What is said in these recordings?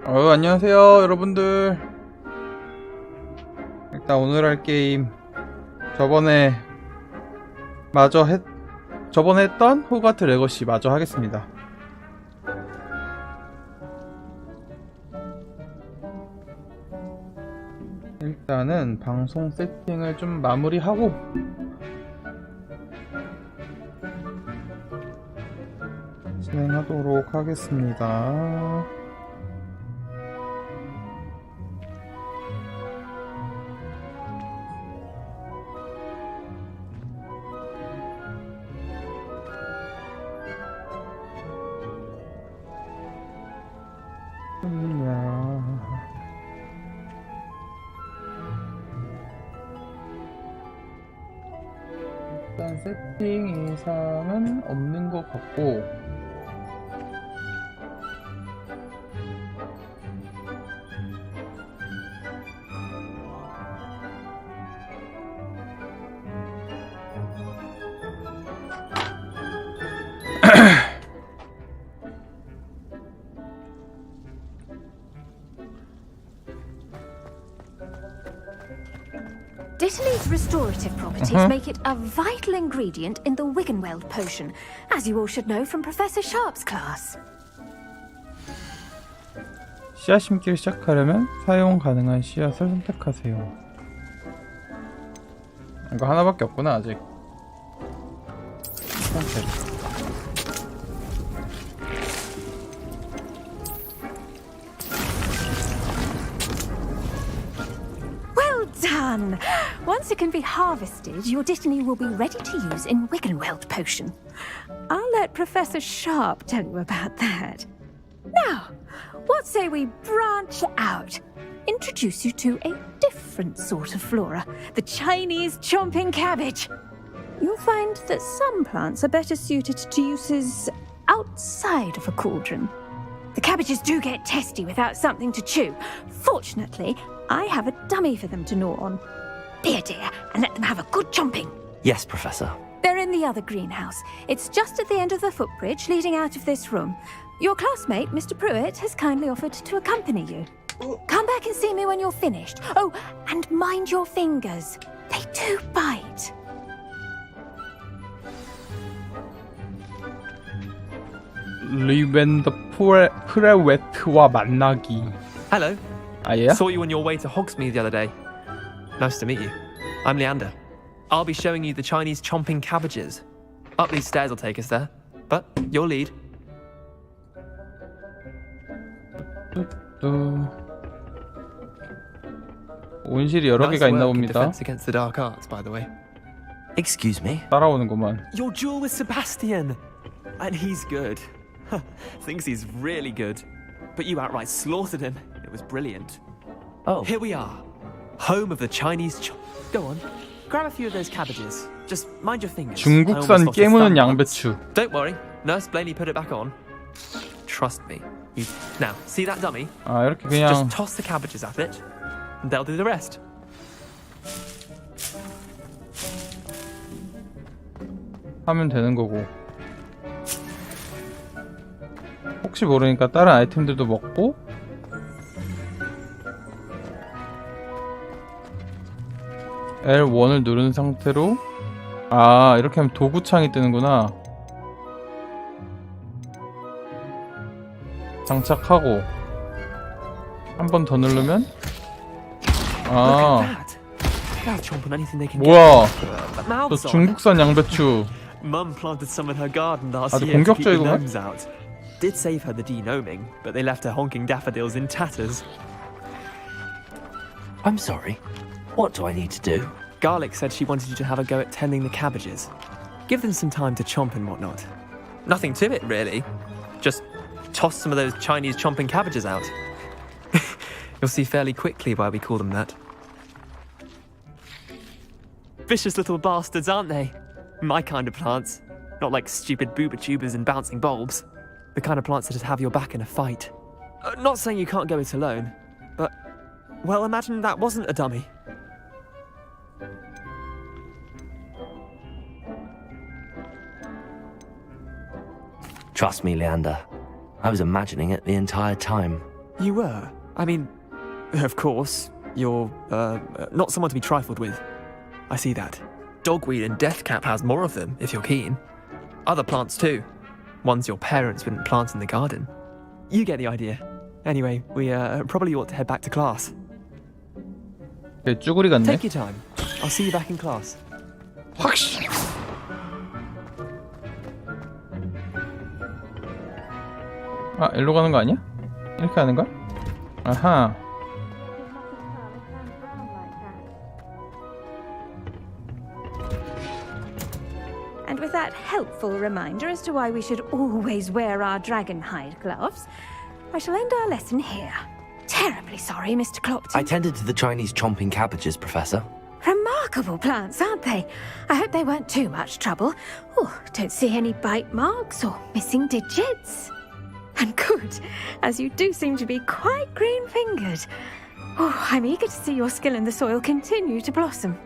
안녕하세요 여러분들. 일단 오늘 할 게임 저번에 했던 호그와트 레거시 마저 하겠습니다. 일단은 방송 세팅을 좀 마무리하고 진행하도록 하겠습니다. 일단 세팅 이상은 없는 것 같고 Dittany's restorative properties make it a vital ingredient in the Wiggenweld potion, as you all should know from Professor Sharp's class. 씨앗 심기를 시작하려면 사용 가능한 씨앗을 선택하세요. 이거 하나밖에 없구나 아직. Done! Once it can be harvested, your Dittany will be ready to use in Wiggenweld potion. I'll let Professor Sharp tell you about that. Now, what say we branch out? Introduce you to a different sort of flora, the Chinese chomping cabbage. You'll find that some plants are better suited to uses outside of a cauldron. The cabbages do get testy without something to chew. Fortunately, I have a dummy for them to gnaw on. Be a dear and let them have a good chomping. Yes, Professor. They're in the other greenhouse. It's just at the end of the footbridge leading out of this room. Your classmate, Mr. Pruitt, has kindly offered to accompany you. Come back and see me when you're finished. Oh, and mind your fingers. They do bite. 리벤더 프레웨트와 만나기. Hello. 얘야? Saw you on your way to Hogsmeade the other day. Nice to meet you. I'm Leander. I'll be showing you the Chinese chomping cabbages. Up these stairs will take us there. But your lead. 온실이 여러 개가 있나 봅니다. Defense against the dark arts, by the way. Excuse me? 따라오는구만. Your duel with Sebastian. And he's good. Thinks he's really good. But you outright slaughtered him. It was brilliant. Oh. Here we are. Home of the Chinese Go on. Grab a few of those cabbages. Just mind your fingers. 중국산 깨무는 양배추. Don't worry. Nurse Blaney put it back on. Trust me. Now, see that dummy? 이렇게 그냥 Just toss the cabbages at it. And they'll do the rest. 하면 되는 거고. 혹시 모르니까 다른 아이템들도 먹고 L1을 누른 상태로 이렇게 하면 도구창이 뜨는구나. 장착하고 한 번 더 누르면 뭐야, 또 중국산 양배추. Mum planted some in her garden last 아주 year to keep the 공격적이구만. gnomes out. Did save her the denoming, but they left her honking daffodils in tatters. I'm sorry. What do I need to do? Garlic said she wanted you to have a go at tending the cabbages. Give them some time to chomp and whatnot. Nothing to it, really. Just toss some of those Chinese chomping cabbages out. You'll see fairly quickly why we call them that. Vicious little bastards, aren't they? My kind of plants. Not like stupid booba tubers and bouncing bulbs. The kind of plants that just have your back in a fight. Not saying you can't go it alone, but, well, imagine that wasn't a dummy. Trust me, Leander. I was imagining it the entire time. You were? I mean, of course, you're, not someone to be trifled with. I see that. Dogweed and deathcap has more of them, if you're keen. Other plants too. Ones your parents wouldn't plant in the garden. You get the idea. Anyway, we probably ought to head back to class. 쭈구리 같네. Take your time. I'll see you back in class. 확실. 아, 일로 가는 거 아니야? 이렇게 하는 거야? 아하. And with that helpful reminder as to why we should always wear our dragon hide gloves, I shall end our lesson here. Terribly sorry, Mr. Clopton. I tended to the Chinese chomping cabbages, Professor. Remarkable plants, aren't they? I hope they weren't too much trouble. Oh, don't see any bite marks or missing digits. And good, as you do seem to be quite green-fingered. Oh, I'm eager to see your skill in the soil continue to blossom.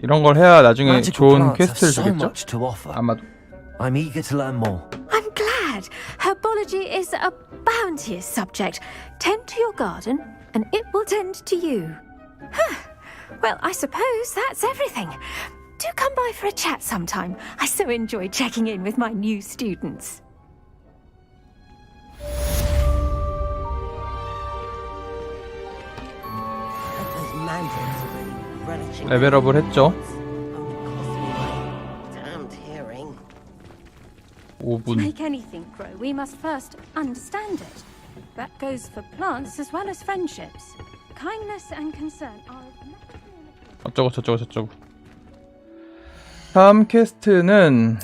이런 걸 해야 나중에 Magical 좋은 plants have 퀘스트를 so 주겠죠? much to offer. 아마도. I'm eager to learn more. I'm glad. Herbology is a bounteous subject. Tend to your garden, and it will tend to you. Well, I suppose that's everything. Do come by for a chat sometime. I so enjoy checking in with my new students. 레벨업을 했죠. 5분. Make anything grow, we must first understand it. That goes for plants as well as friendships. Kindness and concern are 어쩌고 저쩌고 저쩌고. 다음 퀘스트는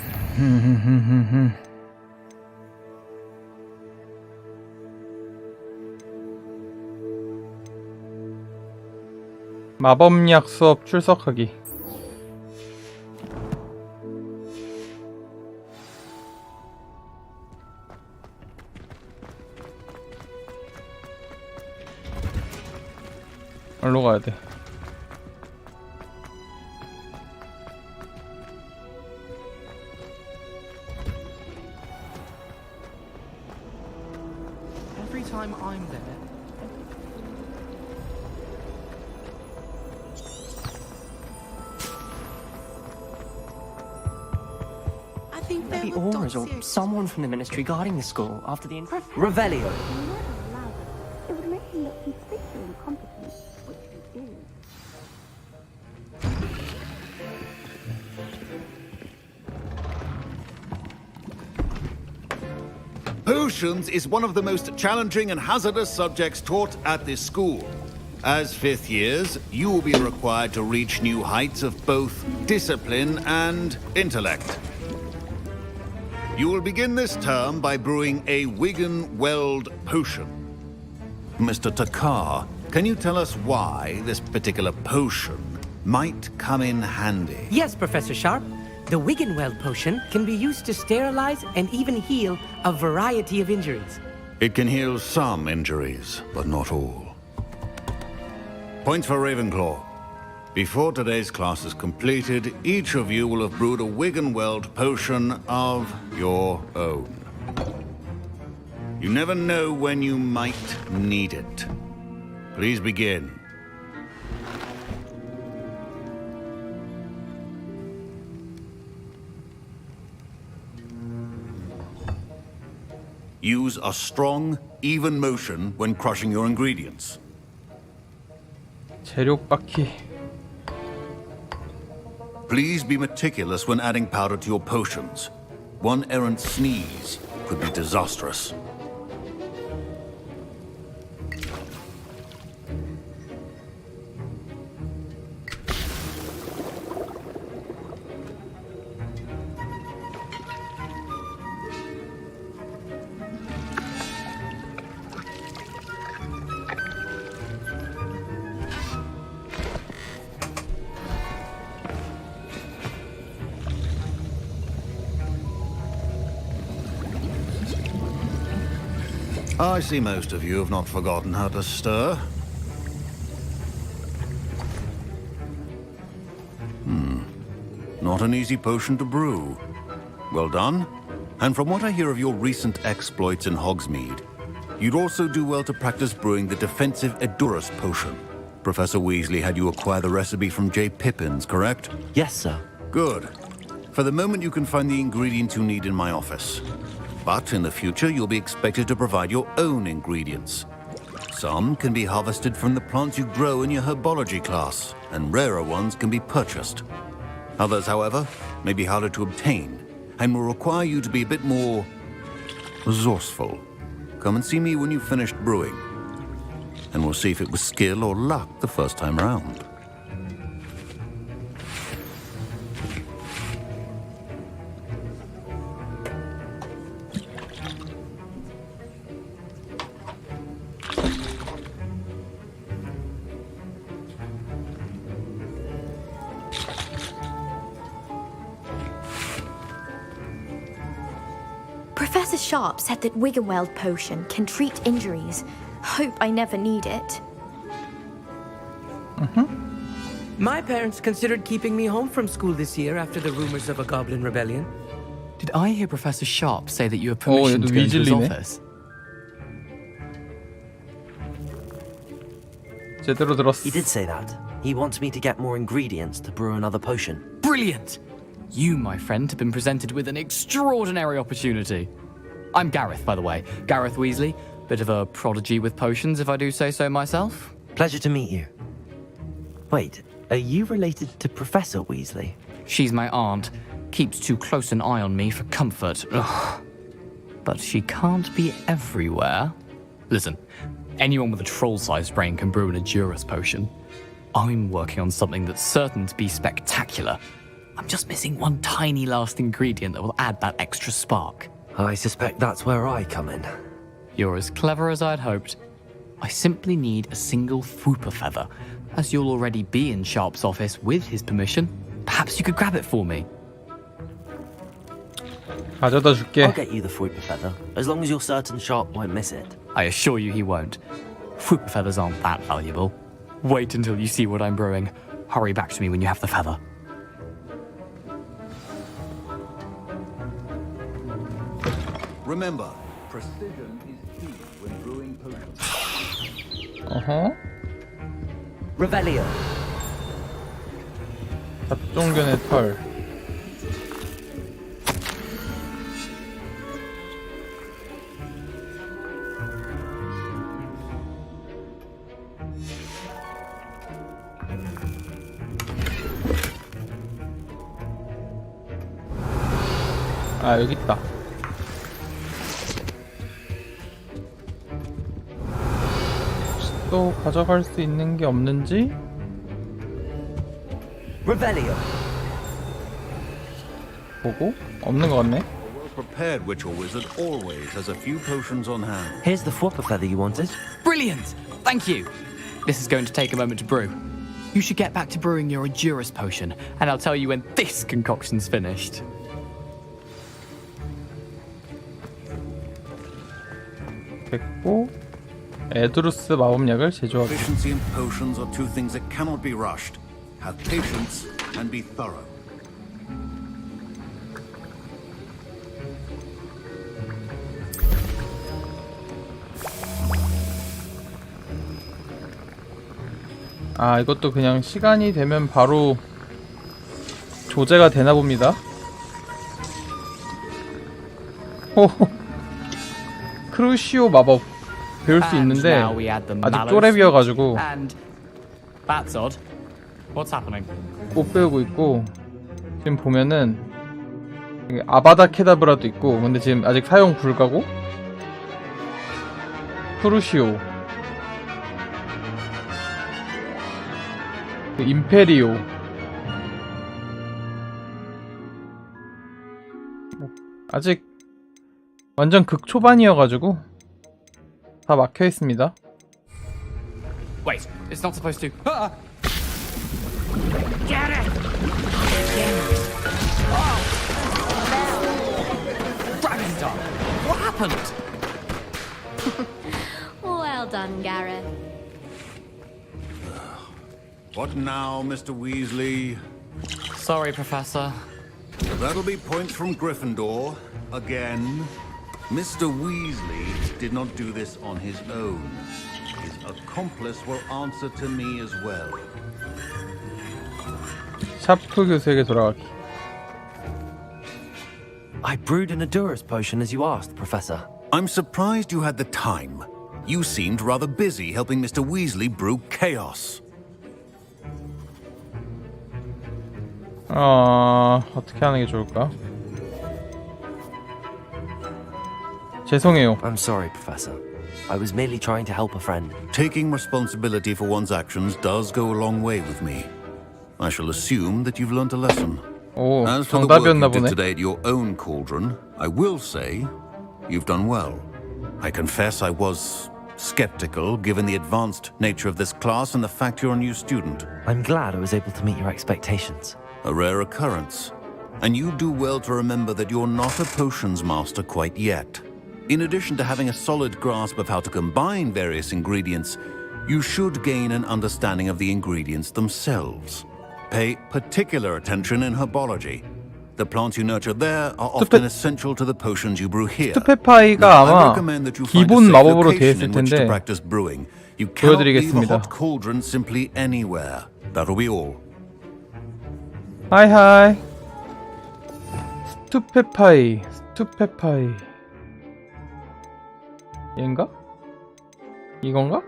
마법약 수업 출석하기. 어디로 가야 돼? Every time I'm there, I think maybe there were Auras or dossiers. someone from the ministry guarding the school after the Revelio. It would make him look completely incompetent, which he is. Potions is one of the most challenging and hazardous subjects taught at this school. As fifth years, you will be required to reach new heights of both discipline and intellect. You will begin this term by brewing a Wigan-Weld potion. Mr. Takar, can you tell us why this particular potion might come in handy? Yes, Professor Sharp. The Wiggenweld potion can be used to sterilize and even heal a variety of injuries. It can heal some injuries, but not all. Points for Ravenclaw. Before today's class is completed, each of you will have brewed a Wiggenweld potion of your own. You never know when you might need it. Please begin. Use a strong, even motion when crushing your ingredients. 재료 빻기. Please be meticulous when adding powder to your potions. One errant sneeze could be disastrous. I see most of you have not forgotten how to stir. Not an easy potion to brew. Well done. And from what I hear of your recent exploits in Hogsmeade, you'd also do well to practice brewing the defensive Edurus potion. Professor Weasley had you acquire the recipe from J. Pippins, correct? Yes, sir. Good. For the moment, you can find the ingredients you need in my office. But in the future, you'll be expected to provide your own ingredients. Some can be harvested from the plants you grow in your herbology class, and rarer ones can be purchased. Others, however, may be harder to obtain, and will require you to be a bit more resourceful. Come and see me when you've finished brewing, and we'll see if it was skill or luck the first time round. Professor Sharp said that Wiggenweld potion can treat injuries. Hope I never need it. My parents considered keeping me home from school this year after the rumors of a goblin rebellion. Did I hear Professor Sharp say that you have permission 얘도 to go into his 위즐리네. office? 제대로 들었어. He did say that. He wants me to get more ingredients to brew another potion. Brilliant! You, my friend, have been presented with an extraordinary opportunity. I'm Gareth, by the way. Gareth Weasley. Bit of a prodigy with potions, if I do say so myself. Pleasure to meet you. Wait, are you related to Professor Weasley? She's my aunt. Keeps too close an eye on me for comfort. Ugh. But she can't be everywhere. Listen, anyone with a troll-sized brain can brew an Edurus potion. I'm working on something that's certain to be spectacular. I'm just missing one tiny last ingredient that will add that extra spark. I suspect that's where I come in. You're as clever as I'd hoped. I simply need a single Fwooper feather. As you'll already be in Sharp's office with his permission, perhaps you could grab it for me. 가져다 줄게. I'll get you the Fwooper feather, as long as you're certain Sharp won't miss it. I assure you he won't. Fwooper feathers aren't that valuable. Wait until you see what I'm brewing. Hurry back to me when you have the feather. Remember, precision is key when brewing potions. 어허. Revelio. 잡종견의 털. 아, 여기 있다. 혹시 또 가져갈 수 있는 게 없는지? Revelio. 보고 없는 것 같네. Prepared witch or wizard always has a few potions on hand. Here's the Fwooper feather you wanted. Brilliant! Thank you! This is going to take a moment to brew. You should get back to brewing your Edurus potion, and I'll tell you when this concoction's finished. 됐고, 에두루스 마법약을 제조하기. Efficiency and potions are two things that cannot be rushed. Have patience and be thorough. 아, 이것도 그냥 시간이 되면 바로 조제가 되나 봅니다. 호호. 크루시오 마법 배울 수 있는데 And now we add the 아직 mallow 쪼렙이어가지고 And that's odd. What's happening? 못 배우고 있고, 지금 보면은 아바다 케다브라도 있고, 근데 지금 아직 사용 불가고, 크루시오, 임페리오, 아직 완전 극초반이어가지고 다 막혀있습니다. Wait, it's not supposed to. Ah! Get it! Dragon Dog! What happened? Well done, Gareth. What now, Mr. Weasley? Sorry, Professor. That'll be points from Gryffindor. Again. Mr. Weasley did not do this on his own. His accomplice will answer to me as well. 샤프 교수에게 돌아가기. I brewed an Adurus potion as you asked, Professor. I'm surprised you had the time. You seemed rather busy helping Mr. Weasley brew chaos. 어떻게 하는 게 좋을까? 죄송해요. I'm sorry, Professor. I was merely trying to help a friend. Taking responsibility for one's actions does go a long way with me. I shall assume that you've learnt a lesson. 오, As for the work 정답이었나 you did 보네. today at your own cauldron, I will say you've done well. I confess I was skeptical given the advanced nature of this class and the fact you're a new student. I'm glad I was able to meet your expectations. A rare occurrence. And you do well to remember that you're not a potions master quite yet. In addition to having a solid grasp of how to combine various ingredients, you should gain an understanding of the ingredients themselves. Pay particular attention in herbology. The plants you nurture there are often essential to the potions you brew here. 스투페파이가 I 아마 recommend that you find a 기본 safe 마법으로 되어 location 있을 in which to 텐데 practice brewing. You cannot leave a 보여드리겠습니다. hot cauldron simply anywhere. That'll be all. 하이하이. 스투페파이. 얘인가? 이건가?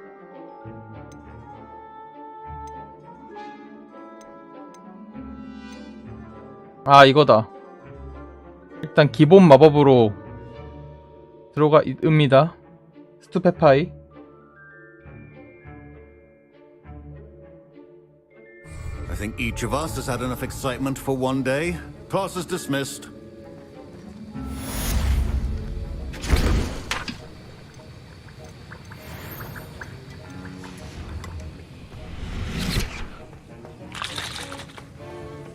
아, 이거다. 일단 기본 마법으로 들어가 읍니다. 스투페파이. I think each of us has had enough excitement for one day. Class is dismissed.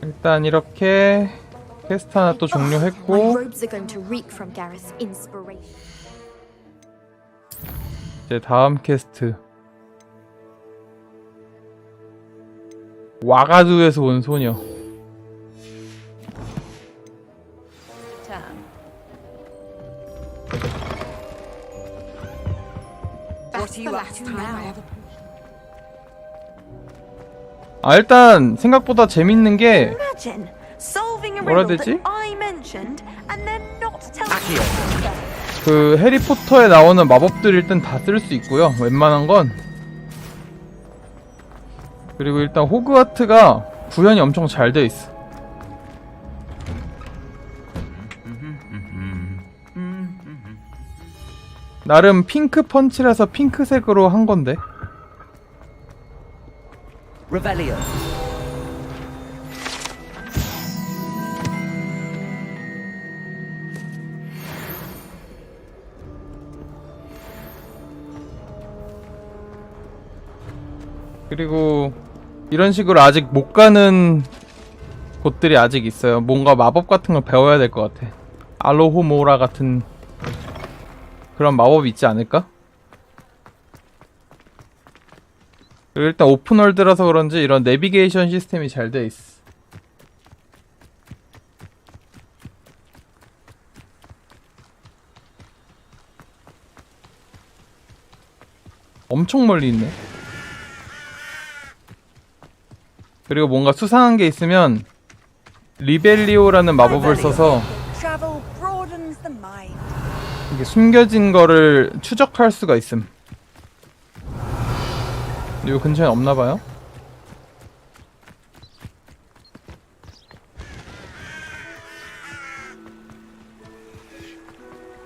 일단 이렇게 퀘스트 하나 또 My 종료했고 robes are going to reek from Gareth's inspiration. 이제 다음 퀘스트 와가두에서 온 소녀. What are you up to now? 아, 일단 생각보다 재밌는 게 Imagine solving a 뭐라 riddle 되지? that I mentioned and then not telling 그 해리포터에 나오는 마법들 일단 다 쓸 수 있고요. 웬만한 건. 그리고 일단 호그와트가 구현이 엄청 잘 돼 있어. 나름 핑크 펀치라서 핑크색으로 한 건데. Revelio. 그리고 이런 식으로 아직 못 가는 곳들이 아직 있어요. 뭔가 마법 같은 걸 배워야 될 것 같아. 알로호모라 같은 그런 마법이 있지 않을까? 그리고 일단 오픈월드라서 그런지 이런 내비게이션 시스템이 잘 돼 있어. 엄청 멀리 있네. 그리고 뭔가 수상한 게 있으면 리벨리오라는 마법을 써서 Travel broadens the mind. 이게 숨겨진 거를 추적할 수가 있음. 요 근처에 없나봐요?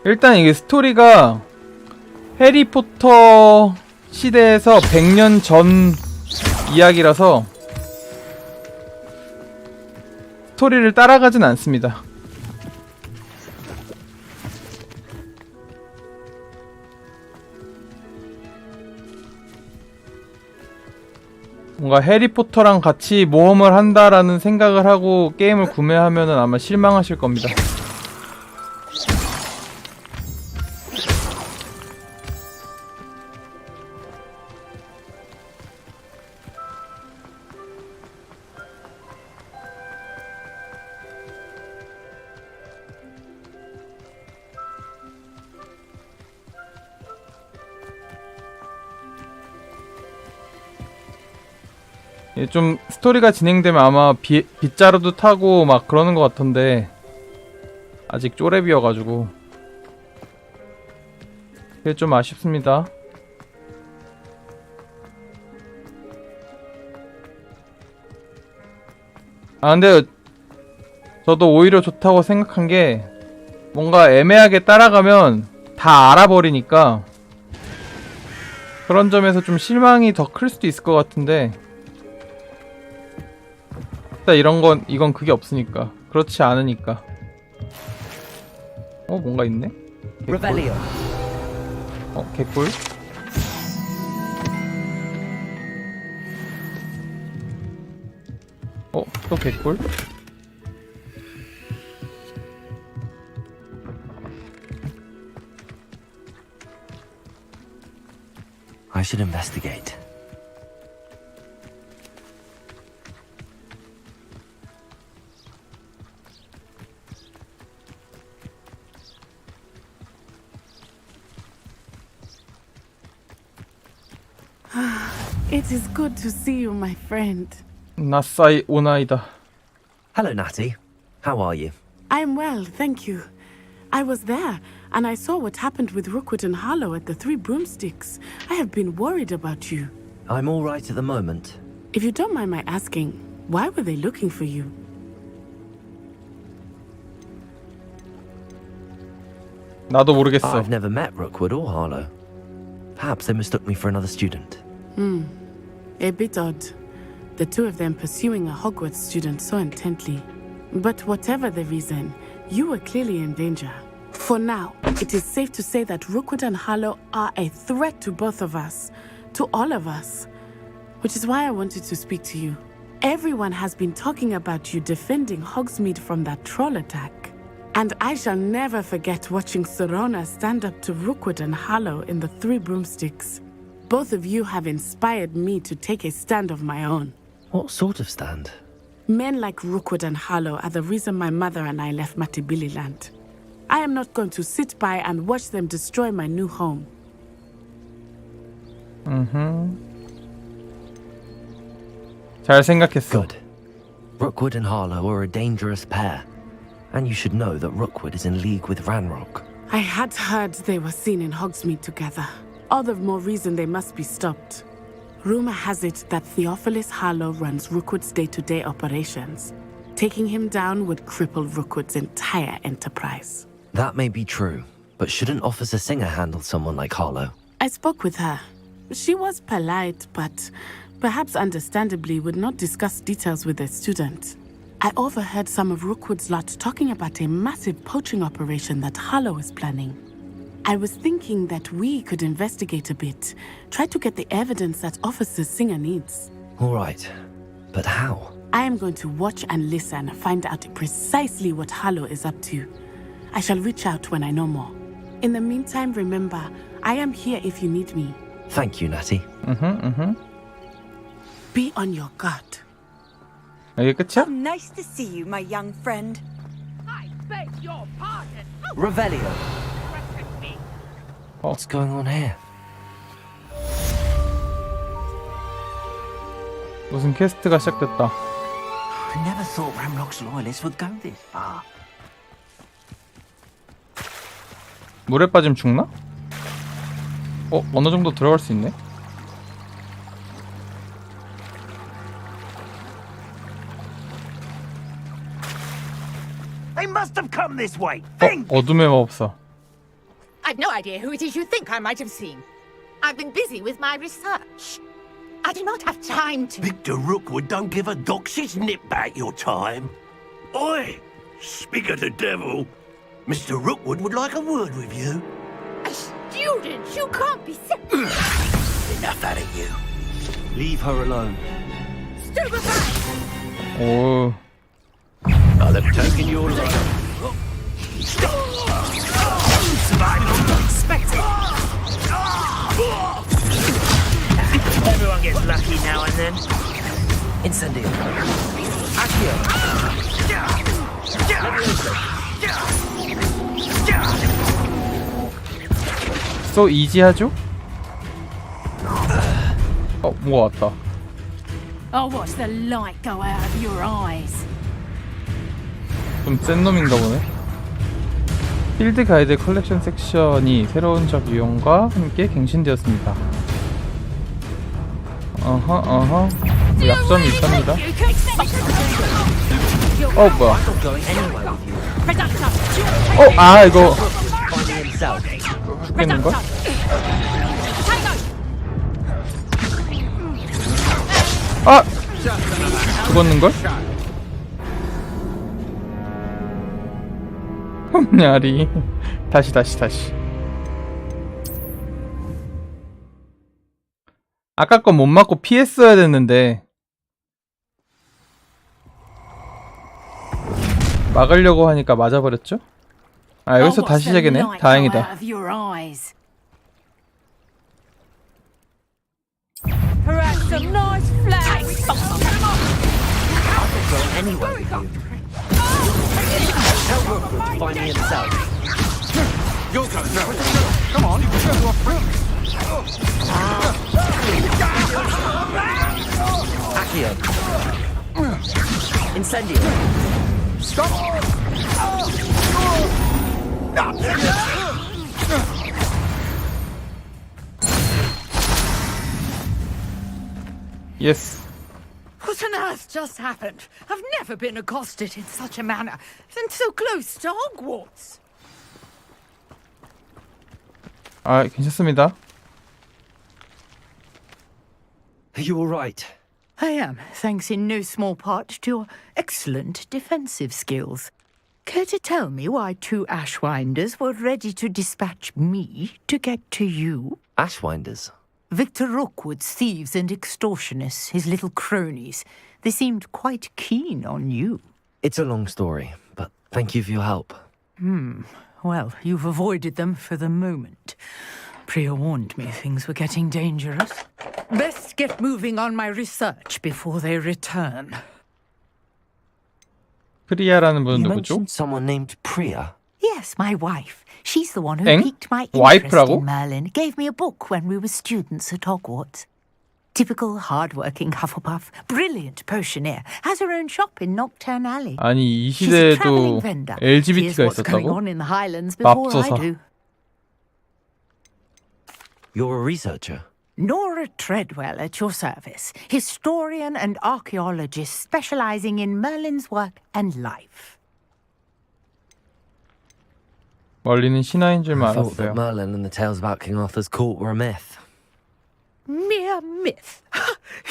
일단 이게 스토리가 해리포터 시대에서 100년 전 이야기라서 스토리를 따라가진 않습니다. 뭔가 해리포터랑 같이 모험을 한다라는 생각을 하고 게임을 구매하면은 아마 실망하실 겁니다. 예, 좀 스토리가 진행되면 아마 빗자루도 타고 막 그러는 것 같던데 아직 쪼렙이어가지고 그게 좀 아쉽습니다. 아 근데 저도 오히려 좋다고 생각한 게 뭔가 애매하게 따라가면 다 알아버리니까 그런 점에서 좀 실망이 더 클 수도 있을 것 같은데 일단 이건 그게 없으니까 그렇지 않으니까 뭔가 있네? Revelio. 개꿀 또 개꿀 I should investigate. It is good to see you, my friend. 나사이 오나이다. Hello, Natty. How are you? I'm well, thank you. I was there, and I saw what happened with Rookwood and Harlow at the Three Broomsticks. I have been worried about you. I'm all right at the moment. If you don't mind my asking, why were they looking for you? 나도 모르겠어. I've never met Rookwood or Harlow. Perhaps they mistook me for another student. A bit odd. The two of them pursuing a Hogwarts student so intently. But whatever the reason, you were clearly in danger. For now, it is safe to say that Rookwood and Harlow are a threat to both of us. To all of us. Which is why I wanted to speak to you. Everyone has been talking about you defending Hogsmeade from that troll attack. And I shall never forget watching Serona stand up to Rookwood and Harlow in the Three Broomsticks. Both of you have inspired me to take a stand of my own. What sort of stand? Men like Rookwood and Harlow are the reason my mother and I left Matibili land. I am not going to sit by and watch them destroy my new home. 잘 생각했어. Good. Rookwood and Harlow are a dangerous pair. And you should know that Rookwood is in league with Ranrock. I had heard they were seen in Hogsmeade together. All the more reason they must be stopped. Rumor has it that Theophilus Harlow runs Rookwood's day-to-day operations. Taking him down would cripple Rookwood's entire enterprise. That may be true, but shouldn't Officer Singer handle someone like Harlow? I spoke with her. She was polite, but perhaps understandably would not discuss details with a student. I overheard some of Rookwood's lot talking about a massive poaching operation that Harlow is planning. I was thinking that we could investigate a bit, try to get the evidence that Officer Singer needs. All right, but how? I am going to watch and listen, find out precisely what Harlow is up to. I shall reach out when I know more. In the meantime, remember, I am here if you need me. Thank you, Natty. Be on your guard. 이게 끝이야? Nice to see you, my young friend. I beg your pardon. Revelio. What's going on here? 무슨 퀘스트가 시작됐다. I never thought Ramrock's loyalists would go this far. 물에 빠지면 죽나? 어느 정도 들어갈 수 있네. They must have come this way. Think! 어둠의 마법사. I've no idea who it is you think I might have seen. I've been busy with my research. I do not have time to... Victor Rookwood don't give a doxy's nip back your time. Oi! Speak of the devil. Mr. Rookwood would like a word with you. A student? You can't be serious. Enough out of you. Leave her alone. Stupefy! 오. I'll have taken your life. Everyone gets lucky now and then. Incendio. So easy하죠? 뭐가 왔다. I'll watch the light go out of your eyes. 좀 센 놈인가 보네. 필드 가이드 컬렉션 섹션이 새로운 적 유형과 함께 갱신되었습니다. 어허. 약점이 있답니다. 뭐야. 이거 죽겠는걸? 죽었는걸? 홈냐리. 다시. 아까 건 못 맞고 피했어야 됐는데 막으려고 하니까 맞아버렸죠? 여기서 다시 시작이네. 다행이다. Perhaps some nice flowers. Anyway, tell Rookwood to find me himself. You'll go now. Come on. Accio. Incendio. Stop. Yes. What on earth just happened? I've never been accosted in such a manner, and so close to Hogwarts. 괜찮습니다. Are you all right? I am, thanks in no small part to your excellent defensive skills. Care to tell me why 2 Ashwinders were ready to dispatch me to get to you? Ashwinders? Victor Rookwood's thieves and extortionists, his little cronies. They seemed quite keen on you. It's a long story, but thank you for your help. Well, you've avoided them for the moment. Priya warned me things were getting dangerous. Best get moving on my research before they return. 프리아라는 분은 You 누구죠? mentioned someone named Priya. Yes, my wife. She's the one who 엥? piqued my interest 와이프라고? in Merlin. Gave me a book when we were students at Hogwarts. Typical hard-working Hufflepuff. Brilliant potioneer. Has her own shop in Nocturne Alley. 아니 이 She's a 시대에도 travelling vendor. LGBT가 Here's what's going 있었다고? on in the Highlands before I 맙소사. do. You're a researcher. Nora Treadwell at your service. Historian and archaeologist specializing in Merlin's work and life. 멀리는 신화인 줄만 I thought that 알았어요. Merlin and the tales about King Arthur's court were a myth. Mere myth.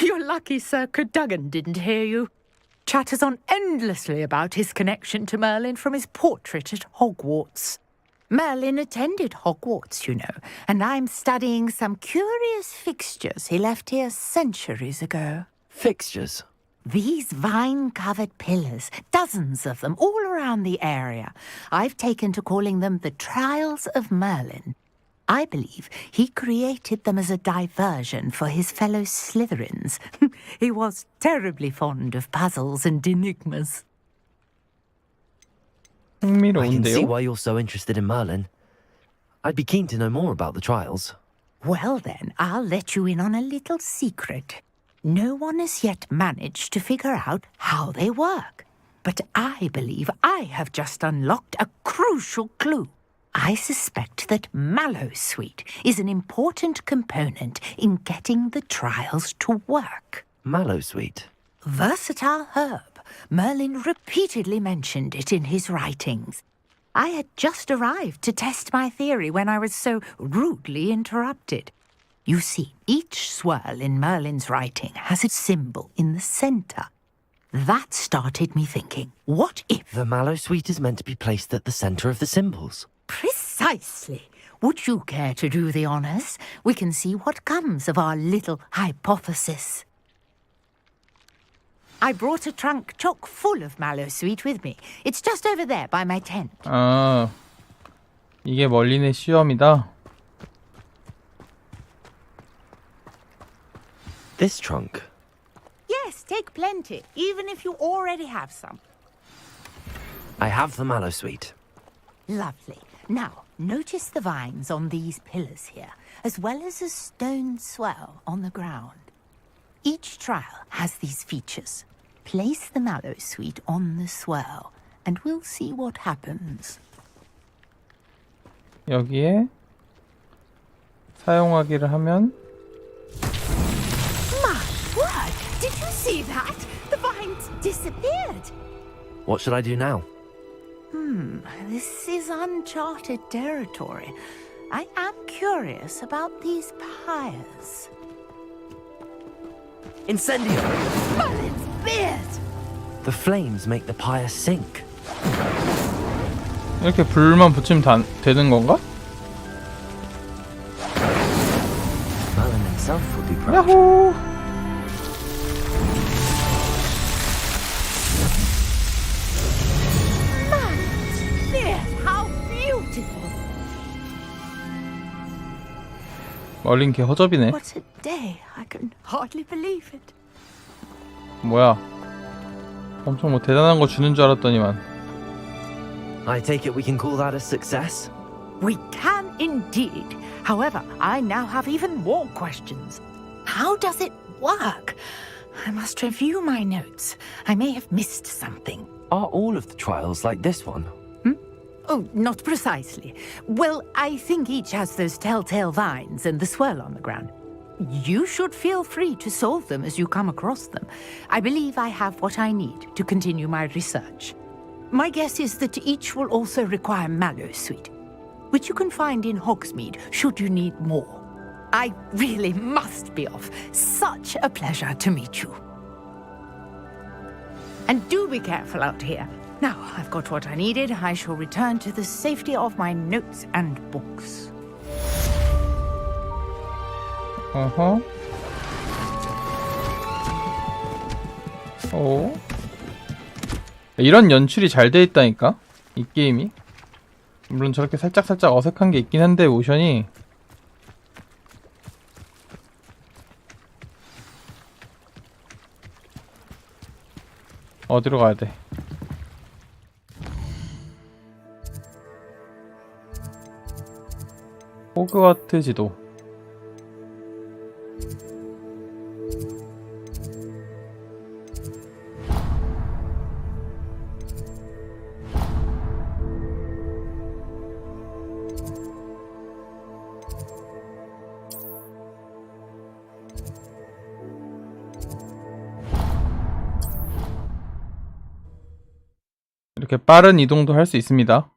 You're lucky Sir Cadogan didn't hear you. Chatters on endlessly about his connection to Merlin from his portrait at Hogwarts. Merlin attended Hogwarts, you know, and I'm studying some curious fixtures he left here centuries ago. Fixtures? These vine-covered pillars, dozens of them all around the area. I've taken to calling them the Trials of Merlin. I believe he created them as a diversion for his fellow Slytherins. He was terribly fond of puzzles and enigmas. I can see 흥미로운데요? why you're so interested in Merlin. I'd be keen to know more about the trials. Well then, I'll let you in on a little secret. No one has yet managed to figure out how they work. But I believe I have just unlocked a crucial clue. I suspect that Mallowsweet is an important component in getting the trials to work. Mallowsweet? Versatile herb. Merlin repeatedly mentioned it in his writings. I had just arrived to test my theory when I was so rudely interrupted. You see, each swirl in Merlin's writing has a symbol in the center. That started me thinking, what if... The Mallowsweet is meant to be placed at the center of the symbols. Precisely. Would you care to do the honors? We can see what comes of our little hypothesis. I brought a trunk chock full of Mallowsweet with me. It's just over there by my tent. 이게 멀린의 시험이다. This trunk? Yes, take plenty, even if you already have some. I have the Mallowsweet. Lovely. Now, notice the vines on these pillars here, as well as a stone swell on the ground. Each trial has these features. Place the mallow sweet on the swirl, and we'll see what happens. 여기에 사용하기를 하면 My word! Did you see that? The vines disappeared. What should I do now? This is uncharted territory. I am curious about these pyres. Incendio! Merlin's beard! The flames make the pyre sink. 이렇게 불만 붙이면 되는 건가? Merlin himself would be proud. 야호! Merlin's beard! How beautiful! 멀린 개 허접이네. What a day! I can hardly believe it. 뭐야? 엄청 뭐 대단한 거 주는 줄 알았더니만. I take it we can call that a success? We can indeed. However, I now have even more questions. How does it work? I must review my notes. I may have missed something. Are all of the trials like this one? Oh, not precisely. Well, I think each has those telltale vines and the swirl on the ground. You should feel free to solve them as you come across them. I believe I have what I need to continue my research. My guess is that each will also require mallow sweet, which you can find in Hogsmeade should you need more. I really must be off. Such a pleasure to meet you. And do be careful out here. Now I've got what I needed, I shall return to the safety of my notes and books. 어허. 오. 이런 연출이 잘 돼 있다니까? 이 게임이. 물론 저렇게 살짝 어색한 게 있긴 한데 모션이 어디로 가야 돼? 호그와트 지도. 이렇게 빠른 이동도 할 수 있습니다.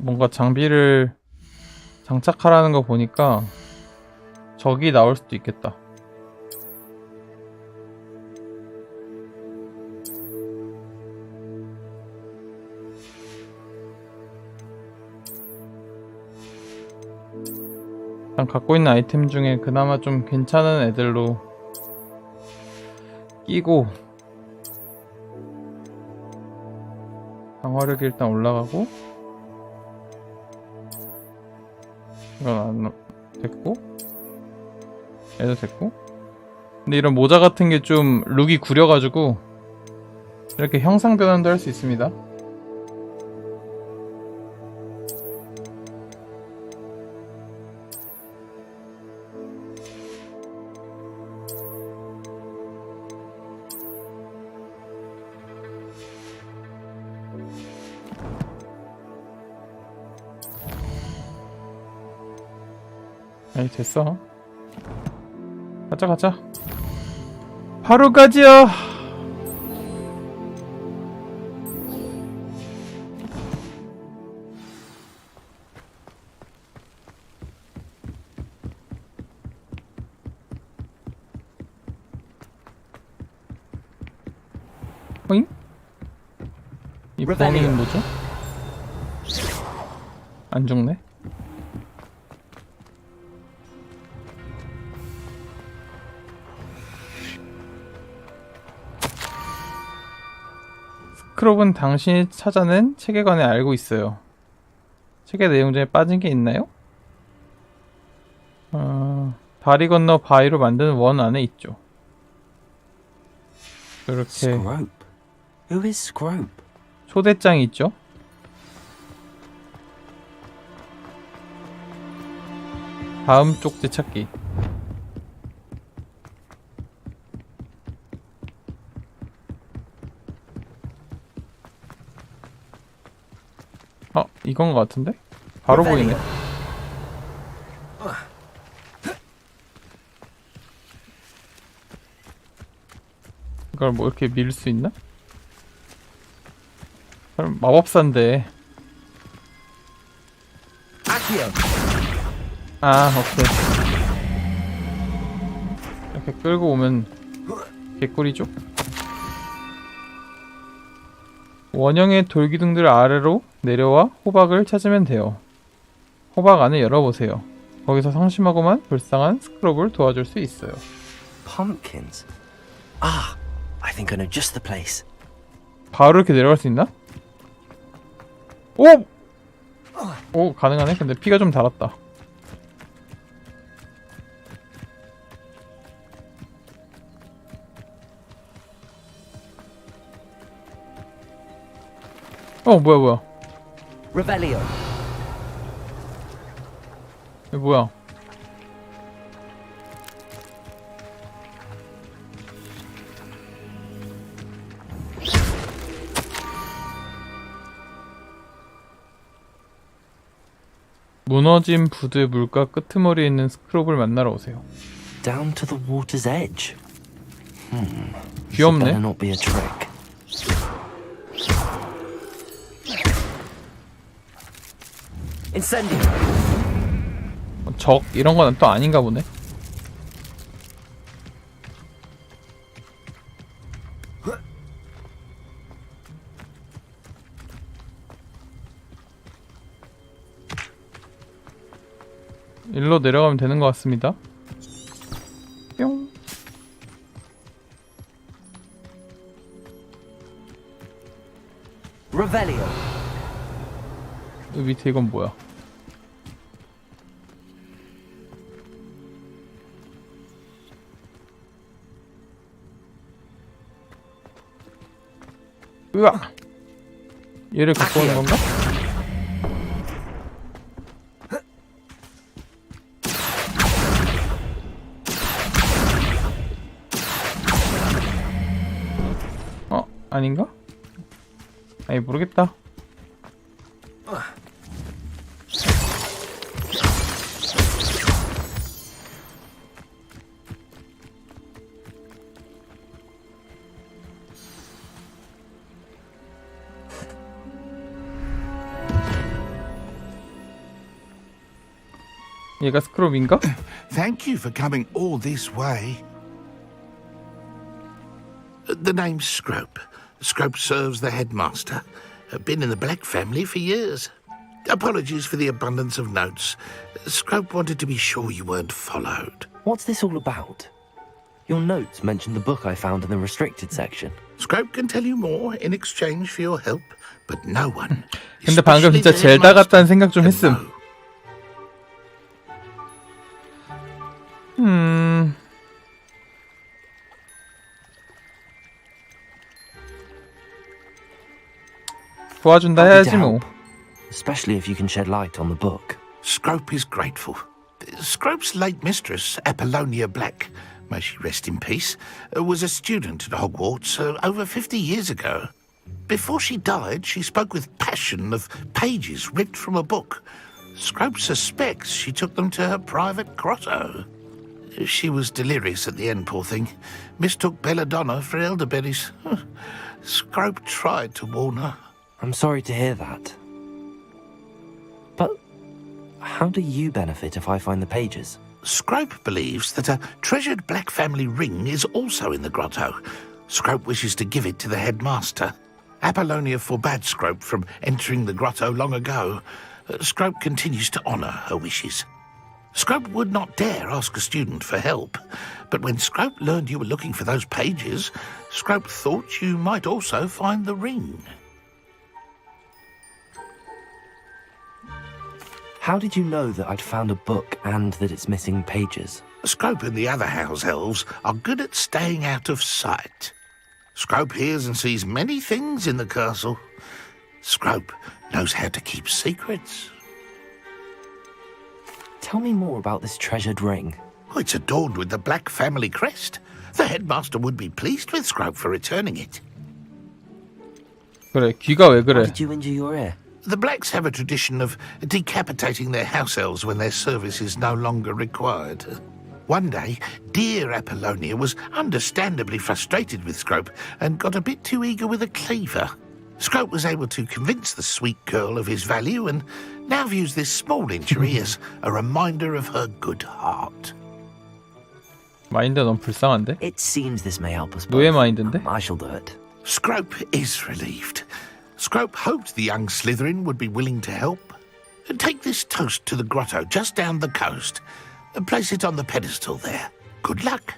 뭔가 장비를 장착하라는 거 보니까 적이 나올 수도 있겠다. 일단 갖고 있는 아이템 중에 그나마 좀 괜찮은 애들로 끼고 방어력이 일단 올라가고 이건 안 됐고 얘도 됐고. 근데 이런 모자 같은 게 좀 룩이 구려가지고 이렇게 형상 변환도 할 수 있습니다. 아이 됐어. 가자. 바로 가지요. 어잉? 이 범인은 뭐죠? 안 죽네. 스크롭은 당신이 찾아낸 책에 관해 알고 있어요. 책의 내용 중에 빠진 게 있나요? 다리 건너 바위로 만든 원 안에 있죠. 이렇게 Scrope. Who is Scrope? 초대장이 있죠. 다음 쪽지 찾기. 이건 것 같은데? 바로 보이네. 이걸 뭐 이렇게 밀 수 있나? 그럼 마법사인데. 오케이. 이렇게 끌고 오면 개꿀이죠? 원형의 돌기둥들 아래로 내려와 호박을 찾으면 돼요. 호박 안을 열어보세요. 거기서 상심하고만 불쌍한 스크롭을 도와줄 수 있어요. Pumpkins. I think I know just the place. 바로 이렇게 내려갈 수 있나? 오, 가능하네. 근데 피가 좀 달았다. 뭐야. Revelio. 이거 뭐야? 무너진 부두의 물가 끄트머리에 있는 스크롭을 만나러 오세요. Down to the water's edge. 귀엽네. Better not be a trick. Incendio. 적 이런 건 또 아닌가 보네. 일로 내려가면 되는 것 같습니다. 뿅. Revelio. 이 밑에 이건 뭐야? 으악! 얘를 갖고 오는 건가? 아닌가? 아니 모르겠다. 얘가 스크롭인가? Thank you for coming all this way. The name's Scrope. Scrope serves the headmaster. Been in the Black family for years. Apologies for the abundance of notes. Scrope wanted to be sure you weren't followed. What's this all about? Your notes mentioned the book I found in the restricted section. Scrope can tell you more in exchange for your help, but no one. 근데 방금 진짜 젤다 같다는 생각 좀 했음. 도와준다 해야지 뭐. Especially if you can shed light on the book. Scrope is grateful. Scrope's late mistress, Apollonia Black, may she rest in peace, was a student at Hogwarts over 50 years ago. Before she died, she spoke with passion of pages ripped from a book. Scrope suspects she took them to her private grotto. She was delirious at the end, poor thing. Mistook belladonna for elderberries. Scrope tried to warn her. I'm sorry to hear that. But how do you benefit if I find the pages? Scrope believes that a treasured Black family ring is also in the grotto. Scrope wishes to give it to the headmaster. Apollonia forbade Scrope from entering the grotto long ago. Scrope continues to honour her wishes. Scrope would not dare ask a student for help, but when Scrope learned you were looking for those pages, Scrope thought you might also find the ring. How did you know that I'd found a book and that it's missing pages? Scrope and the other house elves are good at staying out of sight. Scrope hears and sees many things in the castle. Scrope knows how to keep secrets. Tell me more about this treasured ring. Oh, it's adorned with the Black family crest. The headmaster would be pleased with Scrope for returning it. 그래, 귀가 왜 How 그래? did you injure your ear? The Blacks have a tradition of decapitating their house elves when their service is no longer required. One day, dear Apollonia was understandably frustrated with Scrope and got a bit too eager with a cleaver. Scrope was able to convince the sweet girl of his value and now views this small injury as a reminder of her good heart. 마인드 너무 불쌍한데? It seems this may help us 노예 both. 마인드인데? I shall do it. Scrope is relieved. Scrope hoped the young Slytherin would be willing to help. Take this toast to the grotto just down the coast. Place it on the pedestal there. Good luck.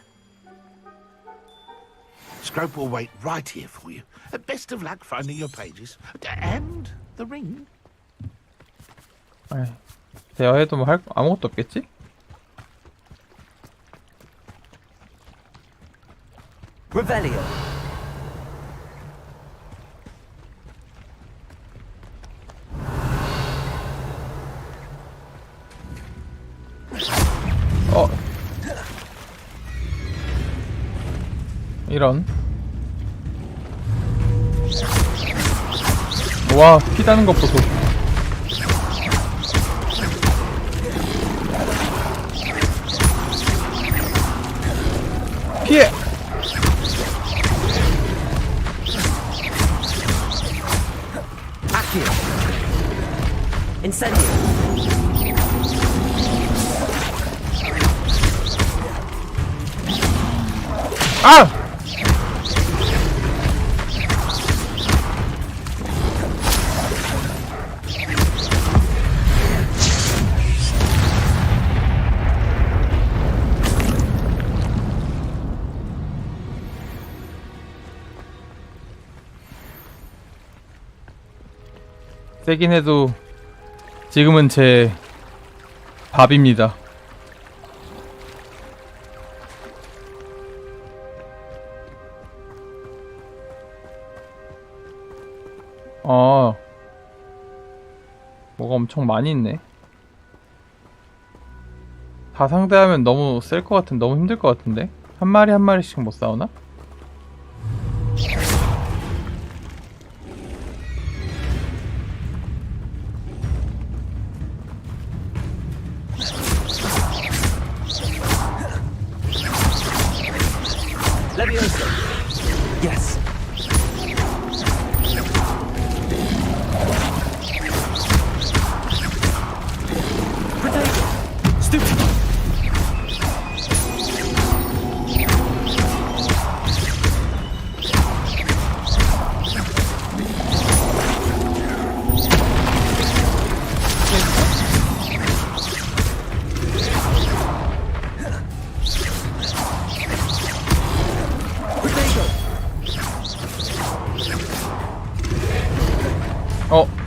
Scrope will wait right here for you. Best of luck finding your pages. And the ring. 아이, 대화해도 뭐 할 아무것도 없겠지? Revelio. 이런. 와, 피 나는 것 보소. 피해! Accio. Incendio. 아! 세긴 해도 지금은 제 밥입니다. 뭐가 엄청 많이 있네. 다 상대하면 너무 셀 것 같은, 너무 힘들 것 같은데? 한 마리 한 마리씩 못 싸우나? Leviosa. Yes.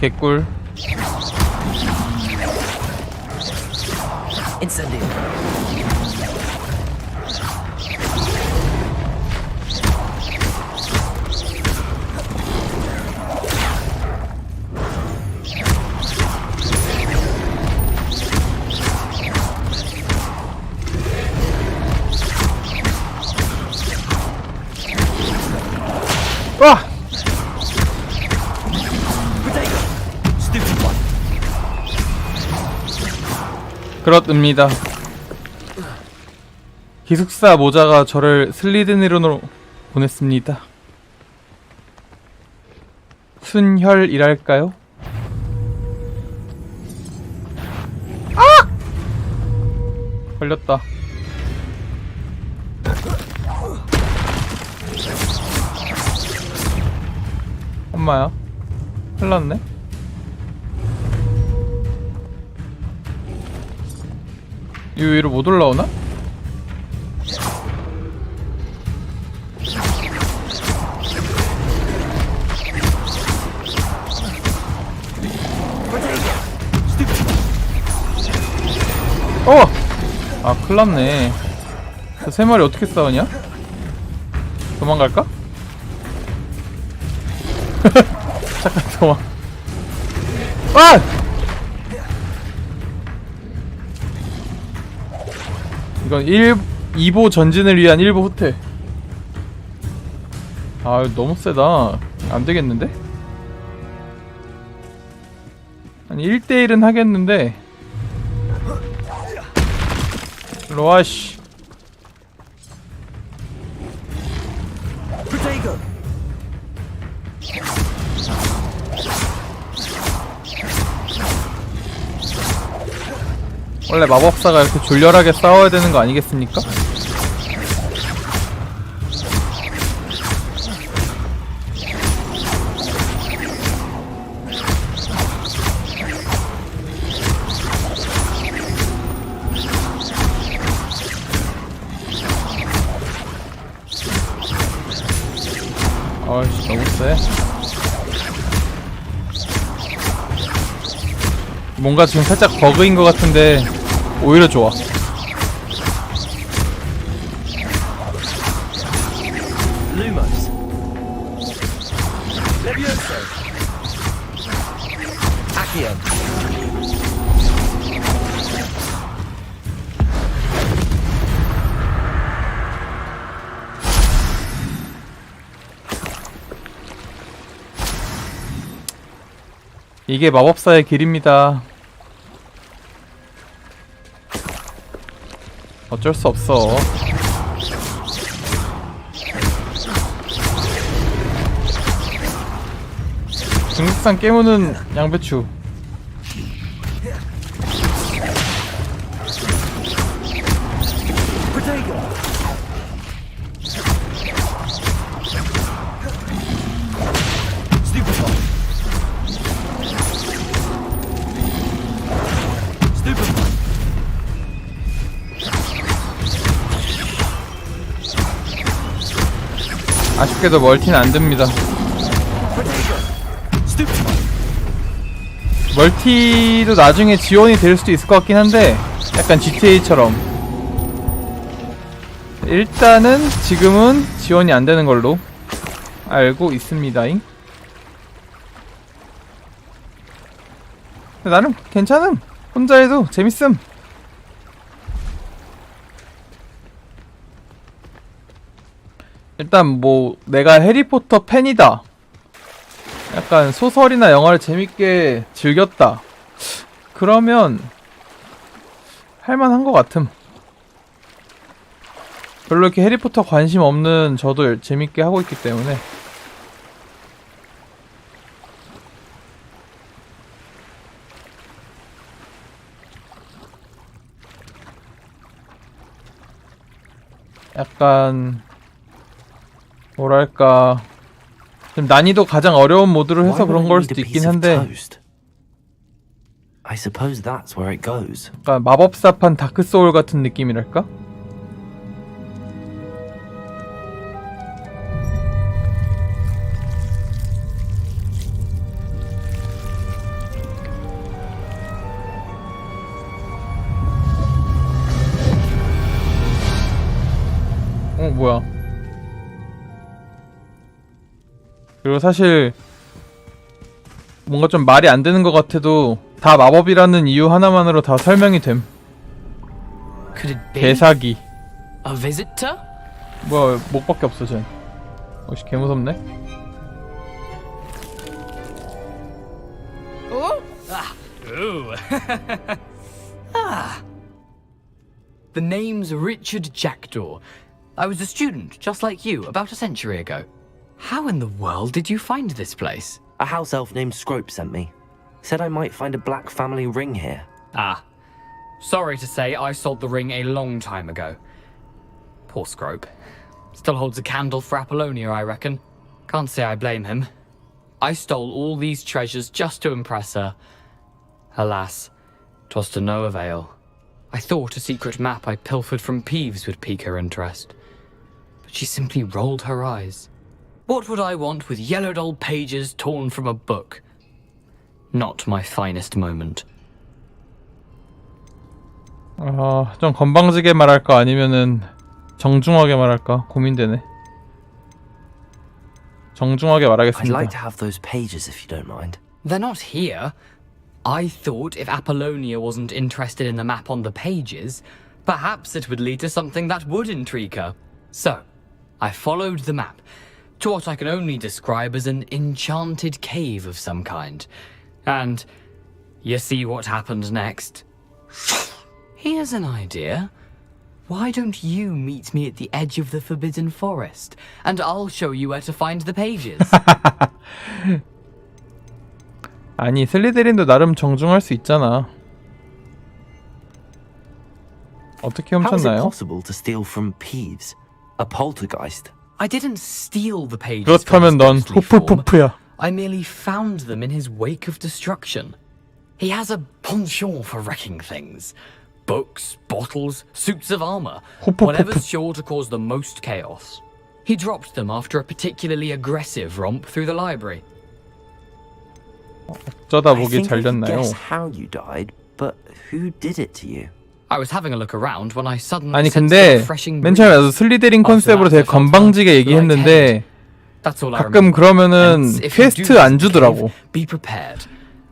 개꿀. Incendio. 와! 그렇습니다. 기숙사 모자가 저를 슬리드니론으로 보냈습니다. 순혈이랄까요? 아! 걸렸다. 엄마야. 큰일 났네. 이 위로 못 올라오나? 아, 큰일났네. 저 세 마리 어떻게 싸우냐? 도망갈까? 잠깐 도망. 아! 이건 2보 전진을 위한 1보 후퇴. 아 너무 세다. 안되겠는데? 아니 1대1은 하겠는데 일로와 씨. 원래 마법사가 이렇게 졸렬하게 싸워야 되는 거 아니겠습니까? 아이씨 너무 세. 뭔가 지금 살짝 버그인 것 같은데 오히려 좋아. Lumos. Levioso. Accio. 이게 마법사의 길입니다. 어쩔 수 없어. 중국산 깨무는 양배추. 아쉽게도 멀티는 안 됩니다. 멀티도 나중에 지원이 될 수도 있을 것 같긴 한데 약간 GTA처럼 일단은 지금은 지원이 안 되는 걸로 알고 있습니다잉. 나름 괜찮음. 혼자 해도 재밌음. 일단 뭐 내가 해리포터 팬이다, 약간 소설이나 영화를 재밌게 즐겼다, 그러면 할만한 것 같음. 별로 이렇게 해리포터 관심 없는 저도 재밌게 하고 있기 때문에. 약간 뭐랄까 지금 난이도 가장 어려운 모드로 해서 그런 걸 수도 있긴 한데 I suppose that's where it goes. 약간 마법사판 다크소울 같은 느낌이랄까? 뭐야. 그리고 사실 뭔가 좀 말이 안 되는 것 같아도 다 마법이라는 이유 하나만으로 다 설명이 됨. 개사기. A visitor? 뭐야, 목밖에 없어 쟤. 어씨 개무섭네. Oh? Ah. Ooh. Ah. The name's Richard Jackdaw. I was a student, just like you, about a century ago. How in the world did you find this place? A house elf named Scrope sent me. Said I might find a black family ring here. Ah. Sorry to say, I sold the ring a long time ago. Poor Scrope. Still holds a candle for Apollonia, I reckon. Can't say I blame him. I stole all these treasures just to impress her. Alas, 'twas to no avail. I thought a secret map I pilfered from Peeves would pique her interest. But she simply rolled her eyes. What would I want with yellowed old pages torn from a book? Not my finest moment. 좀 건방지게 말할까 아니면은 정중하게 말할까 고민되네. 정중하게 말하겠습니다. I'd like to have those pages if you don't mind. They're not here. I thought if Apollonia wasn't interested in the map on the pages, Perhaps it would lead to something that would intrigue her. So, I followed the map to what I can only describe as an enchanted cave of some kind. And you see what happened next? Here's an idea. Why don't you meet me at the edge of the Forbidden Forest, and I'll show you where to find the pages. 아니 슬리데린도 나름 정중할 수 있잖아. 어떻게 How is it 훔쳤나요? possible to steal from Peeves, a poltergeist? I didn't steal the pages. 그렇다면 넌 후프푸프야. I merely found them in his wake of destruction. He has a penchant for wrecking things. Books, bottles, suits of armor. Whatever's sure to cause the most chaos. He dropped them after a particularly aggressive romp through the library. 어쩌다 I 보기 think I can 잘렸나요? guess how you died, but who did it to you? I was having a look around when I suddenly 아니 sensed 근데 a refreshing 맨 breeze. 처음에 나도 슬리데린 컨셉으로 되게 건방지게 얘기했는데 That's all I 가끔 remember. 그러면은 And if you do 퀘스트 안 visit the 주더라고. cave, Be prepared.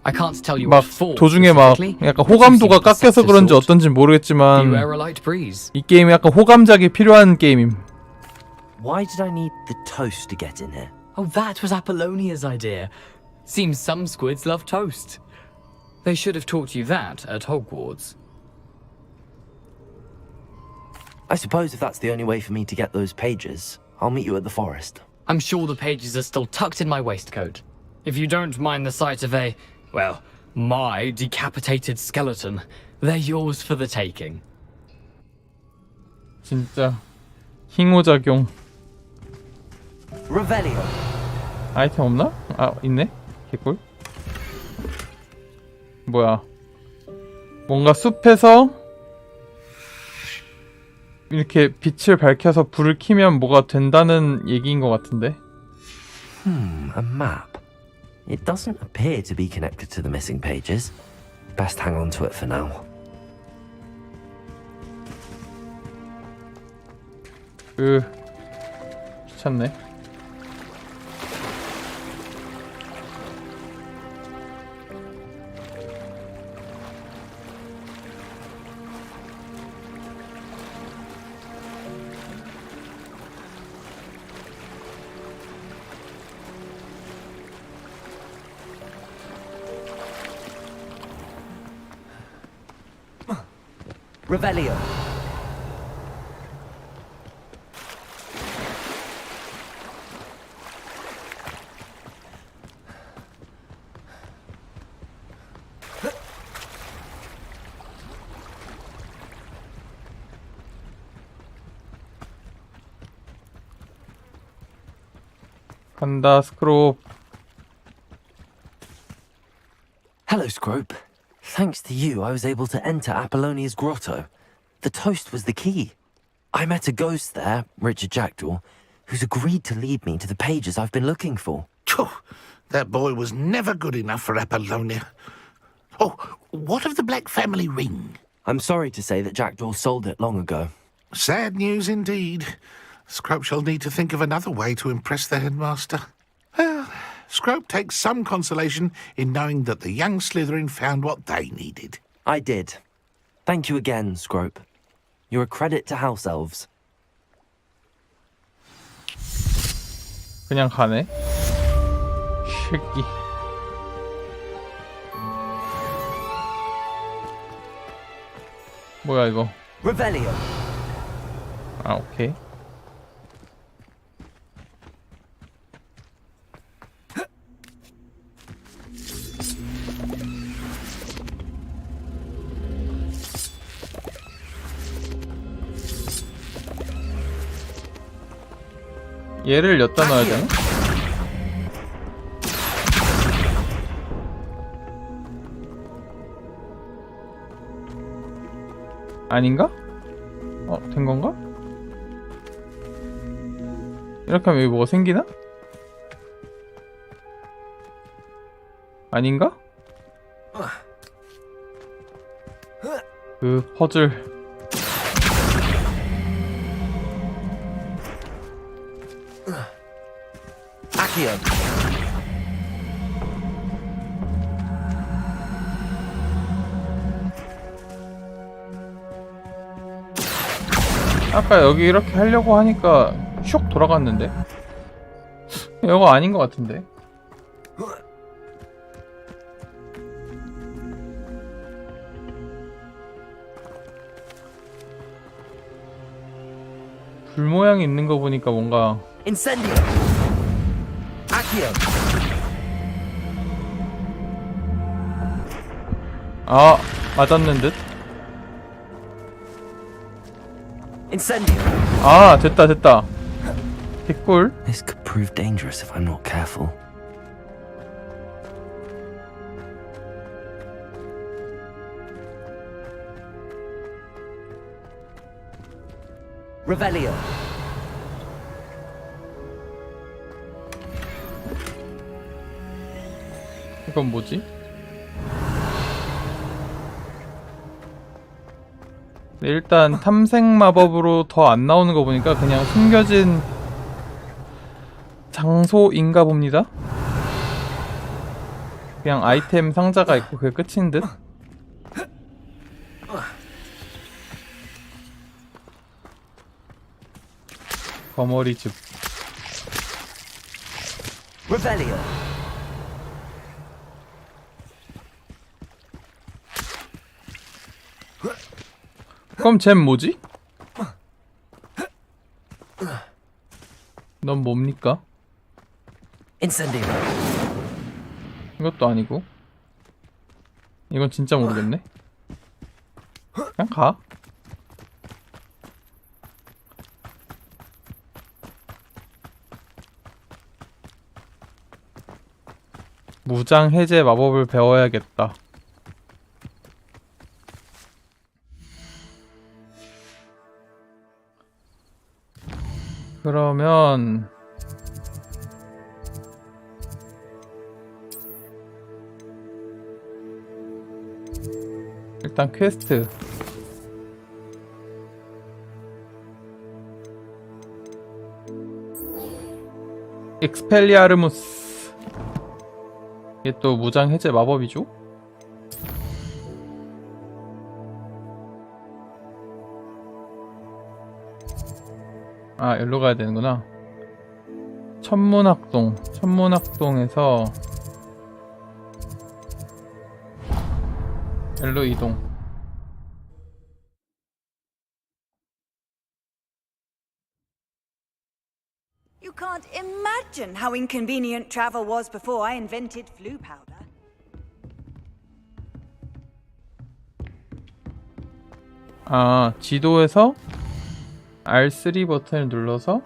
I can't tell you 막 what for 도중에 막 specifically, 약간 but you 호감도가 seem the 깎여서 set 그런지 sort. 어떤지 모르겠지만 Beware a light breeze. 이 게임이 약간 호감작이 필요한 게임임. Why did I need the toast to get in here? Oh, that was Apollonia's idea. Seems some squids love toast. They should have taught you that at Hogwarts. I suppose if that's the only way for me to get those pages, I'll meet you at the forest. I'm sure the pages are still tucked in my waistcoat. If you don't mind the sight of a, well, my decapitated skeleton, they're yours for the taking. 진짜 힝호작용. Revelio. 아이템 없나? 아 있네? 개꿀. 뭐야 뭔가 숲에서 이렇게 빛을 밝혀서 불을 켜면 뭐가 된다는 얘기인 것 같은데. A map. It doesn't appear to be connected to the missing pages. Best hang on to it for now. 귀찮네. Revelio. 간다 스크롭. Hello, Scrope. Thanks to you, I was able to enter Apollonia's grotto. The toast was the key. I met a ghost there, Richard Jackdaw, who's agreed to lead me to the pages I've been looking for. Phew, that boy was never good enough for Apollonia. Oh, what of the Black family ring? I'm sorry to say that Jackdaw sold it long ago. Sad news indeed. Scrope shall need to think of another way to impress the headmaster. Well, Scrope takes some consolation in knowing that the young Slytherin found what they needed. I did. Thank you again, Scrope. You're a credit to House Elves. 그냥 가네. 새끼. 뭐야 이거? Revelio. 아 오케이. 얘를 엿다 넣어야 되나? 아닌가? 된 건가? 이렇게 하면 여기 뭐가 생기나? 아닌가? 그 퍼즐. Accio. 아까 여기 이렇게 하려고 하니까 슉 돌아갔는데? 이거 아닌 것 같은데? 불 모양이 있는 거 보니까 뭔가 Incendio. Accio. 아 맞았는 듯? Incendio. 아 됐다 됐다 개꿀. This could prove dangerous if I'm not careful. Revelio. 이건 뭐지? 네, 일단 탐색 마법으로 더 안 나오는 거 보니까 그냥 숨겨진 장소인가 봅니다. 그냥 아이템 상자가 있고 그게 끝인 듯? 거머리즙. Revelio. 그럼 쟨 뭐지? 넌 뭡니까? Incendio. 이것도 아니고. 이건 진짜 모르겠네. 그냥 가. 무장 해제 마법을 배워야겠다. 그러면 일단 퀘스트 엑스펠리아르무스. 이게 또 무장 해제 마법이죠? 아, 여기로 가야 되는구나. 천문학동. 천문학동에서 여기로 이동. You can't imagine how inconvenient travel was before I invented flu powder. 아, 지도에서 R3 버튼을 눌러서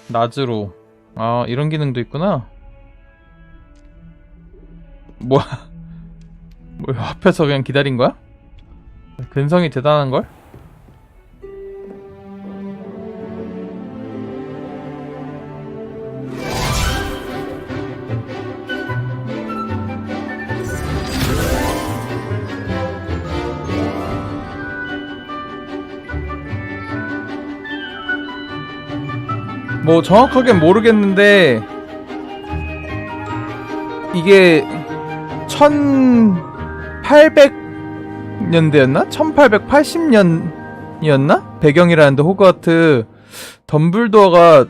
낮으로. 아, 이런 기능도 있구나. 뭐야? 뭐 앞에서 그냥 기다린 거야? 근성이 대단한 걸? 뭐 정확하게는 모르겠는데 이게 1800년대였나? 1880년이었나? 배경이라는데 호그와트 덤블도어가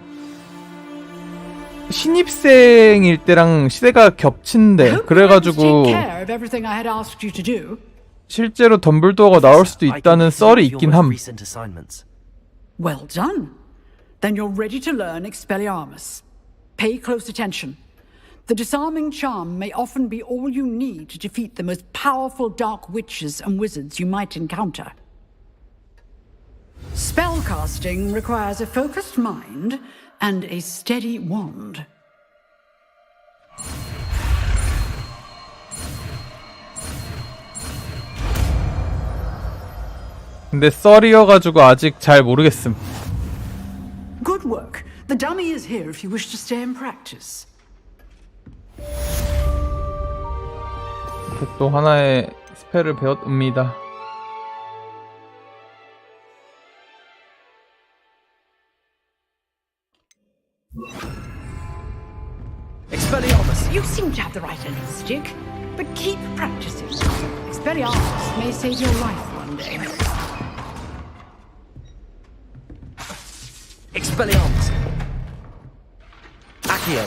신입생일 때랑 시대가 겹친대. 그래가지고 실제로 덤블도어가 나올 수도 있다는 썰이 있긴 함. Well done. Then you're ready to learn Expelliarmus. Pay close attention. The disarming charm may often be all you need to defeat the most powerful dark witches and wizards you might encounter. Spellcasting requires a focused mind and a steady wand. 근데 썰이어가지고 아직 잘 모르겠음. Good work. The dummy is here if you wish to stay and practice. 또 하나의 스펠을 배웠습니다. Expelliarmus! You seem to have the right end of the stick, but keep practicing. Expelliarmus may save your life one day. Expelliarmus. Accio.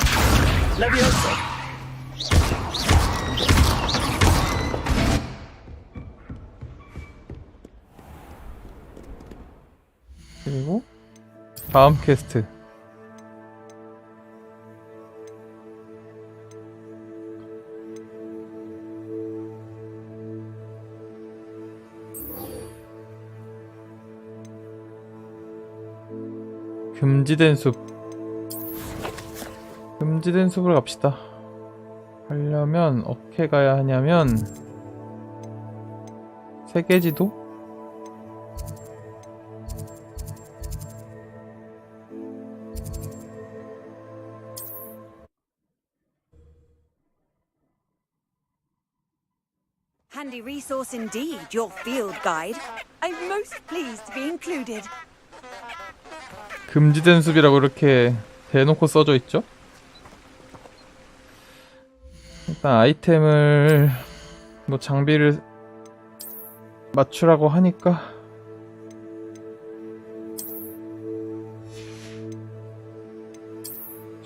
Levioso. 그리고 다음 퀘스트. 금지된 숲. 금지된 숲을 갑시다. 가려면 어떻게 가야 하냐면 세계지도? Handy resource indeed, your field guide. I'm most pleased to be included. 금지된 숲이라고 이렇게 대놓고 써져 있죠? 일단 아이템을 뭐 장비를 맞추라고 하니까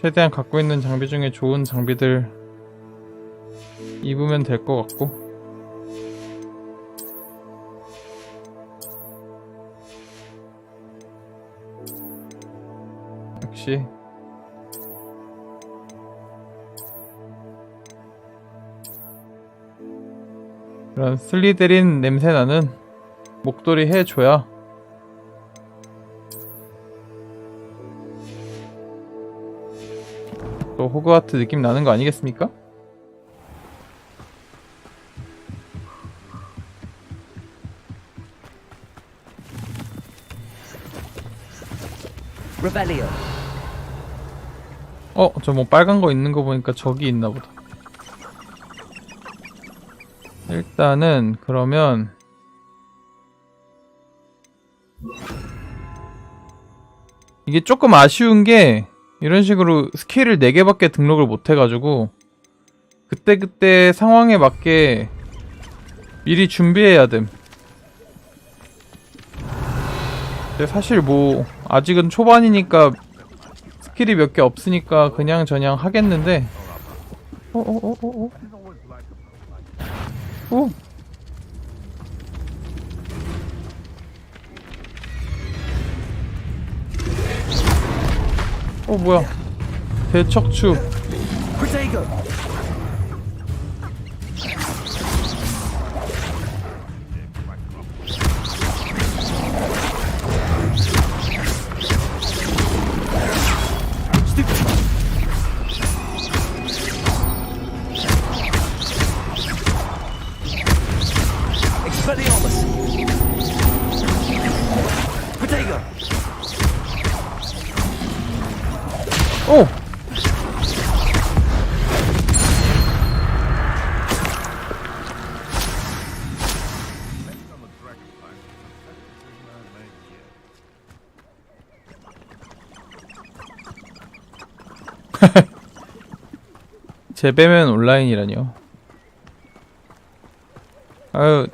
최대한 갖고 있는 장비 중에 좋은 장비들 입으면 될 것 같고. 역시 그런 슬리데린 냄새나는 목도리 해줘야 또 호그와트 느낌 나는 거 아니겠습니까? Revelio. 저 뭐 빨간 거 있는 거 보니까 저기 있나 보다. 일단은 그러면 이게 조금 아쉬운 게 이런 식으로 스킬을 4개밖에 등록을 못 해가지고 그때그때 상황에 맞게 미리 준비해야 됨. 근데 사실 뭐 아직은 초반이니까 스킬이 몇 개 없으니까 그냥 저냥 하겠는데. 오. 뭐야. 대척추. Expelliarmus. Protego. 오! 재배면 온라인이라뇨. 아유,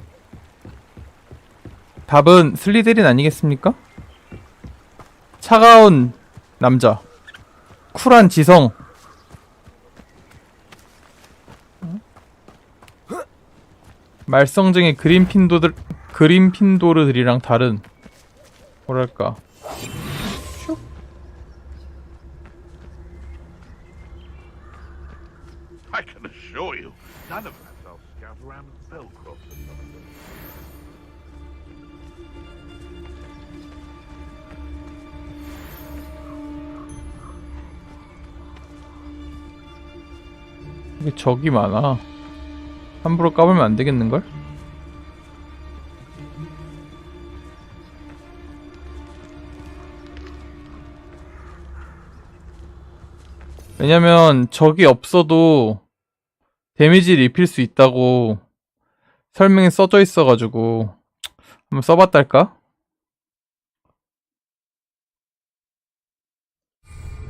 답은 슬리데린 아니겠습니까? 차가운 남자, 쿨한 지성. 말썽쟁이 그린핀도르들이랑 다른, 뭐랄까, I can assure you, none of us will scout around Belcroft or something. 이게 적이 많아. 함부로 까불면 안 되겠는걸? 왜냐면 적이 없어도 데미지를 입힐 수 있다고 설명이 써져 있어가지고 한번 써봤달까?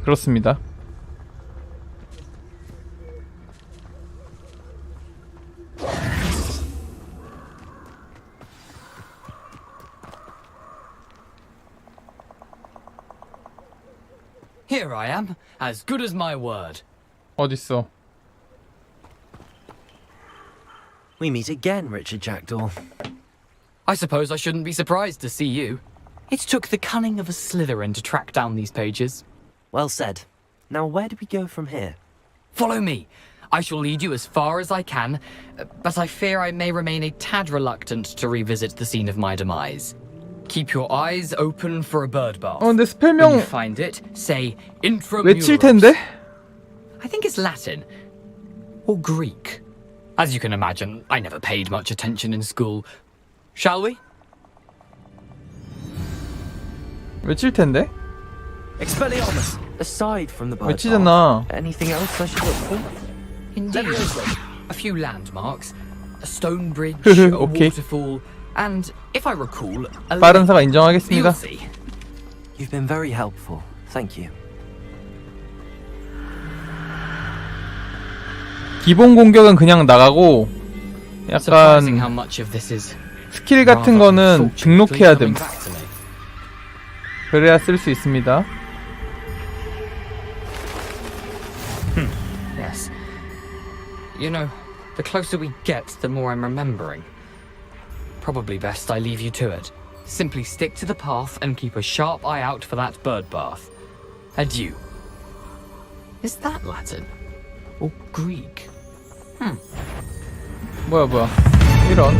그렇습니다. Here I am, as good as my word. 어딨어? We meet again, Richard Jackdaw. I suppose I shouldn't be surprised to see you. It took the cunning of a Slytherin to track down these pages. Well said. Now where do we go from here? Follow me. I shall lead you as far as I can, but I fear I may remain a tad reluctant to revisit the scene of my demise. Keep your eyes open for a bird bath. 근데 When 스펠명 you find it, say 외칠 intramuros. 텐데? I think it's Latin or Greek. As you can imagine, I never paid much attention in school. Shall we? 외칠 텐데? Expelliarmus! Aside from the bird 외치잖아. bath, anything else I should look for? Indeed. A few landmarks, a stone bridge, a Okay. waterfall, and, if I recall, a 빠른 사가 lake. 인정하겠습니다. You'll see. You've been very helpful. Thank you. 기본 공격은 그냥 나가고 Surprising how 약간 much of this is 스킬 같은 rather 거는 unfortunately 등록해야 됨. coming back to me. 그래야 쓸 수 있습니다. Yes. You know, the closer we get, the more I'm remembering. Probably best I leave you to it. Simply stick to the path and keep a sharp eye out for that bird bath. Adieu. Is that Latin? Or Greek? 뭐야 이런.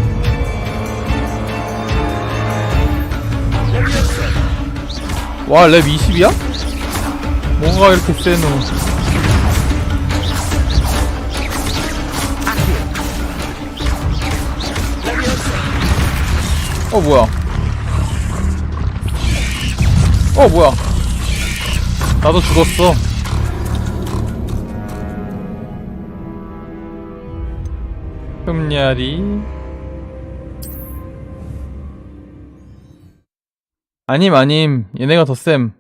와, 랩 20이야? 뭐가 이렇게 세노. 뭐야. 뭐야. 나도 죽었어. 흠냐리. 아님 얘네가 더 쌤.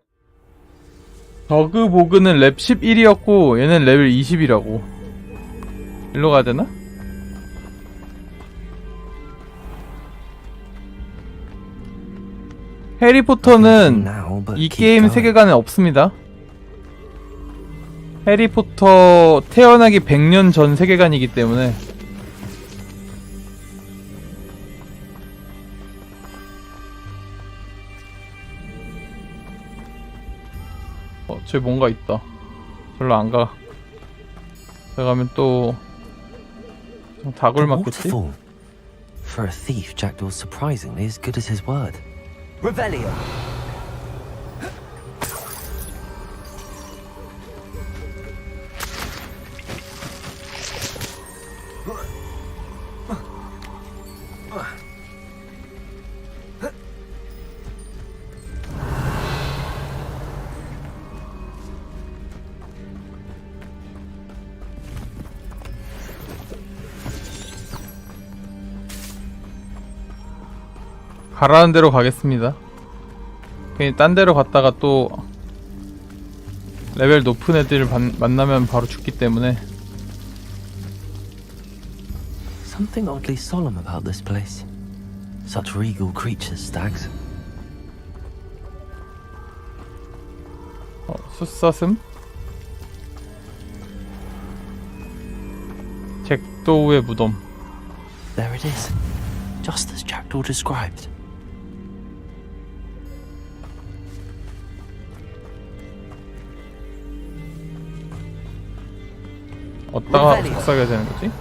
저그보그는 랩 11이었고 얘는 레벨 20이라고. 일로 가야 되나? 해리포터는 이 게임 세계관에 없습니다. 해리포터 태어나기 100년 전 세계관이기 때문에. 저기 뭔가 있다. 별로 안 가. 들어가면 또 닭을 맞겠지? For a thief, Jackdaw's surprisingly as good as his word. Revelio. 가라는 대로 가겠습니다. 괜히 딴 데로 갔다가 또 레벨 높은 애들 만나면 바로 죽기 때문에. Something oddly solemn about this place. Such regal creatures, stags. 숫사슴? 잭도우의 무덤. There it is. Just as Jackdaw described. 어디다가 속삭여야 되는 거지?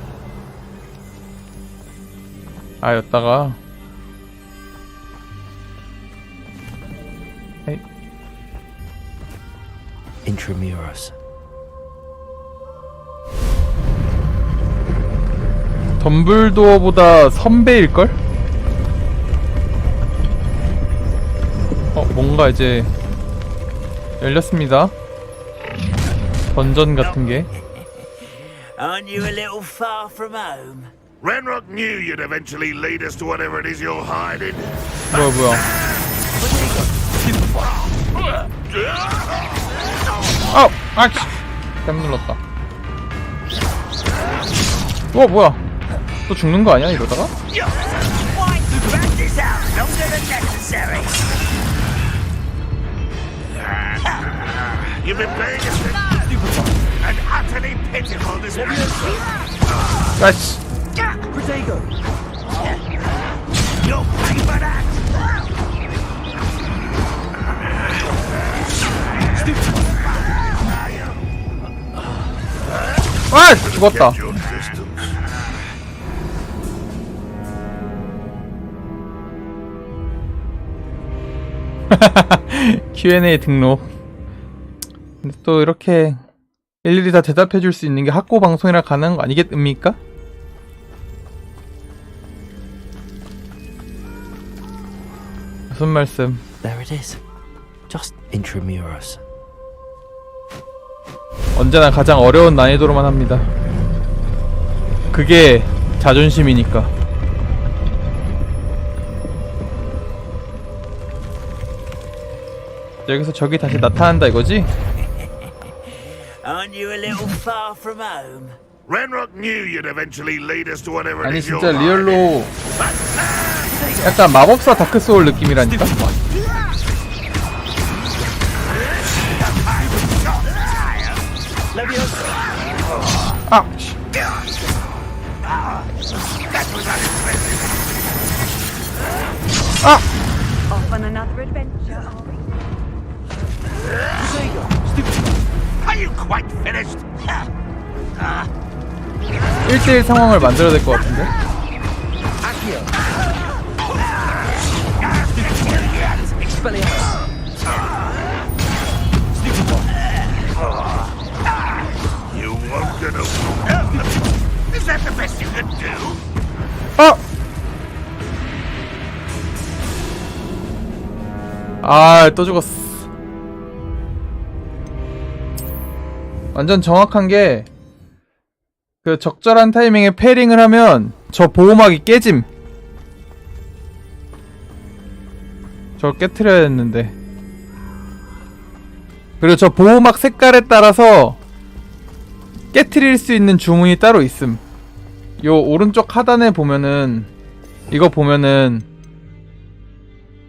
여기다가. 헤이. Intramuros. 덤블도어보다 선배일걸? 뭔가 이제 열렸습니다. 던전 같은 게. Aren't you a little far from home? Ranrock knew you'd eventually lead us to whatever it is you're hiding. 뭐야. 잘못 눌렀다. 뭐야. 또 죽는 거 아니야 이러다가? You've been playing attention and utterly pitiful this 아씨. Protego. You'll pay for that. 아! 죽었다. Q&A 등록. 근데 또 이렇게 일일이 다 대답해 줄 수 있는 게 학고 방송이라 가능한 거 아니겠습니까? 무슨 말씀? There it is. Just intramuros. 언제나 가장 어려운 난이도로만 합니다. 그게 자존심이니까. 여기서 적이 다시 나타난다 이거지? Aren't you a little far from home? Renrock knew you'd eventually lead us to whatever it 아니 is 진짜 you're 리얼로 약간 마법사 다크소울 느낌이라니까? 아! 아! Off on another adventure, are we? Are you quite finished? 1대1 상황을 만들어야 될 것 같은데? You won't get a... Is that the best you can do? 어! 아, 또 죽었어. 완전 정확한 게 그 적절한 타이밍에 패링을 하면 저 보호막이 깨짐. 저걸 깨트려야 했는데. 그리고 저 보호막 색깔에 따라서 깨트릴 수 있는 주문이 따로 있음. 요 오른쪽 하단에 보면은 이거 보면은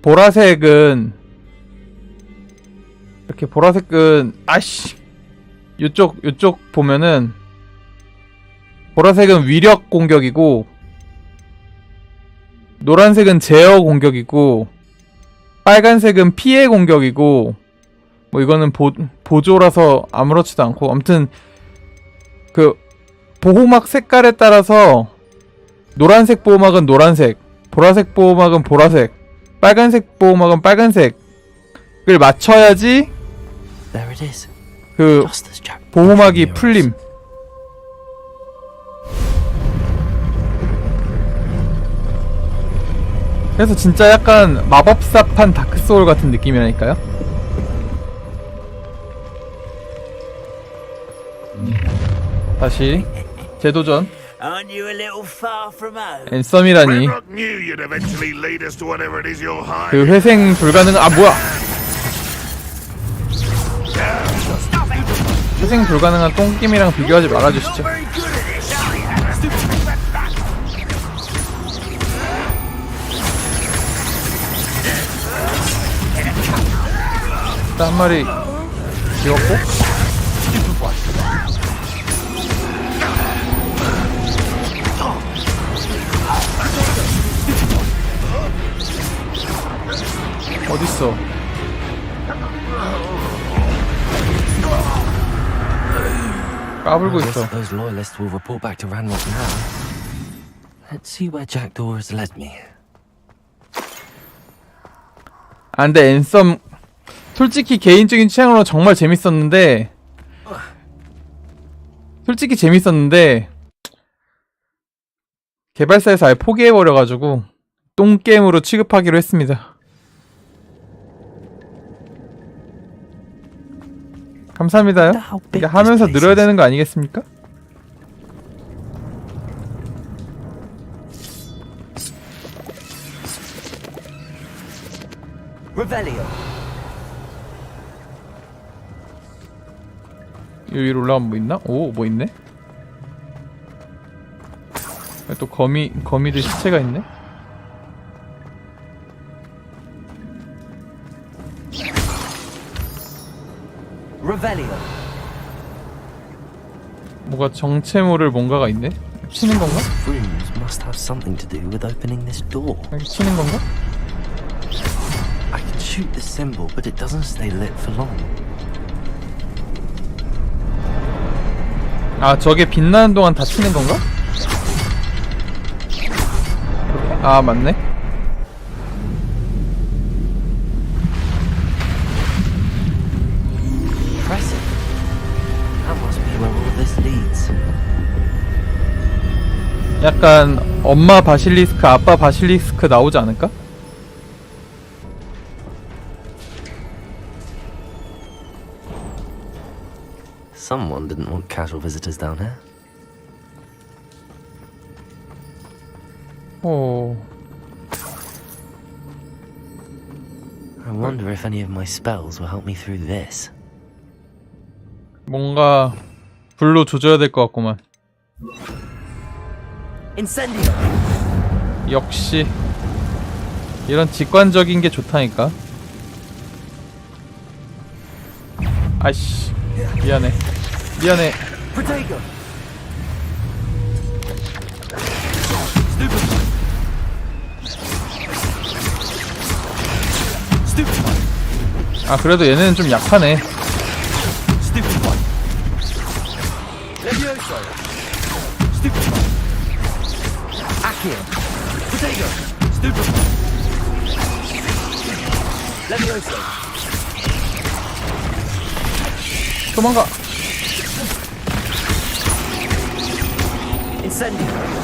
보라색은 이렇게 보라색은 아씨 요쪽 보면은 보라색은 위력 공격이고 노란색은 제어 공격이고 빨간색은 피해 공격이고 뭐 이거는 보조라서 아무렇지도 않고 아무튼 그 보호막 색깔에 따라서 노란색 보호막은 노란색, 보라색 보호막은 보라색, 빨간색 보호막은 빨간색을 맞춰야지 그 보호막이 풀림. 그래서 진짜 약간 마법사판 다크소울 같은 느낌이라니까요? 다시 재도전. 앤썸이라니. 그 회생 불가능... 아 뭐야! 회생 불가능한 똥김이랑 비교하지 말아주시죠. 일단 한 마리 지웠고 어딨어? 까불고 있어. Those loyalists will report back to Ranrock now. Let's see where Jackdaw has led me. 아 근데 앤썸 솔직히 개인적인 취향으로 정말 재밌었는데 개발사에서 아예 포기해버려가지고 똥게임으로 취급하기로 했습니다. 감사합니다요. 이게 하면서 늘어야 되는 거 아니겠습니까? 이 위로 올라가면 뭐 있나? 오, 뭐 있네? 또 거미들 시체가 있네? Revelio. 뭐가 정체 모를 뭔가가 있네? 치는 건가? Rooms must have something to do with opening this door. 여기 치는 건가? I can shoot the symbol, but it doesn't stay lit for long. 아, 저게 빛나는 동안 다 치는 건가? 아, 맞네. Impressive. That must be where all this leads. 약간 엄마 바실리스크, 아빠 바실리스크 나오지 않을까? Someone didn't want casual visitors down here. 오, I wonder if any of my spells will help me through this. 뭔가 불로 조져야 될 것 같구만. Incendio. 역시 이런 직관적인 게 좋다니까. 아이씨, 미안해. 미안해. Protego. 아, 그래도 얘네는 좀 약하네. Levioso. Stupefy. Accio. Protego. Stupefy. Levioso. 도망가. Incendio.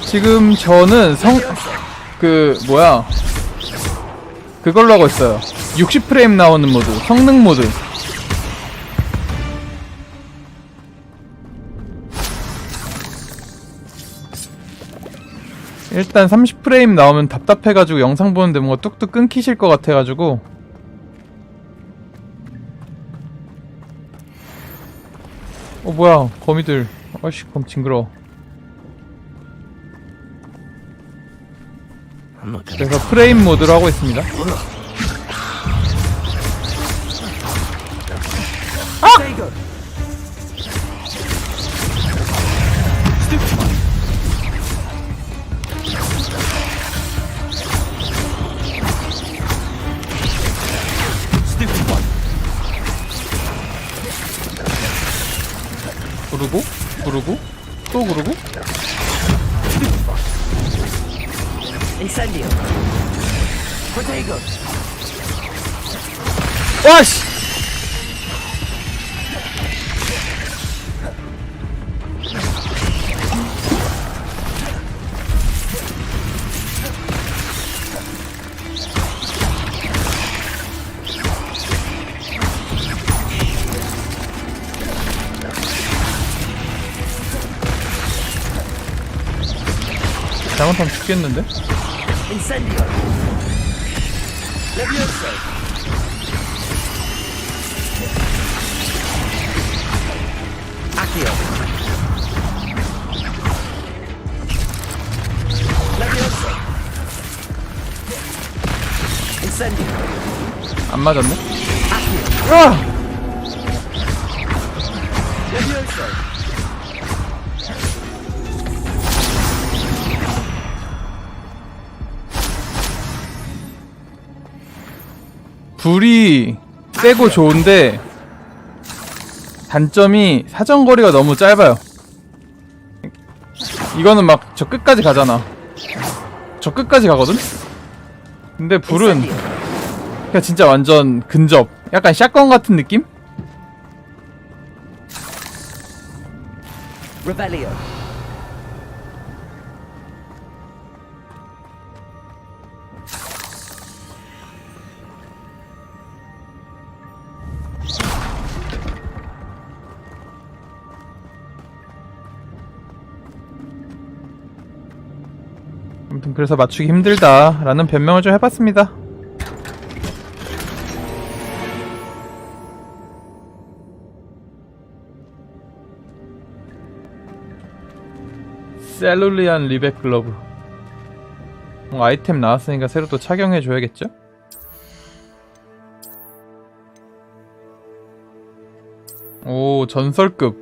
지금 저는 뭐야, 그걸로 하고 있어요. 60프레임 나오는 모드, 성능 모드. 일단 30프레임 나오면 답답해가지고 영상 보는데 뭔가 뚝뚝 끊기실 것 같아가지고. 뭐야, 거미들. 아이씨, 검 징그러워. 그래서 프레임 모드로 하고 있습니다. 구르고, 구르고, 또 구르고. Incendio. Protego. 와씨! 잘못하면 죽겠는데? Incendio. Levioso. Accio. Levioso. Incendio. 안 맞았네? Accio. 아! Levioso. 불이 세고 좋은데 단점이 사정거리가 너무 짧아요. 이거는 막 저 끝까지 가잖아. 저 끝까지 가거든? 근데 불은 그냥 진짜 완전 근접. 약간 샷건 같은 느낌? Revelio. 아무튼 그래서 맞추기 힘들다라는 변명을 좀 해봤습니다. 셀룰리안 리백 글러브. 아이템 나왔으니까 새로 또 착용해줘야겠죠? 오, 전설급.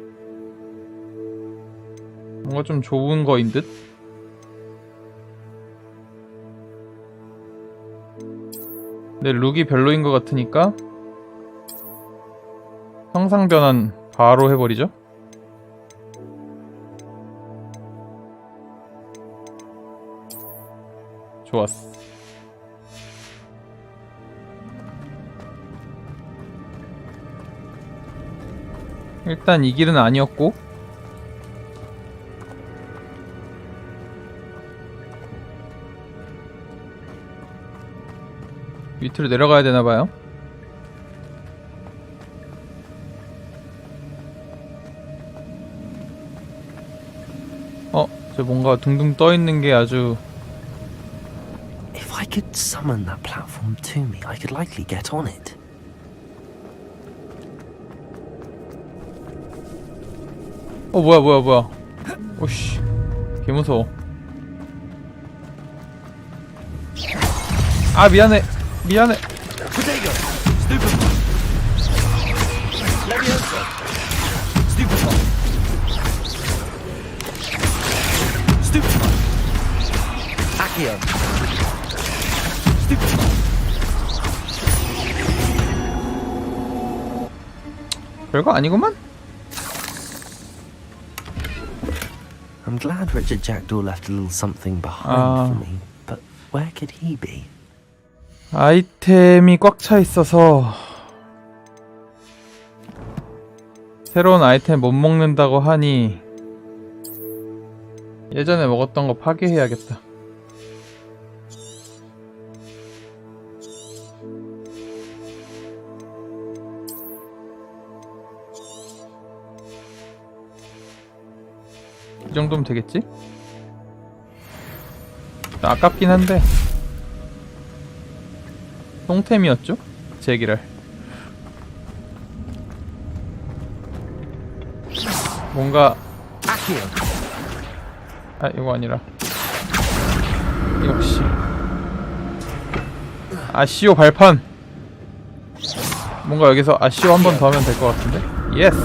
뭔가 좀 좋은 거인 듯? 근데 룩이 별로인 것 같으니까 형상 변환 바로 해버리죠? 좋았어. 일단 이 길은 아니었고 밑으로 내려가야 되나봐요. 저 뭔가 둥둥 떠있는 게 아주 If I could summon that platform to me, I could likely get on it. 뭐야. 오씨, 개무서워. 아, 미안해. Potato! Stupid! Leviosa! Stupefy! Stupefy! Accio! Stupefy! 별거 아니구만? I'm glad Richard Jackdaw left a little something behind for me, but where could he be? 아이템이 꽉 차 있어서 새로운 아이템 못 먹는다고 하니 예전에 먹었던 거 파괴해야겠다. 이 정도면 되겠지? 아깝긴 한데 똥템이었죠? 제기랄. 뭔가 이거 아니라 역시 아시오 발판. 뭔가 여기서 아시오 한 번 더 하면 될 것 같은데? 예스!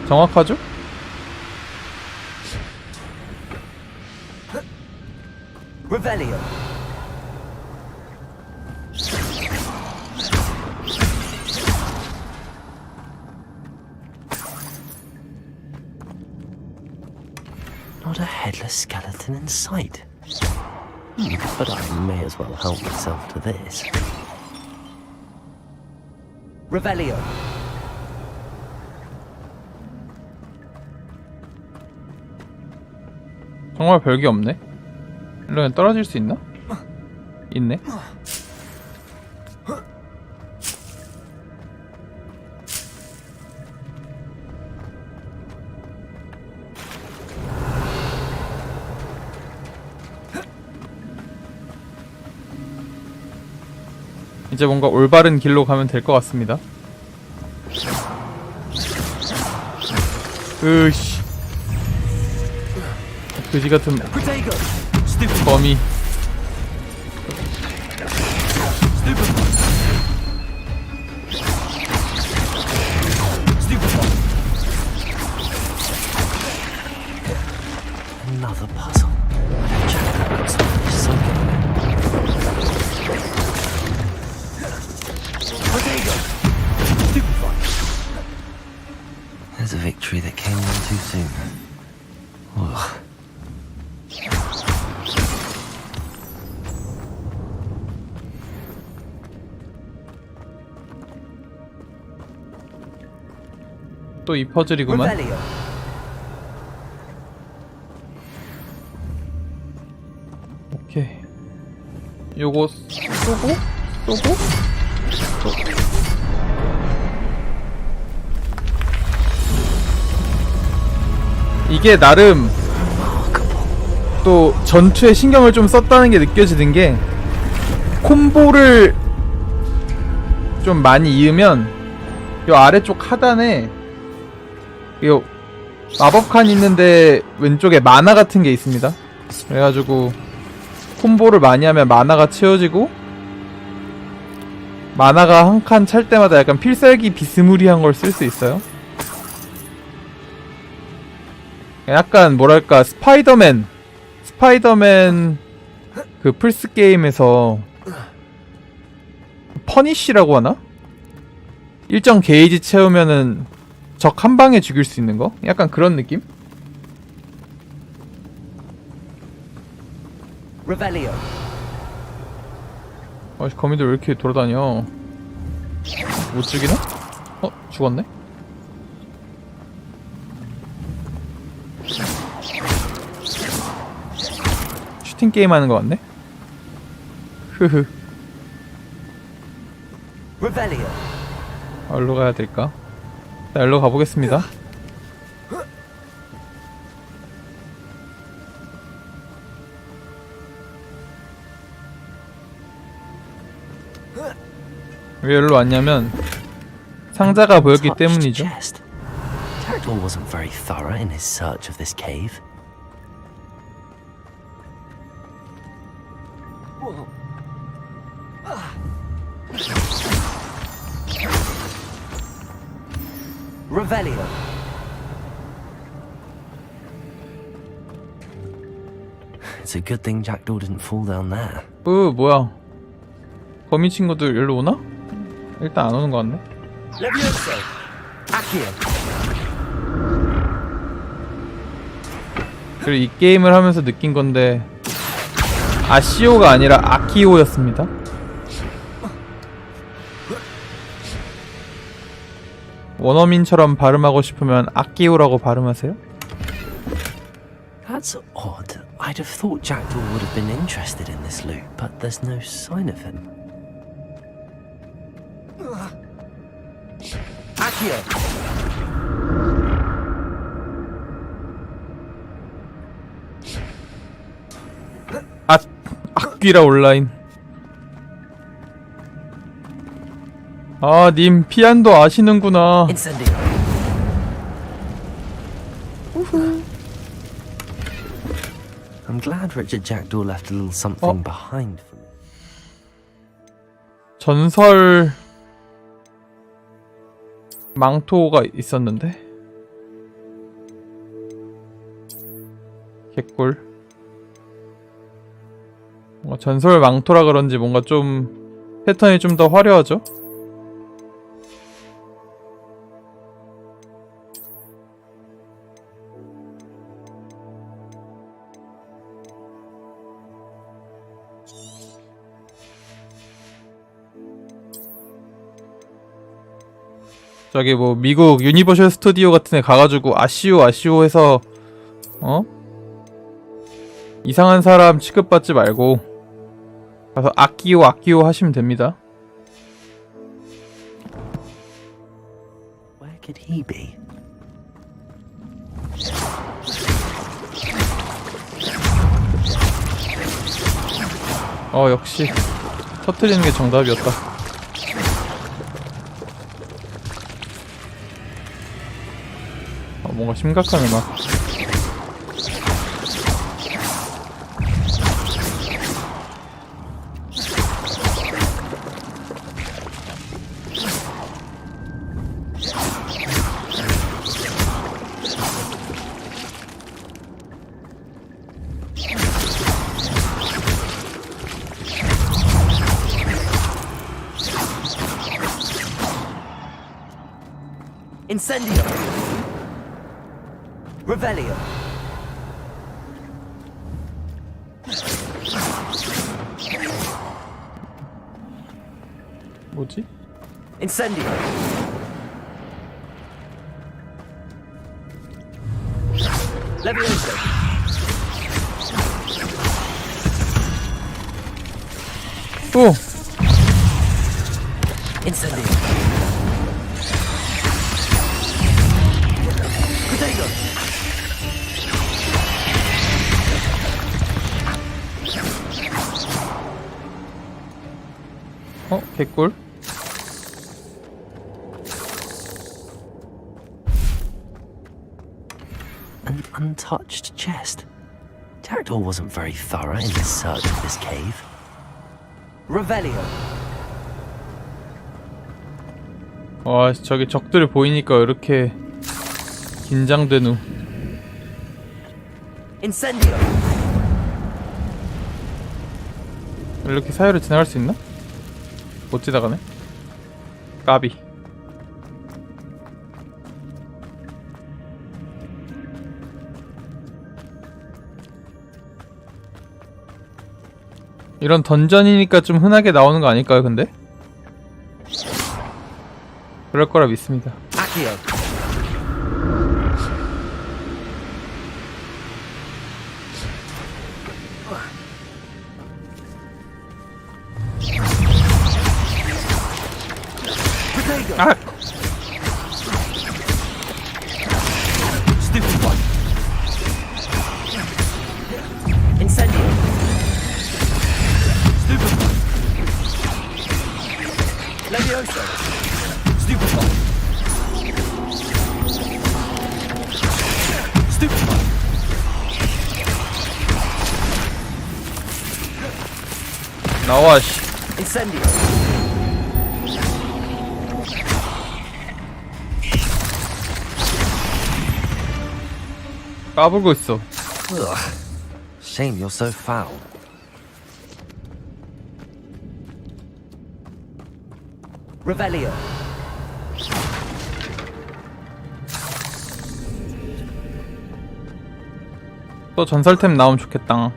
정확하죠? Revelio. Not a headless skeleton in sight. But I may as well help myself to this. Revelio. 정말 별게 없네. 일로 그냥 떨어질 수 있나? 있네. 이제 뭔가 올바른 길로 가면 될 것 같습니다. 으씨, 그지 같은 범위. Another puzzle. Jack got something somewhere. There's a victory that came on too soon. Ugh. 또 이 퍼즐이구만. 오케이. 요거 쏘고 이게 나름 또 전투에 신경을 좀 썼다는 게 느껴지는 게, 콤보를 좀 많이 이으면 요 아래쪽 하단에 요 마법 칸이 있는데 왼쪽에 마나 같은 게 있습니다. 그래가지고 콤보를 많이 하면 마나가 채워지고, 마나가 한 칸 찰 때마다 약간 필살기 비스무리한 걸 쓸 수 있어요. 약간 뭐랄까 스파이더맨 그 플스 게임에서 퍼니쉬라고 하나? 일정 게이지 채우면은 적 한 방에 죽일 수 있는 거? 약간 그런 느낌? Revelio. 거미들 왜 이렇게 돌아다녀? 못 죽이나? 죽었네? 슈팅 게임 하는 거 같네? 흐흐. Revelio. 어디로 가야 될까? 자, 일로 가보겠습니다. 왜 여기로 왔냐면 상자가 보였기 때문이죠. Jackdaw wasn't very thorough in his search of this cave. Revelio. It's a good thing Jackdaw didn't fall down there. 뭐야? 거미 친구들 여기로 오나? 일단 안 오는 거 같네. Levioso. Accio. 그리고 이 게임을 하면서 느낀 건데 아시오가 아니라 아키오였습니다. 원어민처럼 발음하고 싶으면 아키오라고 발음하세요. That's odd. I'd have thought Jackdaw would have been interested in this loot, but there's no sign of him. Accio. 악귀라 온라인. 님 피안도 아시는구나. Incendio. I'm glad Richard Jackdaw left a little something behind for me. 전설 망토가 있었는데 개꿀. 뭔가 전설 망토라 그런지 뭔가 좀 패턴이 좀 더 화려하죠? 저기 뭐 미국 유니버셜 스튜디오 같은 데 가가지고 아시오 해서 이상한 사람 취급받지 말고 가서 아끼오 하시면 됩니다. Where could he be? 역시 터뜨리는 게 정답이었다. 뭔가 심각한 음악. Incendio. Revelio. 뭐지? Incendio. Levioso. Incendio. 개꿀. an untouched chest. Jackdaw wasn't very thorough in his search of this cave. Revelio. 와, 저기 적들이 보이니까 이렇게 긴장된 후. Incendio. 이렇게 사이로 지나갈 수 있나? 못 지나가네. 까비. 이런 던전이니까 좀 흔하게 나오는 거 아닐까요, 근데? 그럴 거라 믿습니다. Accio. 아! Stupid one. Incendio. Stupid one. Levioso. Stupid one. Stupid one. 나와, 씨. Incendio. 까불고 있어. Ugh. Shame you're so foul. Revelio. 또 전설템 나오면 좋겠다.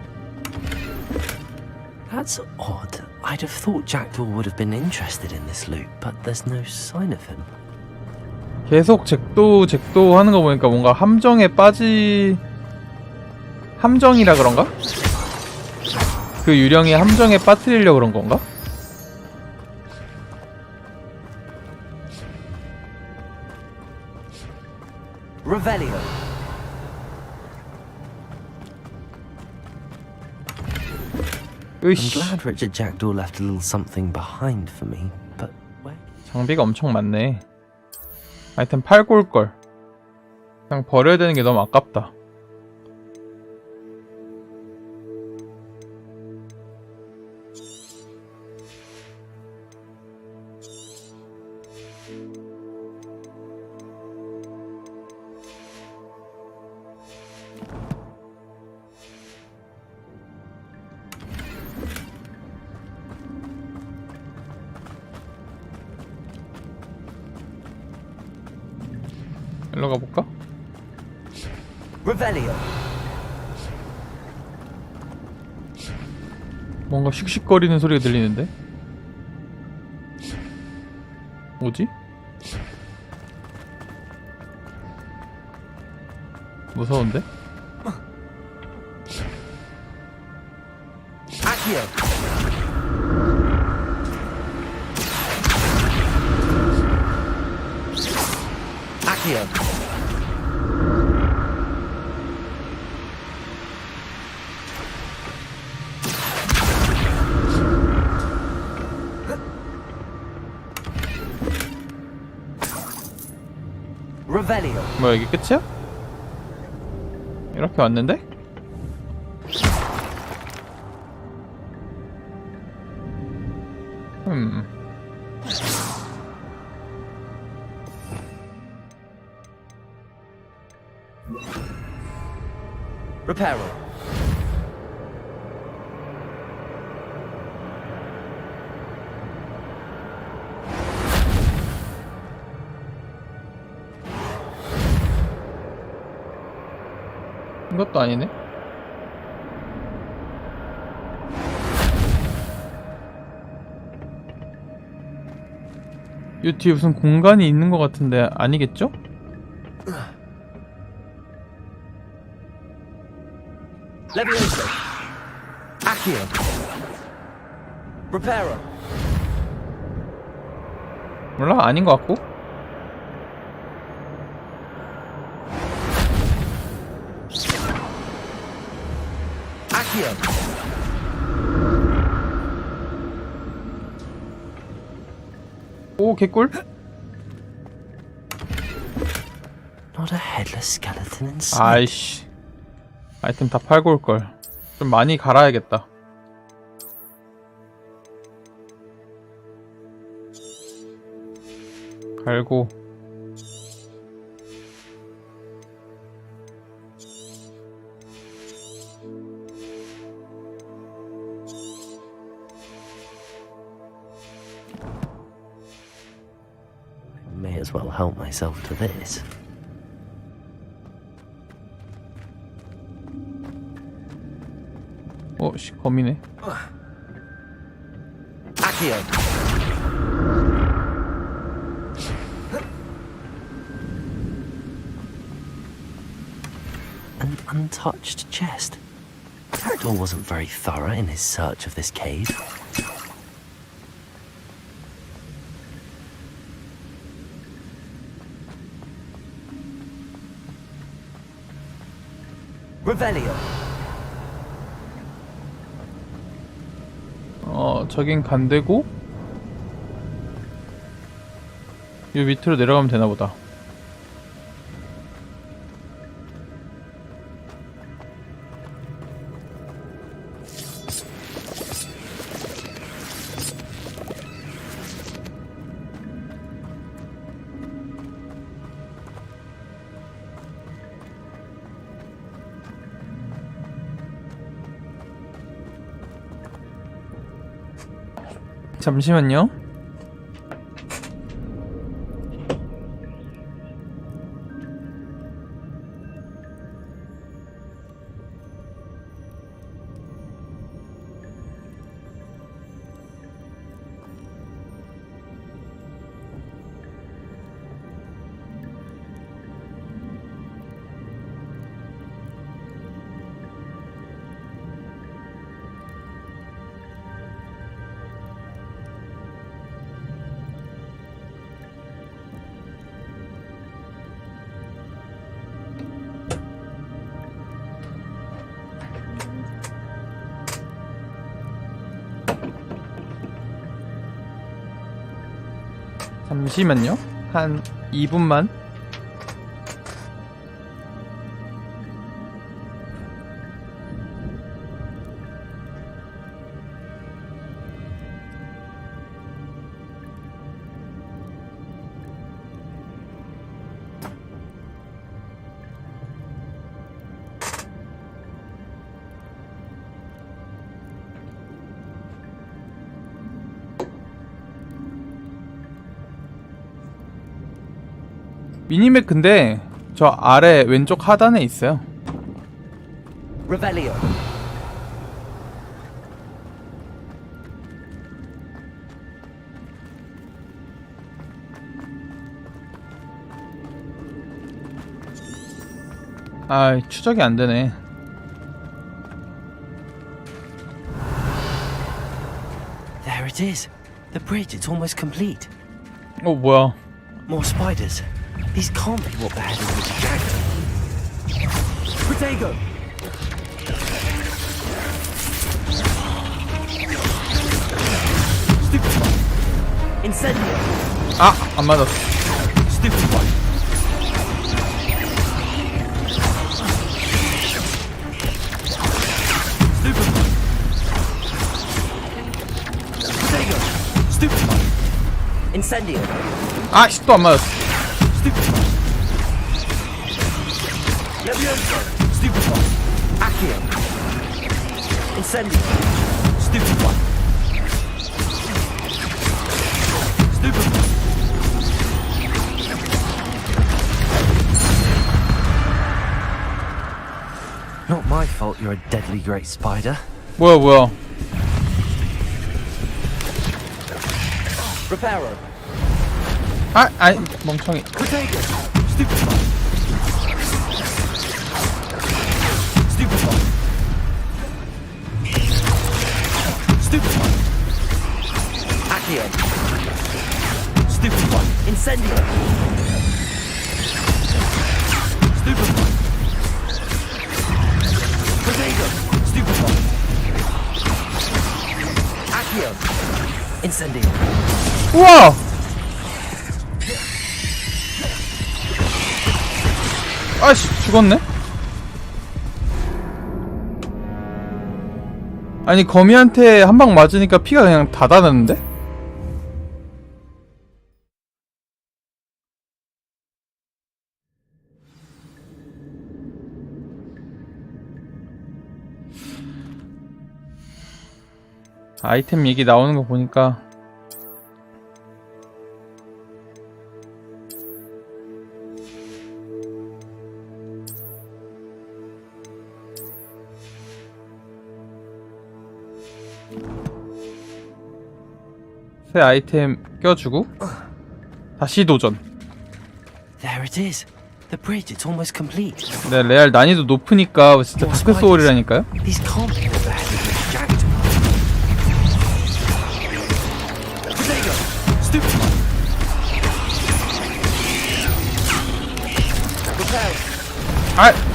That's odd. I'd have thought Jackdaw would have been interested in this loot, but there's no sign of him. 계속 잭도 하는 거 보니까 뭔가 함정에 함정이라 그런가? 그 유령이 함정에 빠뜨리려고 그런 건가? Revelio. I'm glad Richard Jackdaw left a little something behind for me, but where? 장비가 엄청 많네. 아이템 팔고 올걸. 그냥 버려야 되는 게 너무 아깝다. 일로 가볼까? Revelio. 뭔가 슉슉거리는 소리가 들리는데? 뭐지? 무서운데? Accio. Accio. Revelio. 뭐야, 이게 끝이야? 이렇게 왔는데? Reparo. 이것도 아니네? 이 뒤에 무슨 공간이 있는 것 같은데 아니겠죠? Levioso. Accio. Reparo. 몰라, 아닌 것 같고. Accio. 오, 개꿀? Not a headless skeleton in sight. 아이씨. 아이템 다 팔고 올걸. 좀 많이 갈아야겠다. 갈고. May as well help myself to this. 씨, 거미네. Accio. An untouched chest. Jackdaw wasn't very thorough in his search of this cave. Revelio. 저긴 간대고 이 밑으로 내려가면 되나 보다. 잠시만요. 잠시만요. 한 2분만. 미니맵 근데 저 아래 왼쪽 하단에 있어요. Revelio. 아, 추적이 안 되네. There it is. The bridge, it's almost complete. 뭐야? More spiders. These can't be what beheaded Richard Jackdaw. Protego! Stupid one. Incendio. 안 맞았어. Stupid one. Stupid one. Protego. Stupid one. Incendio. 또 안 맞았어. Stupid one. Levioso. Stupid one. Accio. Incendio. Stupid one. Stupid one. Not my fault you're a deadly great spider. 뭐야? Reparo. 아이 멍청이. Protego. Stupid one. Stupid one. Stupid one. Accio. Stupid one. Incendio. Stupid one. Protego. Stupid one. Accio. Incendio. 우와! 아씨 죽었네. 아니 거미한테 한 방 맞으니까 피가 그냥 다 닿았는데? 아이템 얘기 나오는 거 보니까 새 아이템 껴주고 다시 도전. There it is. The bridge, it's almost complete. 네, 레알 난이도 높으니까 진짜 다크 소울이라니까요? These can't be the bad Jack. Potato! Stupid! Repel!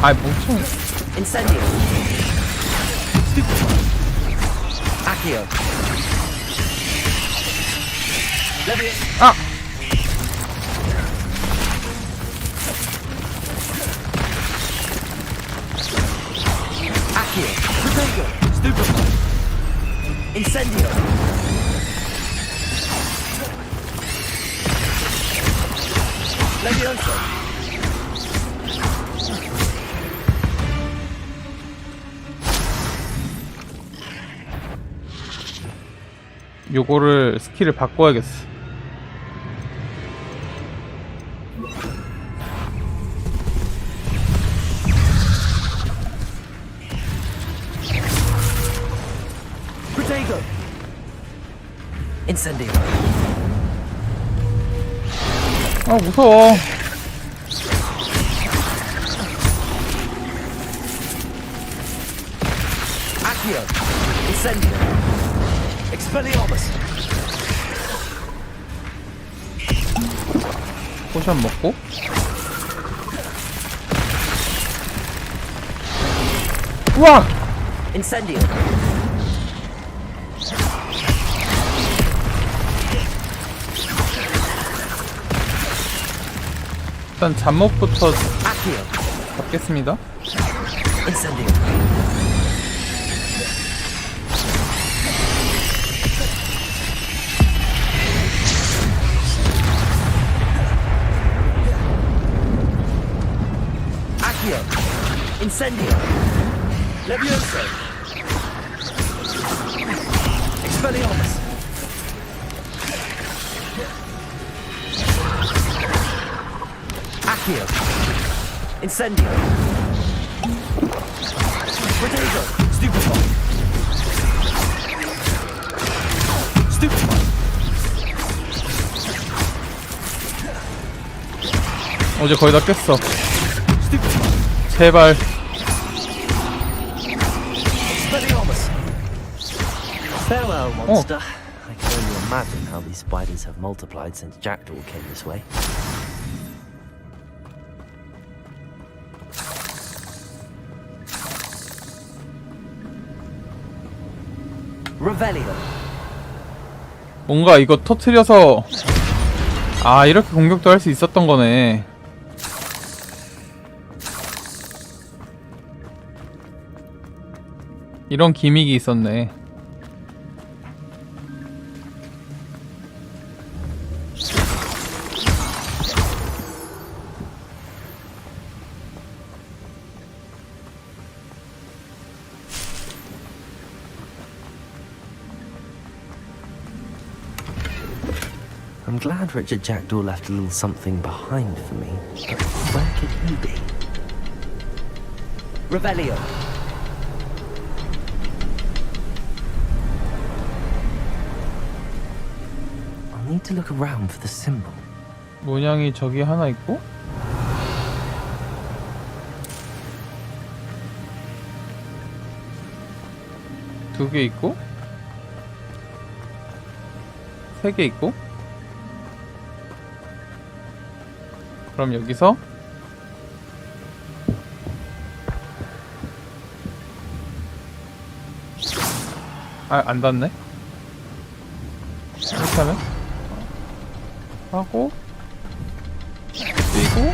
아이 멍청. Incendio! Stupid! Accio! 아! Accio! Protego! Stupid! Incendio! Levioso! 요거를 스킬을 바꿔야겠어. Protego! Incendio! 아 무서워. Accio! Incendio! Expelliarmus! 포션 먹고 우와! Incendio! 일단 잠옷부터 Accio! 잡겠습니다. Incendio! Accio! Incendio! Levioso! Expelliarmus! Accio! Incendio! Protego! Stupefy! Stupefy! 어제 거의 다 깼어. 제발. Expelliarmus! Farewell, monster. I can only imagine how these spiders have multiplied since Jackdaw came this way. Revelio. 뭔가 이거 터트려서 아 이렇게 공격도 할 수 있었던 거네. 이런 기믹이 있었네. I'm glad Richard Jackdaw left a little something behind for me. But where could he be? Revelio. I'll need to look around for the symbol. 문양이 저기 하나 있고 두 개 있고 세 개 있고 그럼 여기서 안 닿네. 이렇게 하면 하고 그리고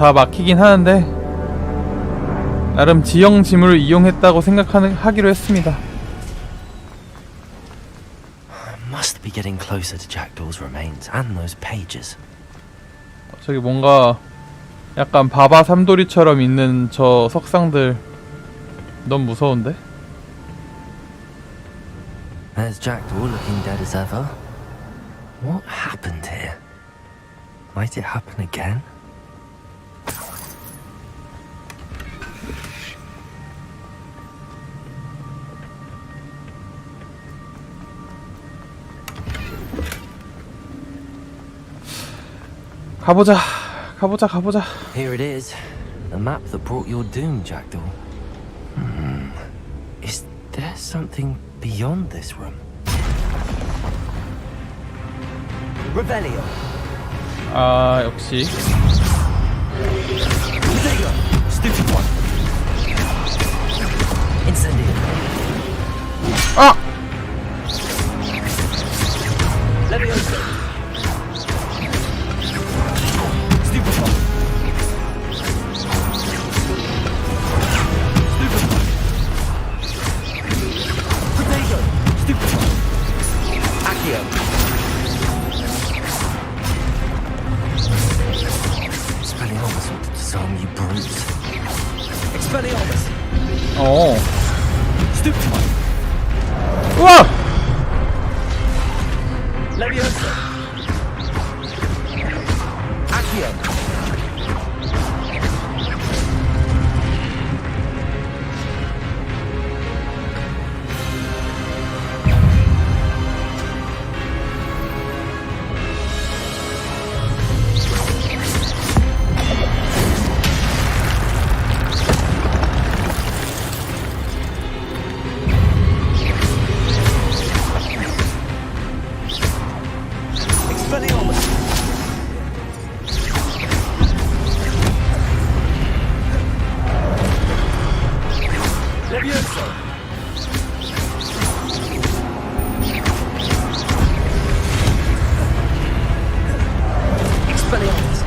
다 막히긴 하는데 나름 지형 지물을 이용했다고 생각하기로 했습니다. Must be getting closer to Jackdaw's remains and those pages. 저기 뭔가 약간 바바 삼돌이처럼 있는 저 석상들 너무 무서운데? There's Jackdaw looking dead as ever. What happened here? Might it happen again? 가보자. Here it is. The map that brought your doom, Jackdaw. Is there something beyond this room? Revelio. 아, 역시. Stupid one. Incendio. 아! Levioso. Stupid one. Stupid one. Potato. Stupid one. Accio. Expelliarmus ought to disarm you brutes. Expelliarmus. 어. Stupid one. 우와! Levioso. Accio. Expelliarmus. Levioso. Expelliarmus.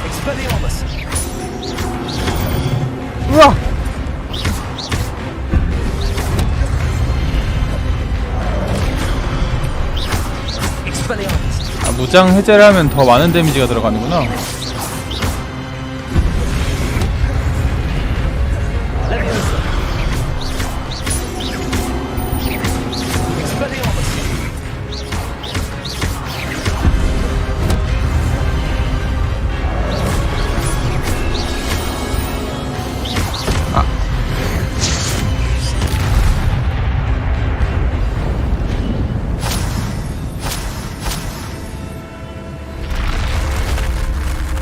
Expelliarmus. 우와! Expelliarmus. 아, 무장 해제를 하면 더 많은 데미지가 들어가는구나. Levioso. Expelliarmus.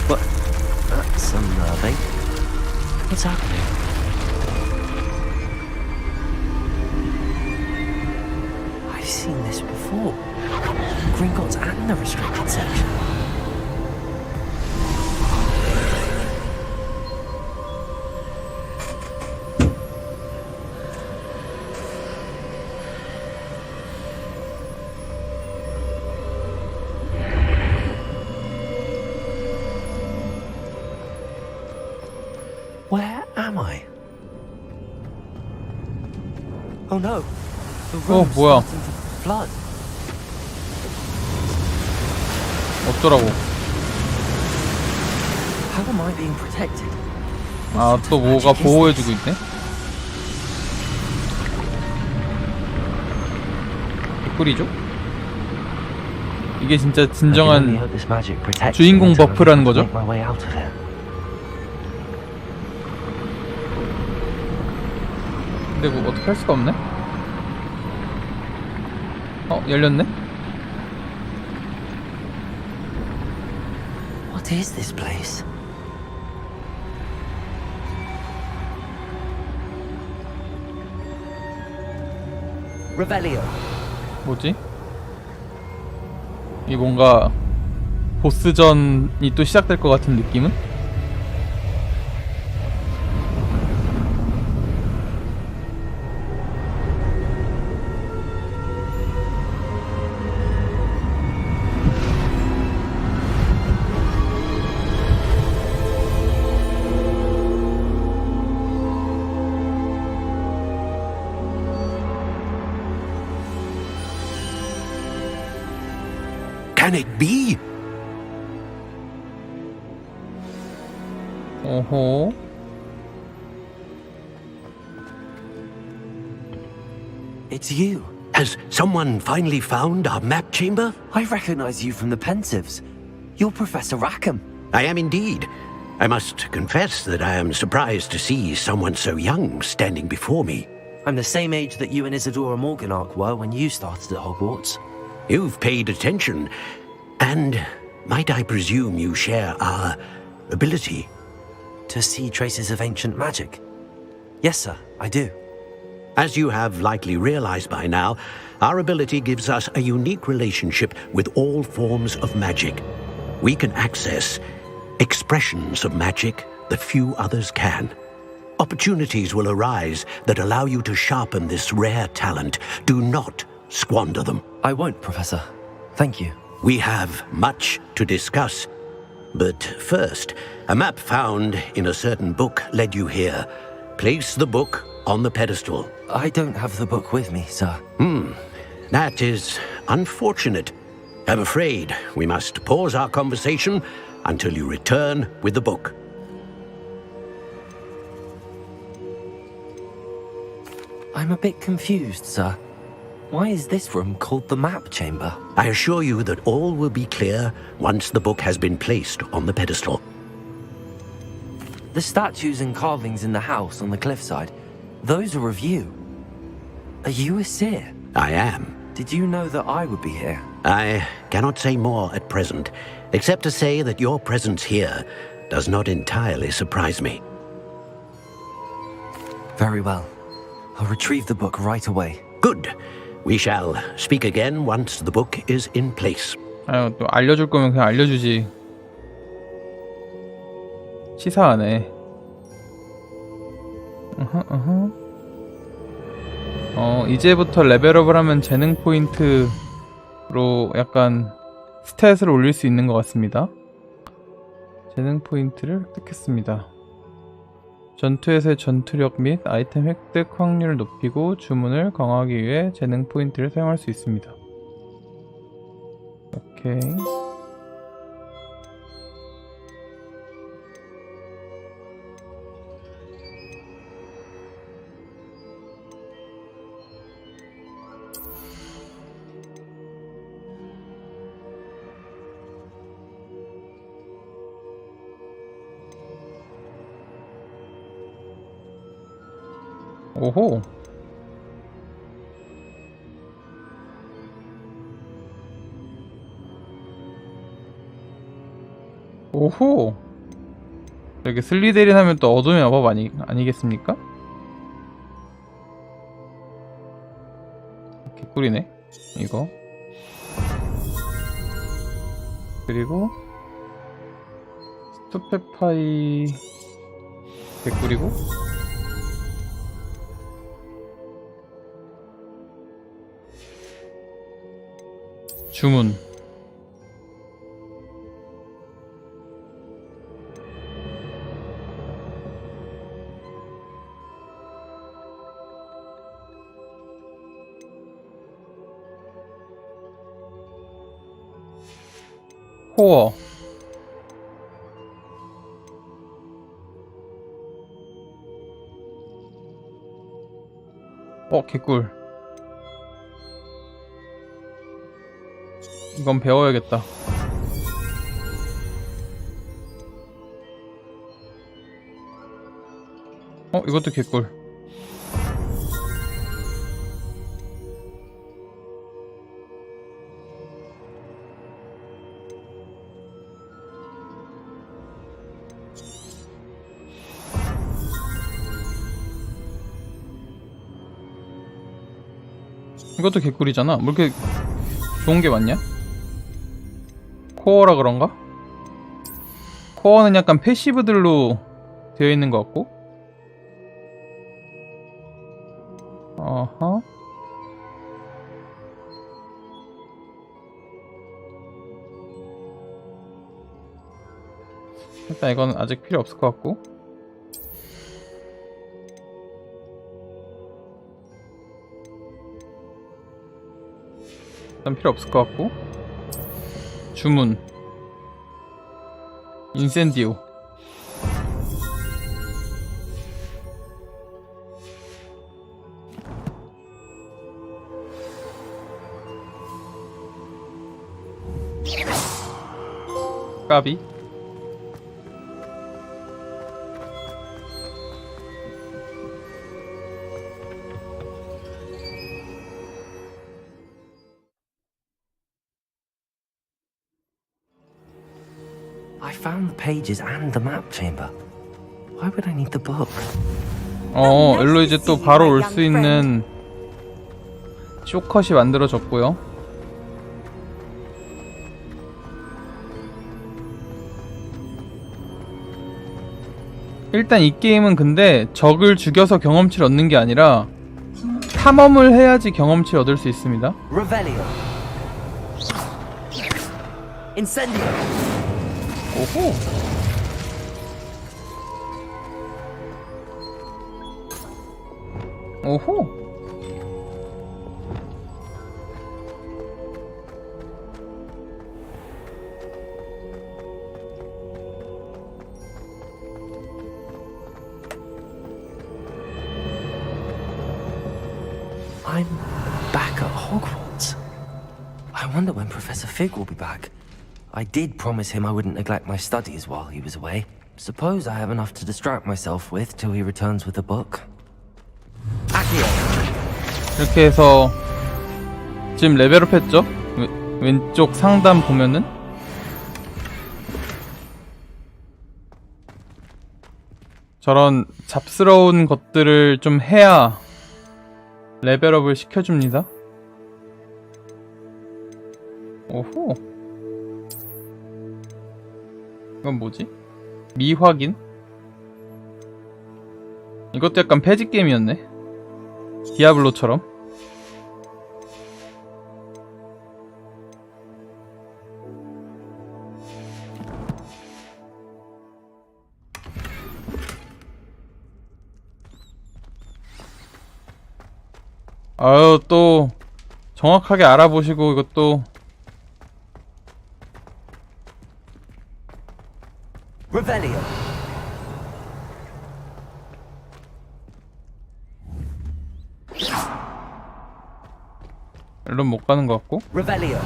What? That's unnerving. What's happening? I've seen this before. Gringotts and the restricted section. Where am I? Oh no! The room's 뭐야. starting to flood. 없더라고. How am I being protected? 아, 또 뭐가 보호해주고 있네? 개꿀이죠? 이게 진짜 진정한 주인공 버프라는 거죠? 근데 뭐 어떻게 할 수가 없네? 열렸네? What is this place? Revelio. 뭐지? 이 뭔가 보스전이 또 시작될 것 같은 느낌은? Can it be? 오호. It's you. Has someone finally found our map chamber? I recognize you from the Pensives. You're Professor Rackham. I am indeed. I must confess that I am surprised to see someone so young standing before me. I'm the same age that you and Isadora Morganach were when you started at Hogwarts. You've paid attention, and might I presume you share our ability? To see traces of ancient magic? Yes, sir, I do. As you have likely realized by now, our ability gives us a unique relationship with all forms of magic. We can access expressions of magic that few others can. Opportunities will arise that allow you to sharpen this rare talent. Do not squander them. I won't, Professor. Thank you. We have much to discuss. But first, a map found in a certain book led you here. Place the book on the pedestal. I don't have the book with me, sir. That is unfortunate. I'm afraid we must pause our conversation until you return with the book. I'm a bit confused, sir. Why is this room called the map chamber? I assure you that all will be clear once the book has been placed on the pedestal. The statues and carvings in the house on the cliffside, those are of you. Are you a seer? I am. Did you know that I would be here? I cannot say more at present, except to say that your presence here does not entirely surprise me. Very well. I'll retrieve the book right away. Good. We shall speak again once the book is in place. 아유, 또 알려줄 거면 그냥 알려주지. 치사하네. 이제부터 레벨업을 하면 재능 포인트로 약간 스탯을 올릴 수 있는 것 같습니다. 재능 포인트를 획득했습니다. 전투에서의 전투력 및 아이템 획득 확률을 높이고 주문을 강화하기 위해 재능 포인트를 사용할 수 있습니다. 오케이. 오호. 오호. 이렇게 슬리데린 하면 또 어둠의 마법 아니겠습니까? 개꿀이네 이거. 그리고 스투페파이 개꿀이고, 주문. 호어. 개꿀. 이건 배워야겠다. 이것도 개꿀. 이것도 개꿀이잖아. 뭐 이렇게 좋은 게 많냐? 코어라 그런가? 코어는 약간 패시브들로 되어 있는 것 같고. 어허. 일단 이건 아직 필요 없을 것 같고. 일단 필요 없을 것 같고. 주문. 인센디오. 까비. I found the pages and the map chamber. Why would I need the book? 일로 이제 또 바로 올 수 있는 쇼컷이 만들어졌고요. 일단 이 게임은 근데 적을 죽여서 경험치를 얻는 게 아니라 탐험을 해야지 경험치를 얻을 수 있습니다. Revelio. Incendio. 오호. 오호. I'm back at Hogwarts. I wonder when Professor Fig will be back. I did promise him I wouldn't neglect my studies while he was away. Suppose I have enough to distract myself with till he returns with a book. 이렇게 해서 지금 레벨업 했죠? 왼쪽 상단 보면은 저런 잡스러운 것들을 좀 해야 레벨업을 시켜줍니다. 오호. 이건 뭐지? 미확인? 이것도 약간 패지 게임이었네. 디아블로처럼. 아유, 또 정확하게 알아보시고 이것도 Revelio. 일론 못 가는 것 같고, Revelio.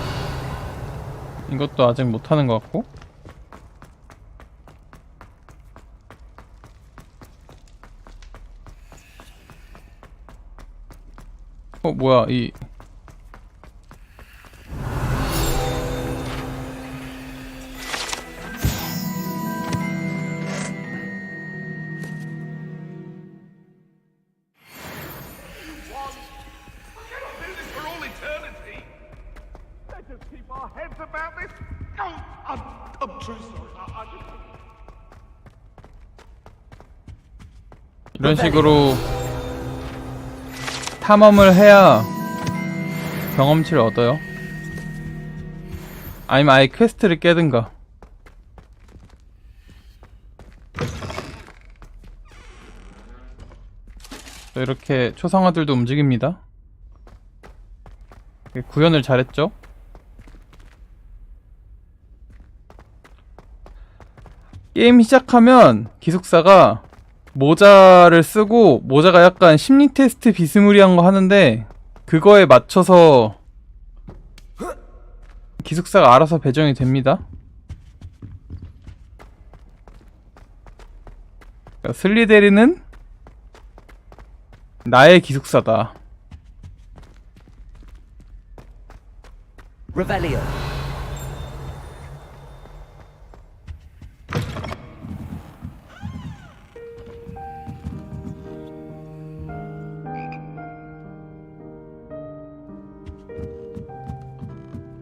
이것도 아직 못 하는 것 같고. 뭐야 이 이런 식으로 탐험을 해야 경험치를 얻어요. 아니면 아예 퀘스트를 깨든가. 이렇게 초상화들도 움직입니다. 구현을 잘했죠? 게임 시작하면 기숙사가 모자를 쓰고, 모자가 약간 심리 테스트 비스무리한 거 하는데 그거에 맞춰서 기숙사가 알아서 배정이 됩니다. 슬리데린은 나의 기숙사다. Revelio.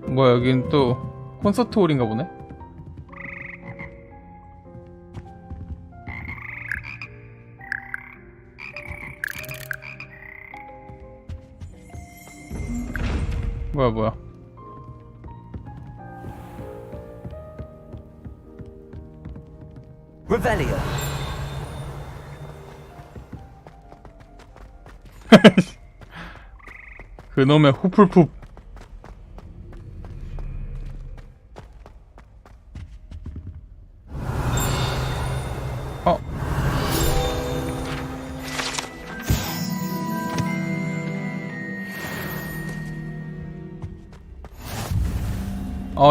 뭐야, 여긴 또 콘서트 홀인가 보네? 뭐야 Revelio. 그놈의 후풀풋.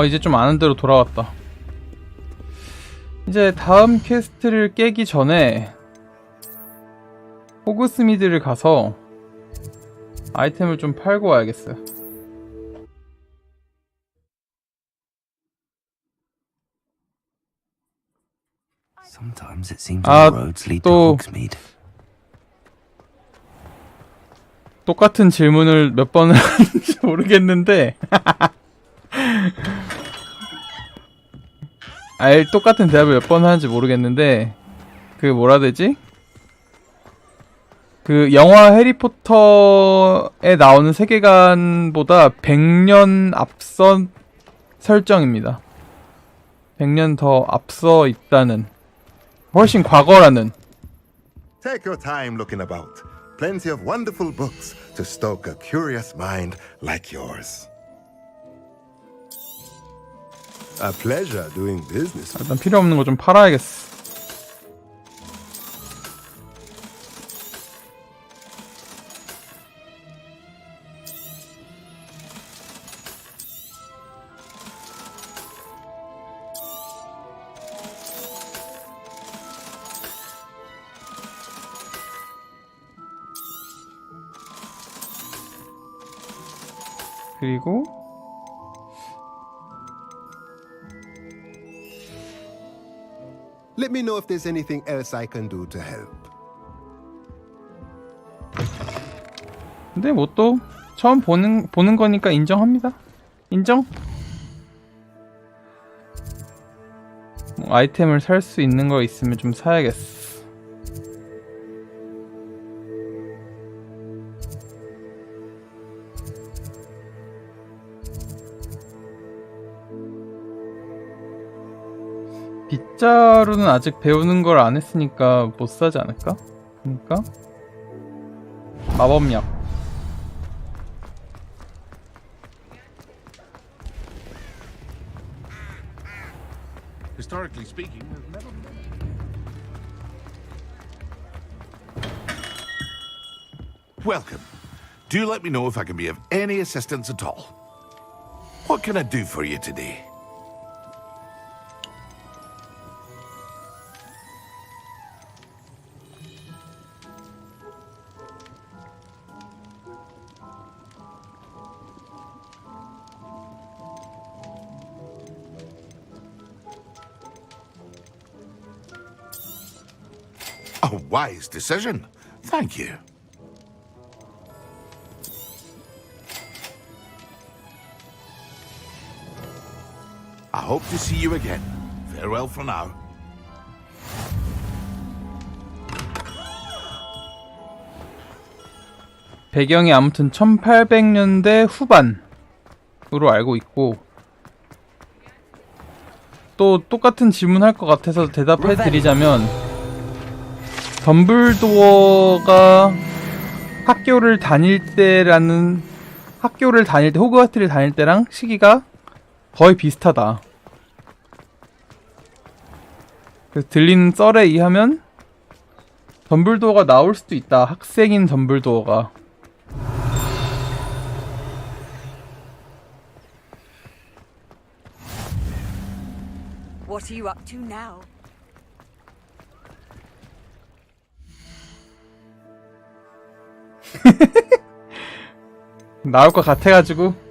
이제 좀 아는 대로 돌아왔다. 이제 다음 퀘스트를 깨기 전에 호그스미드를 가서 아이템을 좀 팔고 와야겠어요. Sometimes it seems all roads lead to Hogsmeade. 똑같은 질문을 몇 번을 하는지 모르겠는데 똑같은 대답을 몇 번 하는지 모르겠는데 그 뭐라 해야 되지? 그 영화 해리포터에 나오는 세계관보다 100년 앞선 설정입니다. 100년 더 앞서 있다는, 훨씬 과거라는. Take your time looking about. Plenty of wonderful books to stoke a curious mind like yours. A pleasure doing business. 일단 필요 없는 거 좀 팔아야겠어. 그리고 Let me know if there's anything else I can do to help. 근데 뭐 또 처음 보는 거니까 인정합니다. 인정? 뭐 아이템을 살 수 있는 거 있으면 좀 사야겠어. 빗자루는 아직 배우는 걸 안 했으니까 못 사지 않을까? 그러니까 마법약. Historically speaking, there's never Welcome. Do let me know if I can be of any assistance at all. What can I do for you today? A wise decision. Thank you. I hope to see you again. Farewell for now. 배경이 아무튼 1800년대 후반으로 알고 있고, 또 똑같은 질문할 것 같아서 대답해 드리자면, 덤블도어가 학교를 다닐 때, 호그와트를 다닐 때랑 시기가 거의 비슷하다. 그래서 들리는 썰에 의하면 덤블도어가 나올 수도 있다. 학생인 덤블도어가. What are you up to now? 나올 것 같아가지고.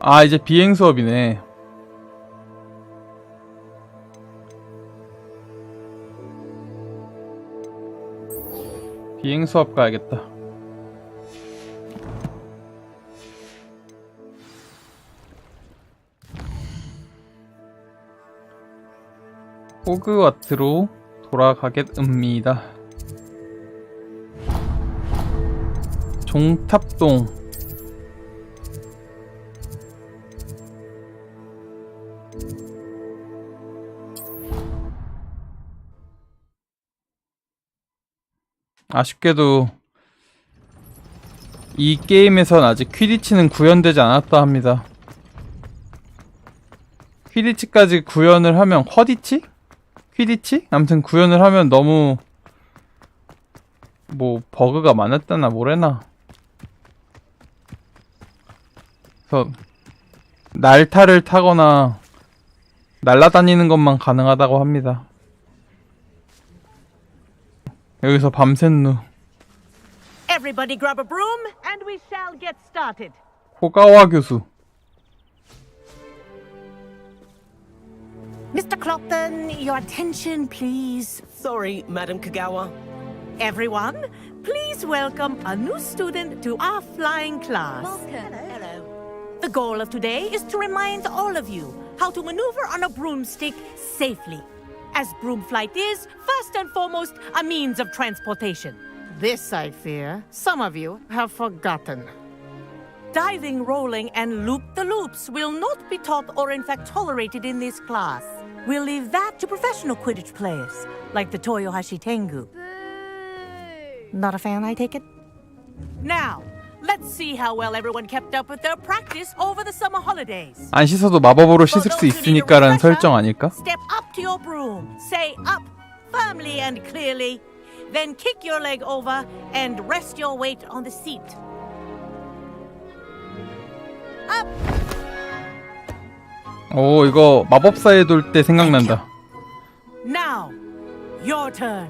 아, 이제 비행 수업이네. 비행 수업 가야겠다. 호그와트로 돌아가겠습니다. 종탑동. 아쉽게도 이 게임에선 아직 퀴디치는 구현되지 않았다 합니다. 퀴디치까지 구현을 하면 쿼디치? 퀴디치? 아무튼 구현을 하면 너무 뭐 버그가 많았다나 뭐래나. 그래서 날타를 타거나 날아다니는 것만 가능하다고 합니다. 여기서 밤샌누. Everybody grab a broom and we shall get started. 호가와 교수. Mr. Clopton, your attention, please. Sorry, Madam Kagawa. Everyone, please welcome a new student to our flying class. Hello. The goal of today is to remind all of you how to maneuver on a broomstick safely, as broom flight is, first and foremost, a means of transportation. This, I fear, some of you have forgotten. Diving, rolling, and loop-the-loops will not be taught or in fact tolerated in this class. We'll leave that to professional Quidditch players, like the Toyohashi Tengu. Not a fan, I take it? Now, let's see how well everyone kept up with their practice over the summer holidays. 안 씻어도 마법으로 씻을 수 있으니까라는 설정 아닐까? Step up to your broom, say up firmly and clearly, then kick your leg over and rest your weight on the seat. Up. 오, 이거 마법사에 돌 때 생각난다. Now, your turn.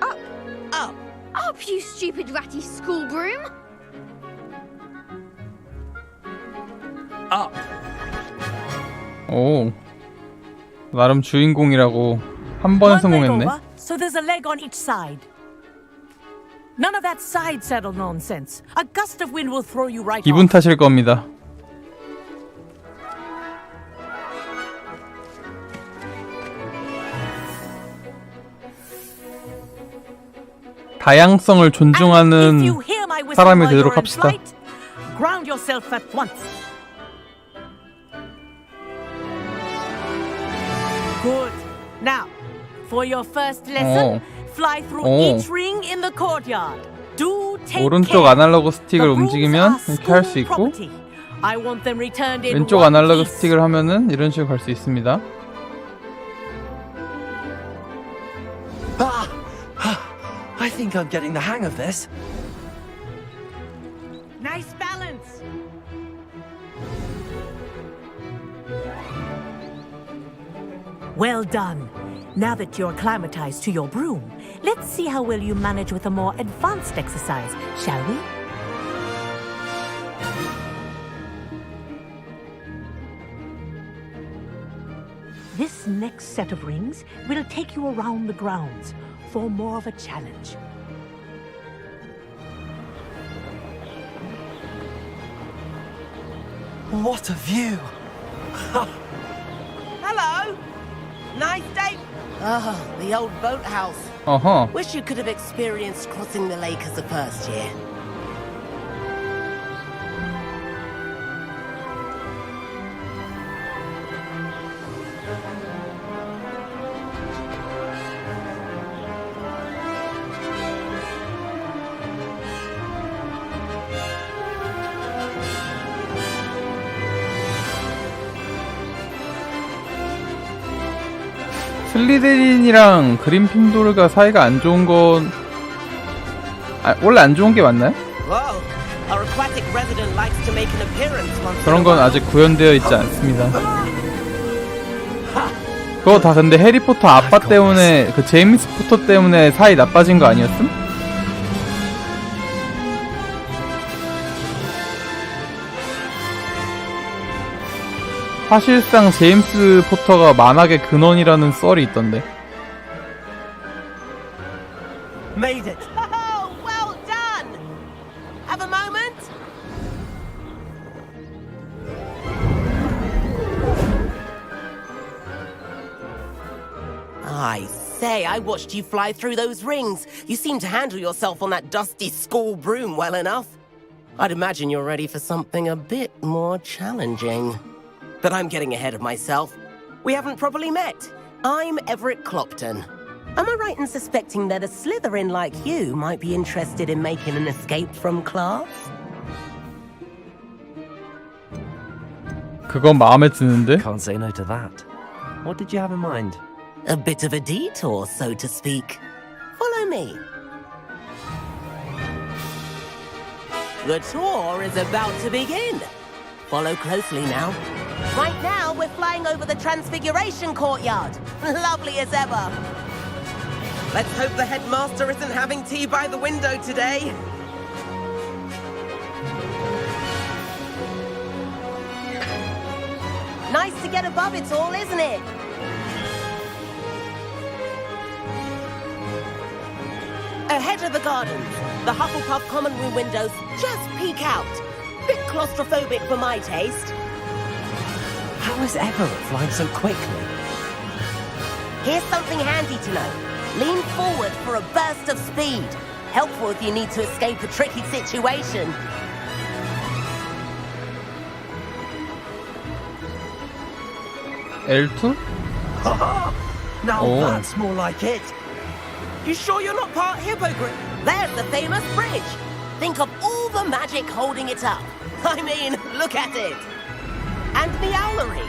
Up, up, up, you stupid ratty school broom. Up. 오, 나름 주인공이라고 한 번에 성공했네. Over, so there's a leg on each side. None of that side saddle nonsense. A gust of wind will throw you right 기분 off. 탓일 겁니다. 다양성을 존중하는 사람이 되도록 합시다. Ground yourself at once. Good. Now, for your first lesson, fly through each ring in the courtyard. Do take 오른쪽 care. 아날로그 스틱을 움직이면 이렇게 할 수 있고, I want them returned in 왼쪽 one 아날로그 piece. 스틱을 하면은 이런 식으로 갈 수 있습니다. I think I'm getting the hang of this. Nice balance. Well done. Now that you're acclimatized to your broom, let's see how well you manage with a more advanced exercise, shall we? This next set of rings will take you around the grounds for more of a challenge. What a view! Hello. Nice day. Ah, the old boathouse. 어허. Wish you could have experienced crossing the lake as a first year. 슬리데린이랑 그린핀도르가 사이가 안 좋은 건 원래 안 좋은 게 맞나요? Whoa. Our aquatic resident likes to make an appearance once in 그런 a 건 while. 아직 구현되어 있지 않습니다. 그거 다 근데 해리포터 아빠 때문에 그 제임스 포터 때문에 사이 나빠진 거 아니었음? 사실상 제임스 포터가 만악의 근원이라는 썰이 있던데. Made it. Oh, well done! Have a moment? I say, I watched you fly through those rings. You seem to handle yourself on that dusty school broom well enough. I'd imagine you're ready for something a bit more challenging. But I'm getting ahead of myself. We haven't properly met. I'm Everett Clopton. Am I right in suspecting that a Slytherin like you might be interested in making an escape from class? 그건 마음에 드는데? Can't say no to that. What did you have in mind? A bit of a detour, so to speak. Follow me. The tour is about to begin. Follow closely now. Right now, we're flying over the Transfiguration Courtyard. Lovely as ever. Let's hope the headmaster isn't having tea by the window today. Nice to get above it all, isn't it? Ahead of the gardens, the Hufflepuff common room windows just peek out. Bit claustrophobic for my taste. How is Everett flying so quickly? Here's something handy to know. Lean forward for a burst of speed. Helpful if you need to escape a tricky situation. L2? Now Oh. that's more like it. You sure you're not part hippogriff? There's the famous bridge. Think of all the magic holding it up. I mean, look at it. And the owlery.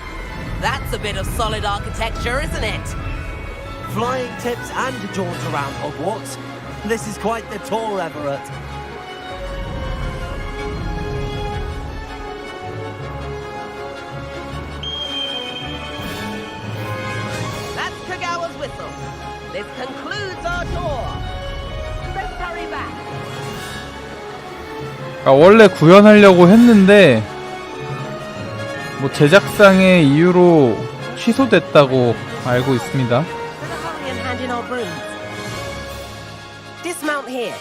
That's a bit of solid architecture, isn't it? Flying tips and a jaunt around Hogwarts. This is quite the tour, Everett. That's Kagawa's whistle. This concludes our tour. Let's hurry back. 원래 구현하려고 했는데 뭐 제작상의 이유로 취소됐다고 알고 있습니다. Hurry and hand in our brooms. Dismount here.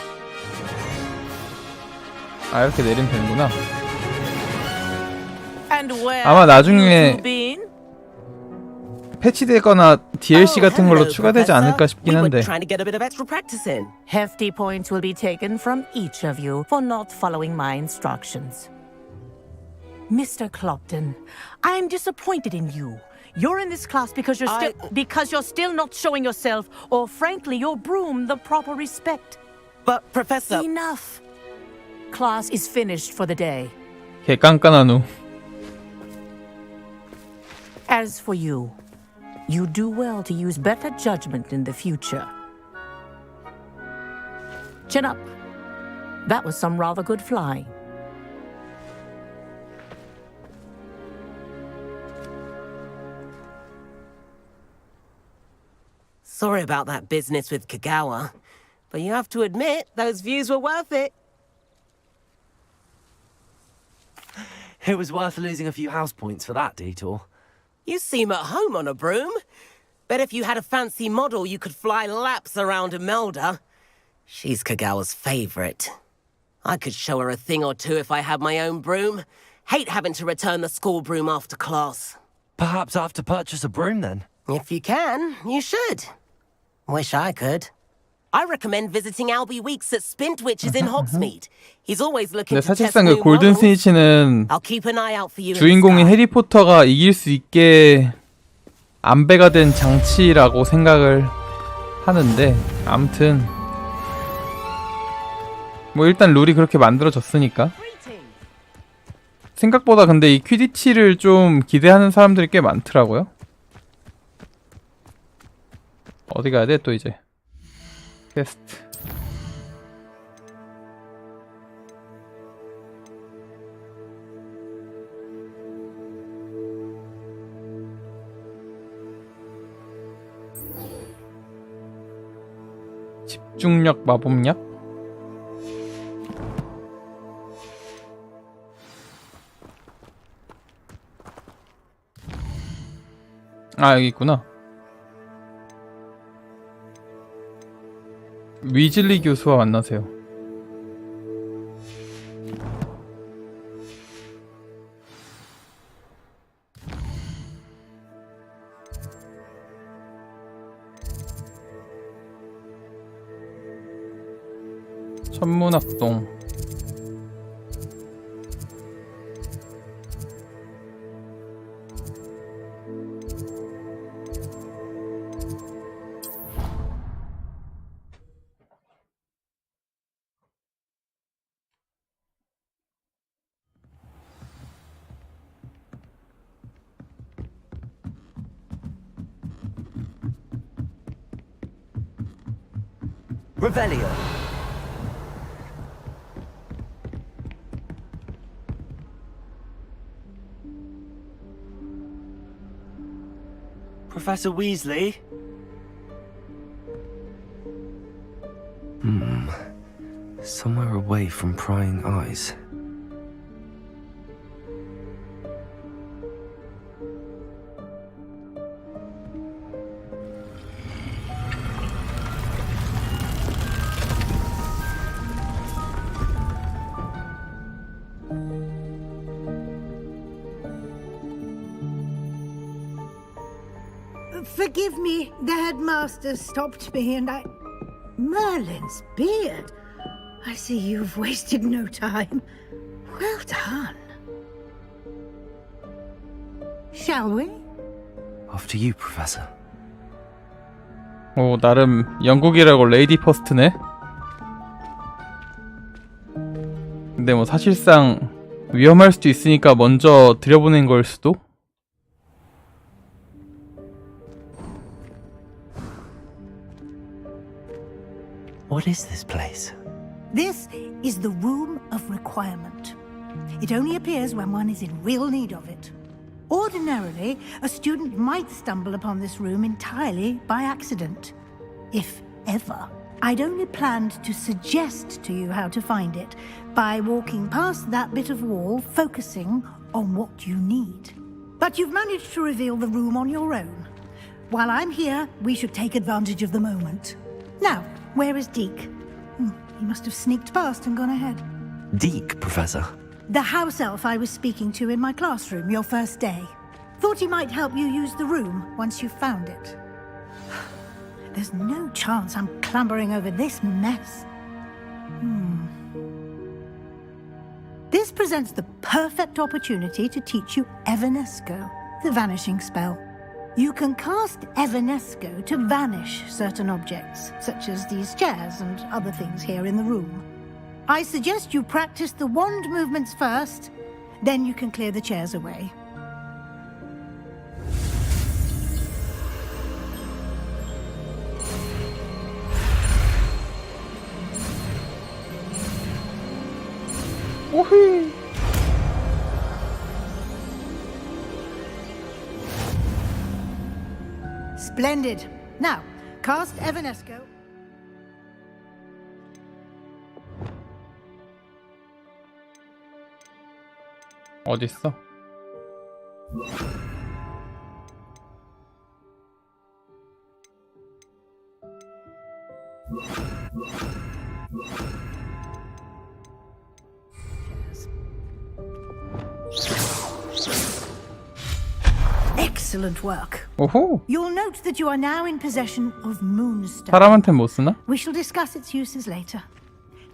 아 이렇게 내리면 되는구나. And where 아마 나중에 have you been? 패치되거나 DLC 같은 걸로 추가되지 않을까 싶긴 한데. Trying to get a bit of extra practice in. Hefty points will be taken from each of you for not following my instructions. Mr. Clopton, I'm disappointed in you. You're in this class because you're still not showing yourself, or frankly, your broom the proper respect. But Professor, enough. Class is finished for the day. 개 깐깐한 후. As for you, you do well to use better judgment in the future. Chin up. That was some rather good flying. sorry about that business with Kagawa, but you have to admit those views were worth it. It was worth losing a few house points for that detour. You seem at home on a broom. Bet if you had a fancy model, you could fly laps around Imelda. She's Kagawa's favorite. I could show her a thing or two if I had my own broom. Hate having to return the school broom after class. Perhaps I have to purchase a broom then? If you can, you should. Wish I could. I recommend visiting Albie Weeks at Spintwitches in Hogsmeade. He's always looking 근데 to test 사실상 그 new 골든 models. 스니치는 I'll keep an eye out for you in the 주인공인 sky. 해리포터가 이길 수 있게 안배가 된 장치라고 생각을 하는데 아무튼 뭐 일단 룰이 그렇게 만들어졌으니까 생각보다 근데 이 퀴디치를 좀 기대하는 사람들이 꽤 많더라고요. 어디 가야 돼 또 이제 퀘스트. 집중력 마법약? 아 여기 있구나. 위즐리 교수와 만나세요. 천문학동. Revelio. Professor Weasley? Somewhere away from prying eyes. Forgive me, the headmaster stopped me and I... Merlin's beard. I see you've wasted no time. Well done. Shall we? After you, Professor. 오, 나름 영국이라고 레이디 퍼스트네. 근데 뭐 사실상 위험할 수도 있으니까 먼저 들여보낸 걸 수도? What is this place? This is the Room of Requirement. It only appears when one is in real need of it. Ordinarily, a student might stumble upon this room entirely by accident, if ever. I'd only planned to suggest to you how to find it by walking past that bit of wall, focusing on what you need. But you've managed to reveal the room on your own. While I'm here, we should take advantage of the moment. Now, where is Deke? He must have sneaked past and gone ahead. Deke, Professor. The house elf I was speaking to in my classroom your first day. Thought he might help you use the room once you found it. There's no chance I'm clambering over this mess. This presents the perfect opportunity to teach you Evanesco, the vanishing spell. You can cast Evanesco to vanish certain objects, such as these chairs and other things here in the room. I suggest you practice the wand movements first, then you can clear the chairs away. 오히. Splendid. Now, cast Evanesco. 어딨어? Excellent work. 오호. You'll note that you are now in possession of Moonstone. 사람한텐 못 쓰나? We shall discuss its uses later.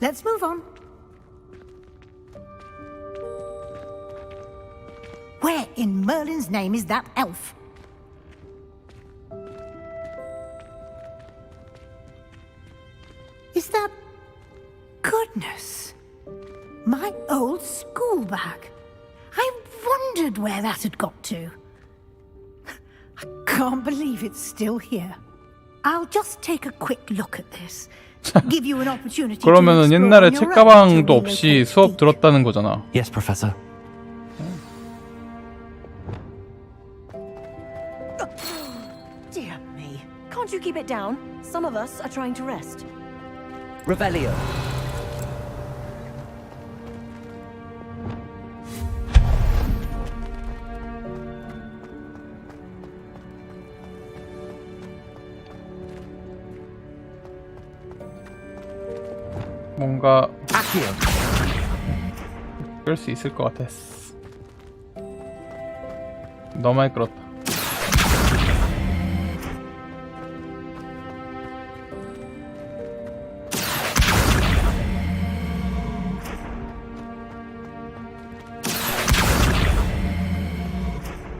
Let's move on. Where in Merlin's name is that elf? Is that... Goodness! My old school bag. I wondered where that had got to. I can't believe it's still here. I'll just take a quick look at this. Give you an opportunity. 그러면은 옛날에 책가방도 없이 수업 들었다는 거잖아. Yes, Professor. Dear me. Can't you keep it down? Some of us are trying to rest. Revelio. 뭔가 끌 수 있을 것 같았어. 너무 많이 끌었다.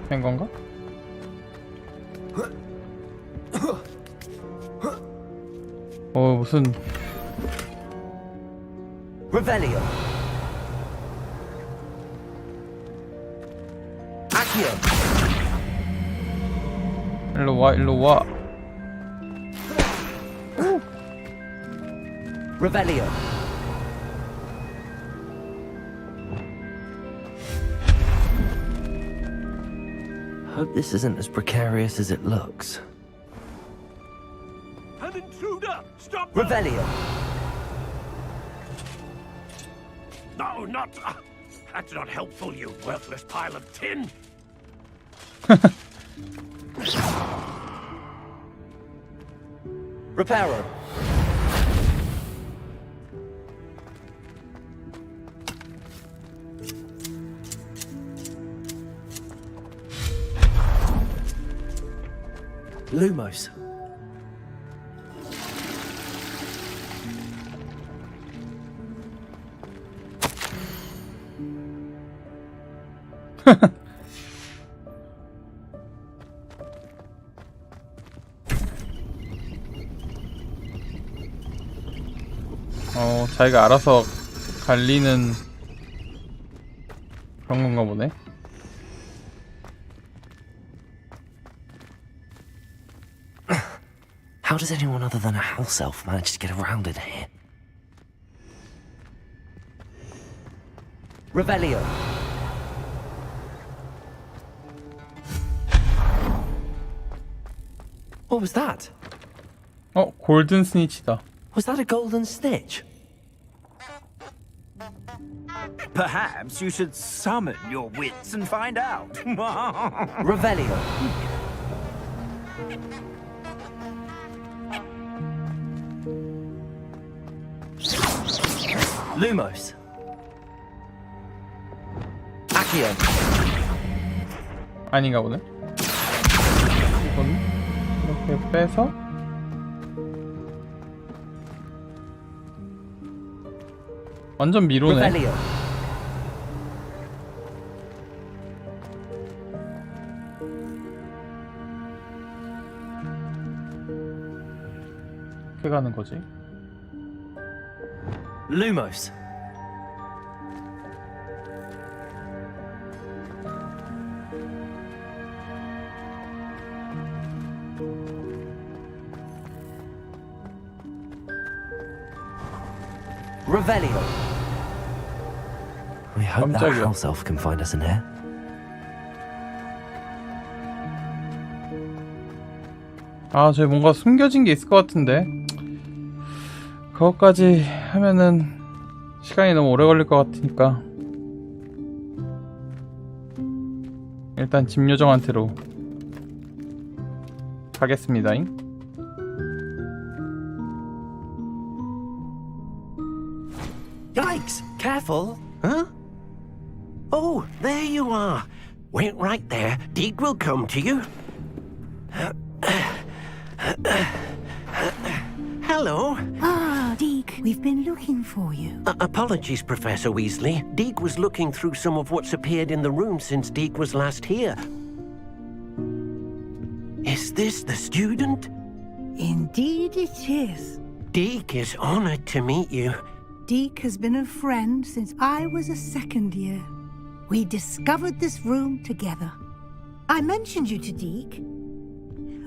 된 건가? 무슨 Revelio. Accio. 일로 와, 일로 와. Revelio. Hope this isn't as precarious as it looks. An intruder! Stop! Revelio. No, not... that's not helpful, you worthless pile of tin! Reparo. Lumos. 자기가 알아서 갈리는 그런 건가 보네. How does anyone other than a house elf manage to get around in here? Revelio. What was that? 골든 스니치다. Was that a golden snitch? Perhaps you should summon your wits and find out. Revelio. Lumos. Accio. 아닌가 보네. 이거는 이렇게 빼서 완전 미로네. Revelio. 어떻게 가는 거지? Lumos. Revelio. We hope that 깜짝이야. house elf can find us in here. 저기 뭔가 숨겨진 게 있을 것 같은데 그것까지 하면은 시간이 너무 오래 걸릴 것 같으니까 일단 집요정한테로 가겠습니다잉. Yikes! Careful! Huh? Oh, there you are. Wait right there. Deke will come to you. Hello. Ah, Deke, we've been looking for you. Apologies, Professor Weasley. Deke was looking through some of what's appeared in the room since Deke was last here. Is this the student? Indeed it is. Deke is honored to meet you. Deke has been a friend since I was a second year. We discovered this room together. I mentioned you to Deke.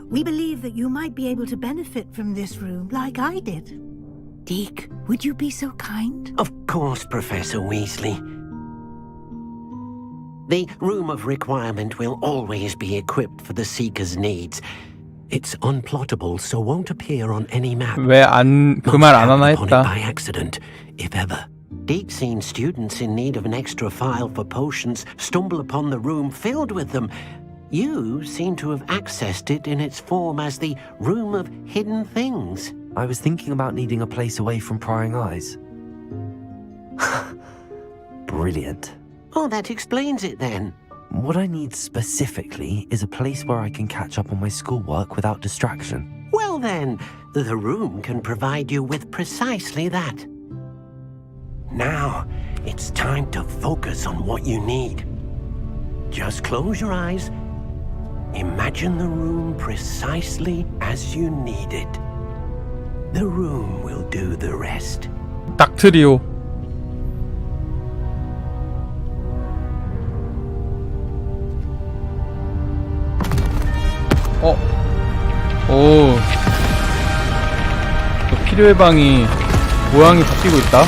We believe that you might be able to benefit from this room like I did. Deke, would you be so kind? Of course, Professor Weasley. The Room of Requirement will always be equipped for the Seeker's needs. It's unplottable, so won't appear on any map. 왜 그 말 안 하나 했다. By accident, if ever. Deke's seen students in need of an extra file for potions stumble upon the room filled with them. You seem to have accessed it in its form as the Room of Hidden Things. I was thinking about needing a place away from prying eyes. Brilliant. Oh, that explains it then. What I need specifically is a place where I can catch up on my schoolwork without distraction. Well then, the room can provide you with precisely that. Now, it's time to focus on what you need. Just close your eyes. Imagine the room precisely as you need it. The room will do the rest. 닥트리오. 오. 또 필요의 방이 모양이 바뀌고 있다.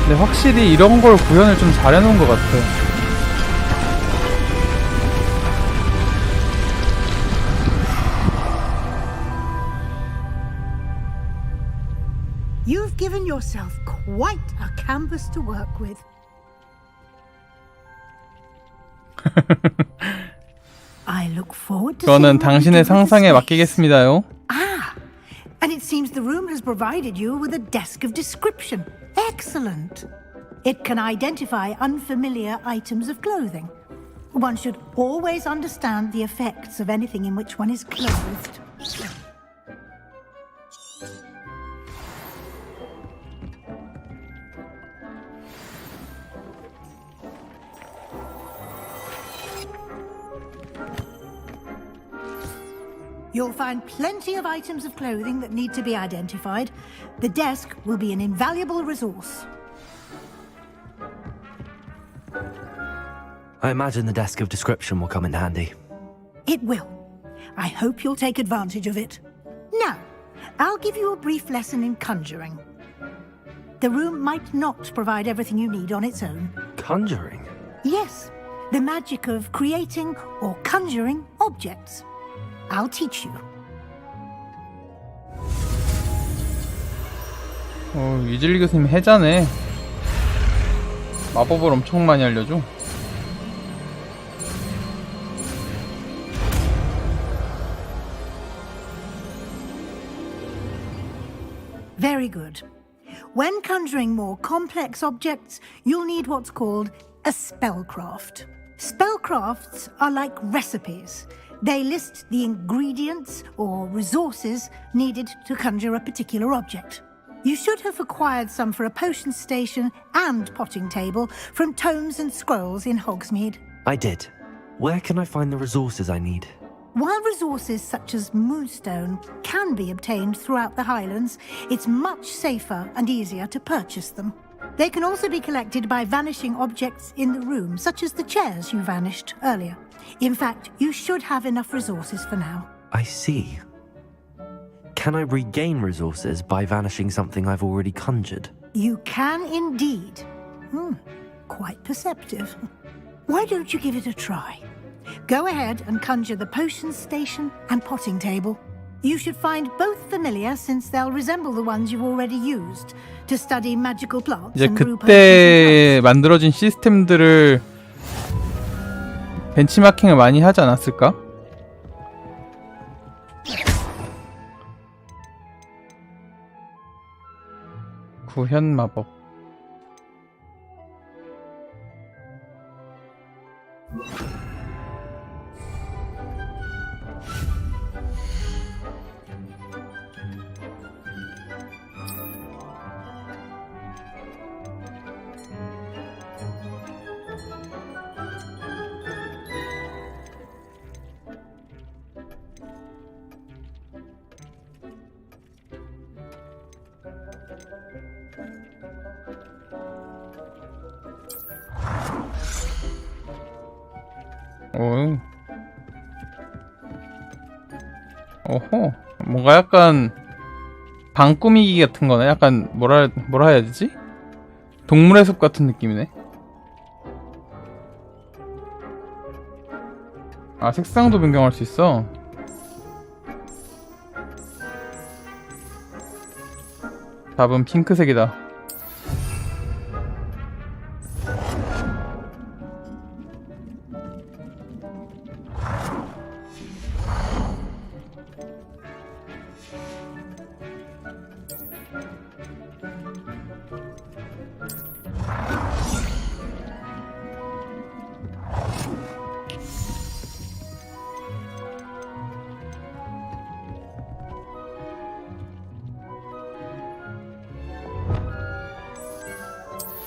근데 확실히 이런 걸 구현을 좀 잘해놓은 것 같아. You've given yourself quite a canvas to work with. I look forward to 저는 seeing what you 당신의 do with 상상에 this space. 맡기겠습니다요. Ah, and it seems the room has provided you with a desk of description. Excellent. It can identify unfamiliar items of clothing. One should always understand the effects of anything in which one is clothed. You'll find plenty of items of clothing that need to be identified. The desk will be an invaluable resource. I imagine the desk of description will come in handy. It will. I hope you'll take advantage of it. Now, I'll give you a brief lesson in conjuring. The room might not provide everything you need on its own. Conjuring? Yes, the magic of creating or conjuring objects. I'll teach you. 이즐리 교수님 해자네. 마법을 엄청 많이 알려줘. Very good. When conjuring more complex objects, you'll need what's called a spellcraft. Spellcrafts are like recipes. They list the ingredients or resources needed to conjure a particular object. You should have acquired some for a potion station and potting table from tomes and scrolls in Hogsmeade. I did. Where can I find the resources I need? While resources such as moonstone can be obtained throughout the Highlands, it's much safer and easier to purchase them. They can also be collected by vanishing objects in the room, such as the chairs you vanished earlier. In fact, you should have enough resources for now. I see. Can I regain resources by vanishing something I've already conjured? You can indeed. Quite perceptive. Why don't you give it a try? Go ahead and conjure the potion station and potting table. You should find both familiar since they'll resemble the ones you've already used to study magical plants 이제 and brew 그때 만들어진 시스템들을 벤치마킹을 많이 하지 않았을까? 구현 마법. 어허, 뭔가 약간 방 꾸미기 같은 거네. 약간 뭐라 해야 되지? 동물의 숲 같은 느낌이네. 아, 색상도 변경할 수 있어. 답은 핑크색이다.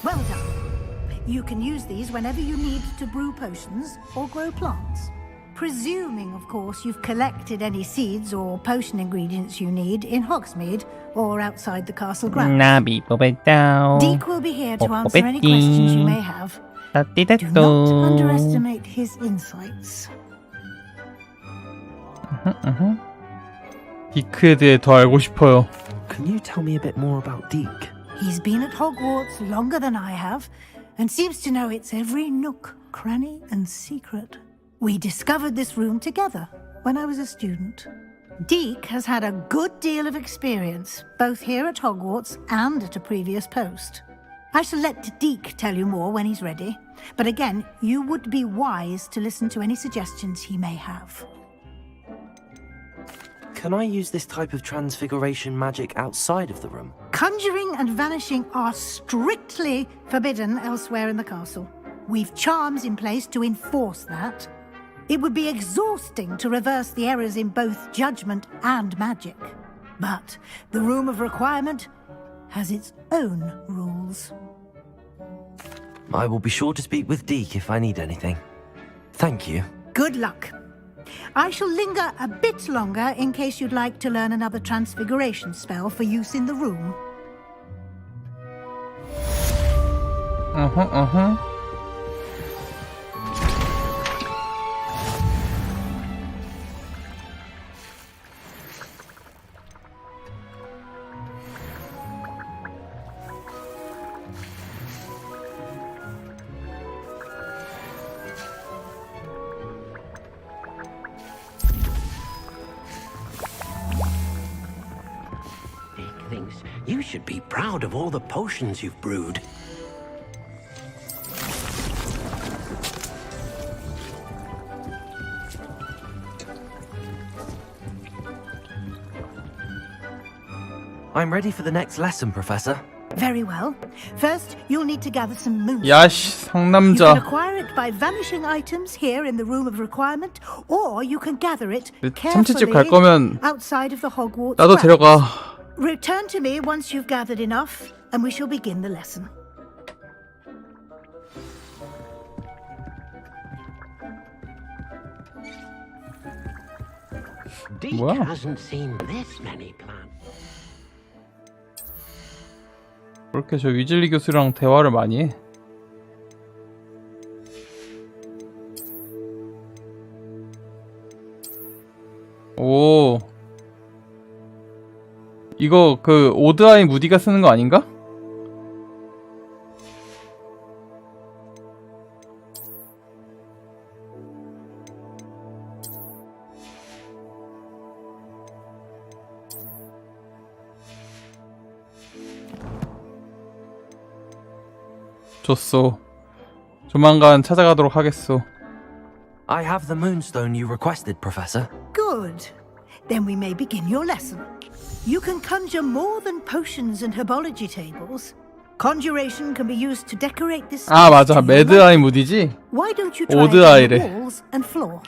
Well done. You can use these whenever you need to brew potions or grow plants. Presuming, of course, you've collected any seeds or potion ingredients you need in Hogsmeade or outside the castle grounds. 나비 뽑았다. Deke will be here to answer any questions you may have. 따띠데또. Do not underestimate his insights. 디크에 대해 더 알고 싶어요. Can you tell me a bit more about Deke? He's been at Hogwarts longer than I have, and seems to know its every nook, cranny, and secret. We discovered this room together when I was a student. Deke has had a good deal of experience, both here at Hogwarts and at a previous post. I shall let Deke tell you more when he's ready, but again, you would be wise to listen to any suggestions he may have. Can I use this type of transfiguration magic outside of the room? Conjuring and vanishing are strictly forbidden elsewhere in the castle. We've charms in place to enforce that. It would be exhausting to reverse the errors in both judgment and magic. But the Room of Requirement has its own rules. I will be sure to speak with Deke if I need anything. Thank you. Good luck. I shall linger a bit longer in case you'd like to learn another transfiguration spell for use in the room. Thinks you should be proud of all the potions you've brewed. I'm ready for the next lesson, Professor. Very well. First, you'll need to gather some moonstone. 야씨, You can 상남자. acquire it by vanishing items here in the Room of Requirement, or you can gather it 참치집 carefully 갈 거면 outside of the Hogwarts 나도 grounds. 데려가. Return to me once you've gathered enough, and we shall begin the lesson. Deke Wow. hasn't seen this many plants. 그렇게 저 위즐리 교수랑 대화를 많이 해. 오. 이거 그 오드아이 무디가 쓰는 거 아닌가? 좋소. 조만간 찾아가도록 하겠소. I have the moonstone you requested, Professor. Good. Then we may begin your lesson. You can conjure more than potions and herbology tables. Conjuration can be used to decorate this. 아 맞아, 매드아이 무디지? Why don't you try it on the 오드아이래. walls and floor?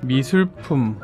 미술품.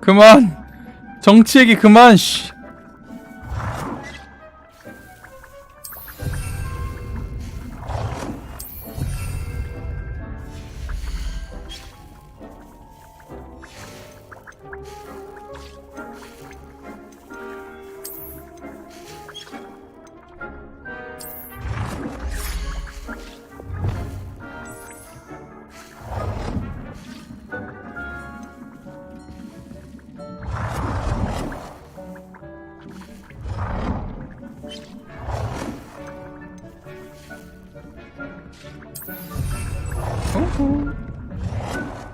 그만. 정치 얘기 그만. 씨.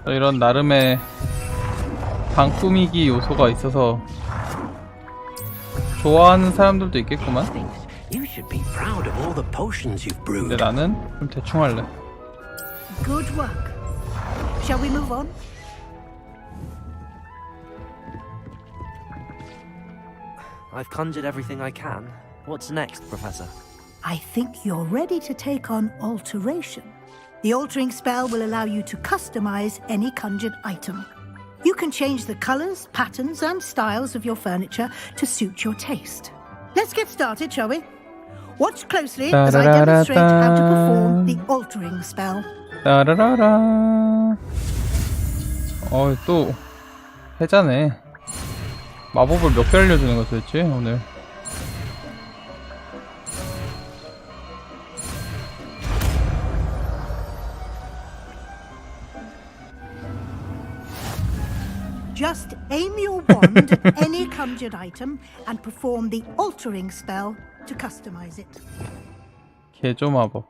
또 이런 나름의 방 꾸미기 요소가 있어서 좋아하는 사람들도 있겠구만. You should be proud of all the potions you've brewed. 근데 나는 좀 대충 할래. Good work. Shall we move on? I've conjured everything I can. What's next, Professor? I think you're ready to take on alteration. The altering spell will allow you to customize any conjured item. You can change the colors, patterns, and styles of your furniture to suit your taste. Let's get started, shall we? Watch closely as I demonstrate how to perform the altering spell. 따라라라. 또 해자네. 마법을 몇 개 알려주는 거야 도대체 오늘. Just aim your wand at any conjured item and perform the altering spell to customize it. 개조 마법.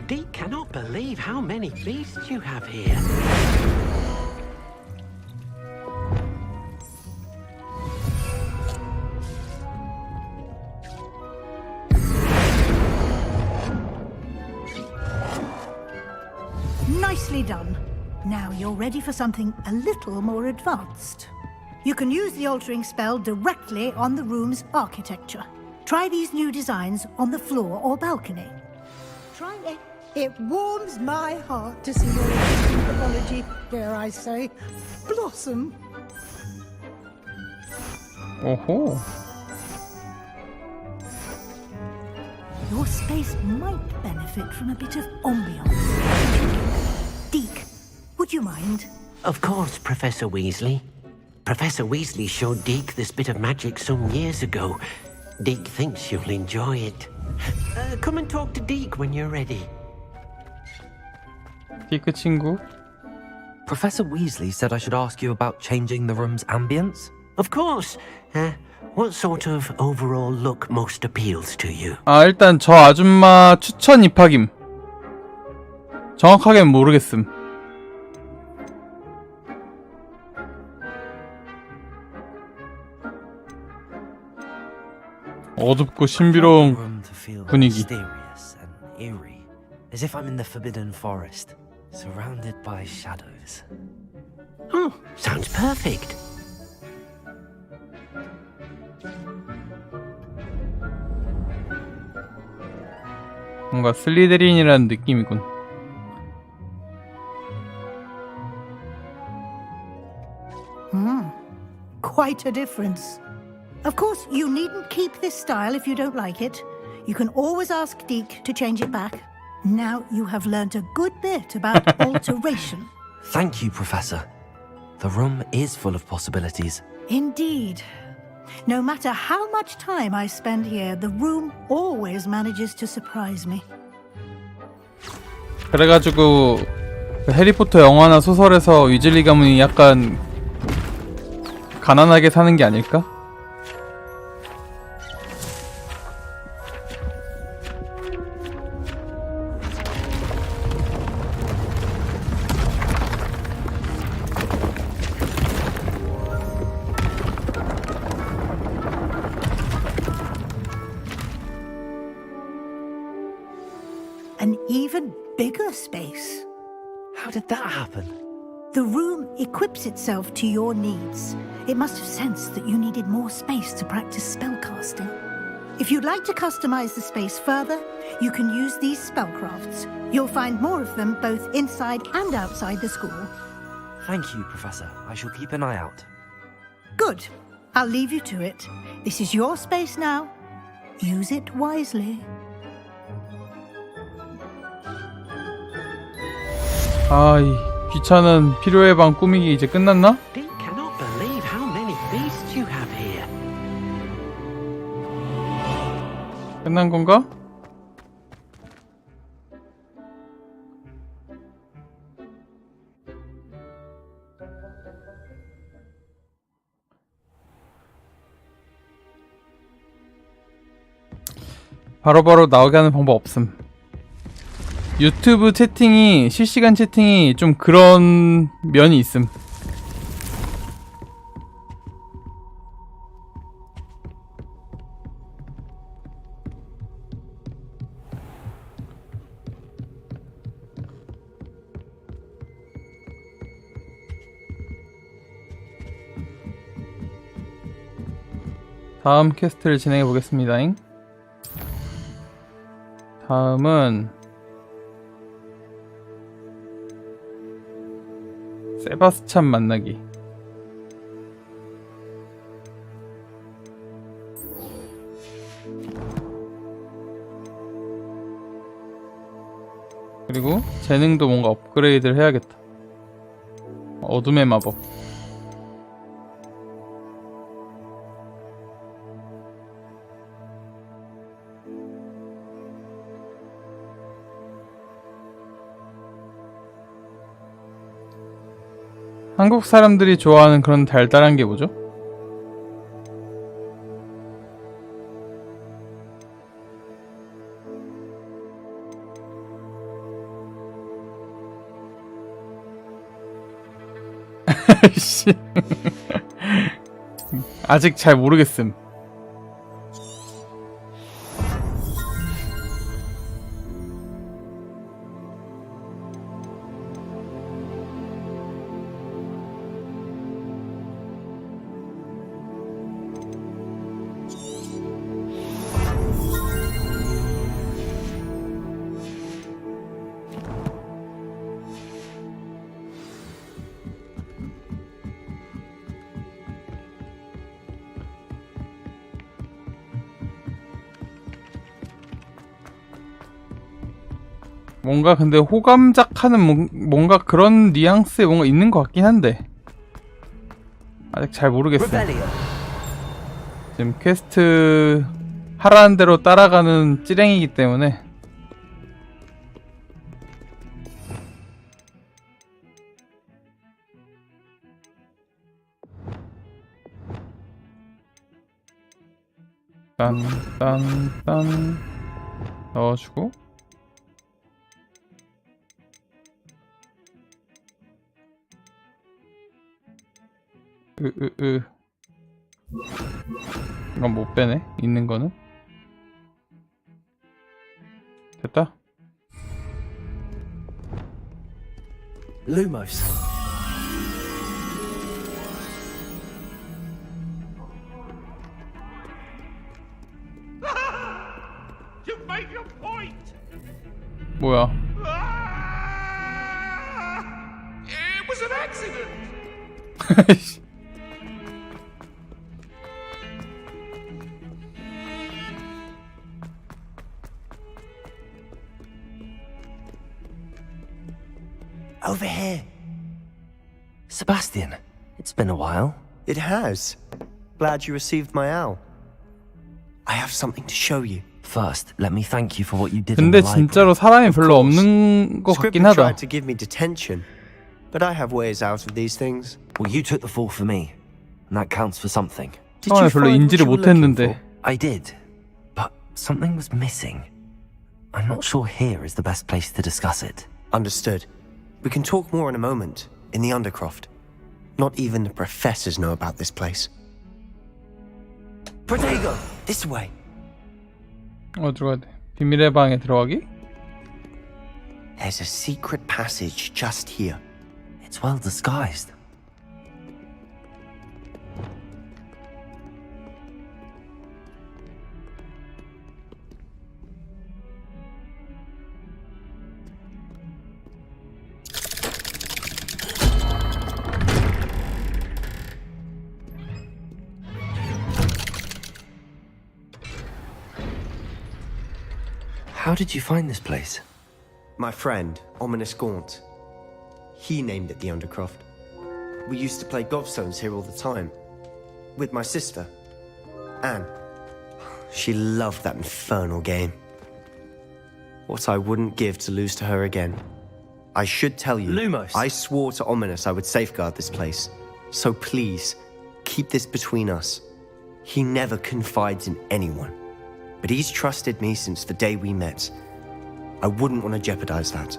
Deke cannot believe how many beasts you have here. Nicely done. Now you're ready for something a little more advanced. You can use the altering spell directly on the room's architecture. Try these new designs on the floor or balcony. Try it. It warms my heart to see your existing pathology, dare I say, blossom. 오호. Your space might benefit from a bit of ambiance. Deke, would you mind? Of course, Professor Weasley. Professor Weasley showed Deke this bit of magic some years ago. Deke thinks you'll enjoy it. Come and talk to Deke when you're ready. 디크 친구. Professor Weasley said I should ask you about changing the room's ambience. Of course. What sort of overall look most appeals to you? 일단 저 아줌마 추천 입학임. 정확하게는 모르겠음. 어둡고 신비로운 분위기. Mysterious and eerie, as if I'm in the Forbidden Forest, surrounded by shadows. Oh, sounds perfect. 뭔가 슬리데린이라는 느낌이군. Quite a difference. Of course, you needn't keep this style if you don't like it. You can always ask Deke to change it back. Now you have learnt a good bit about alteration. Thank you, Professor. The room is full of possibilities. Indeed. No matter how much time I spend here, the room always manages to surprise me. 그래가지고 그 해리포터 영화나 소설에서 위즐리 가문이 약간 가난하게 사는 게 아닐까? An even bigger space. How did that happen? The room equips itself to your needs. It must have sensed that you needed more space to practice spellcasting. If you'd like to customize the space further, you can use these spellcrafts. You'll find more of them both inside and outside the school. Thank you, Professor. I shall keep an eye out. Good. I'll leave you to it. This is your space now. Use it wisely. 이 귀찮은 필요의 방 꾸미기 이제 끝났나? Deke cannot believe how many beasts you have here. 끝난 건가? 바로바로 나오게 하는 방법 없음. 유튜브 채팅이 실시간 채팅이 좀 그런 면이 있음. 다음 퀘스트를 진행해 보겠습니다. 다음은 세바스찬 만나기. 그리고 재능도 뭔가 업그레이드를 해야겠다. 어둠의 마법. 한국 사람들이 좋아하는 그런 달달한 게 뭐죠? 아직 잘 모르겠음. 뭔가 근데 호감작하는 뭔가 그런 뉘앙스에 뭔가 있는 것 같긴 한데 아직 잘 모르겠어. 지금 퀘스트 하라는 대로 따라가는 찌랭이기 때문에 딴 넣어주고 이건 못 빼네. 있는 거는 됐다. Lumos. You've made your point. 뭐야? It was an accident. Over here. Sebastian, it's been a while. It has. Glad you received my owl. I have something to show you. First, let me thank you for what you did in 근데 the library. 진짜로 사람이 별로 없는 것 같긴 Scribner 하다. tried to give me detention, but I have ways out of these things. Well, you took the fall for me, and that counts for something. Did you 별로 find 인지를 what you were looking 못했는데. for? I did, but something was missing. I'm not sure here is the best place to discuss it. Understood. We can talk more in a moment, in the Undercroft. Not even the professors know about this place. Protego! This way! 들어가야 돼. 비밀의 방에 들어가기? There's a secret passage just here. It's well disguised. How did you find this place? My friend, Ominous Gaunt. He named it the Undercroft. We used to play gobstones here all the time. With my sister, Anne. she loved that infernal game. What I wouldn't give to lose to her again. I should tell you, Lumos. I swore to Ominous I would safeguard this place. So please, keep this between us. He never confides in anyone. But he's trusted me since the day we met. I wouldn't want to jeopardize that.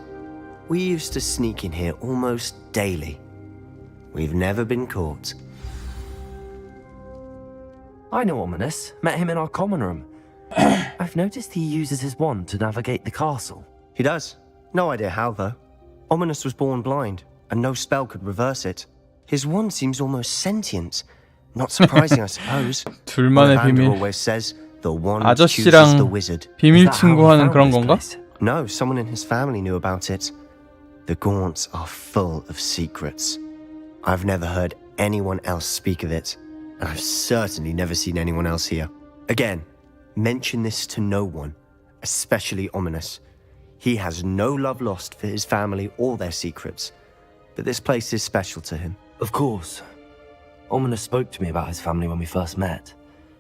We used to sneak in here almost daily. We've never been caught. I know Ominous. Met him in our common room. I've noticed he uses his wand to navigate the castle. He does. No idea how, though. Ominous was born blind, and no spell could reverse it. His wand seems almost sentient. Not surprising, I suppose. 둘만의 Evander 비밀. always says, the wand chooses the 아저씨랑 wizard. 비밀 친구하는 그런 건가? No, someone in his family knew about it. The Gaunts are full of secrets. I've never heard anyone else speak of it, and I've certainly never seen anyone else here. Again, mention this to no one, especially Ominous. He has no love lost for his family or their secrets, but this place is special to him. Of course. Ominous spoke to me about his family when we first met.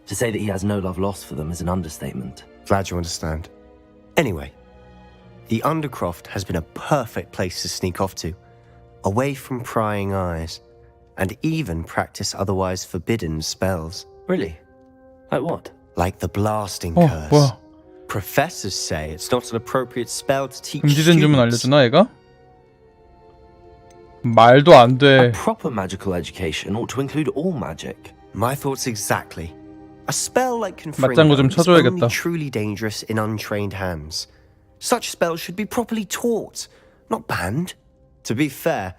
To say that he has no love lost for them is an understatement. Glad you understand. Anyway, the Undercroft has been a perfect place to sneak off to, away from prying eyes, and even practice otherwise forbidden spells. Really? Like what? Like the blasting curse. 뭐야? Professors say it's not an appropriate spell to teach 금지된 주문 students. 알려주나 얘가? 말도 안 돼. A proper magical education ought to include all magic. My thoughts exactly. A spell like 맞장구 좀 Confringo is only 쳐줘야겠다. truly dangerous in untrained hands. Such spells should be properly taught, not banned. To be fair,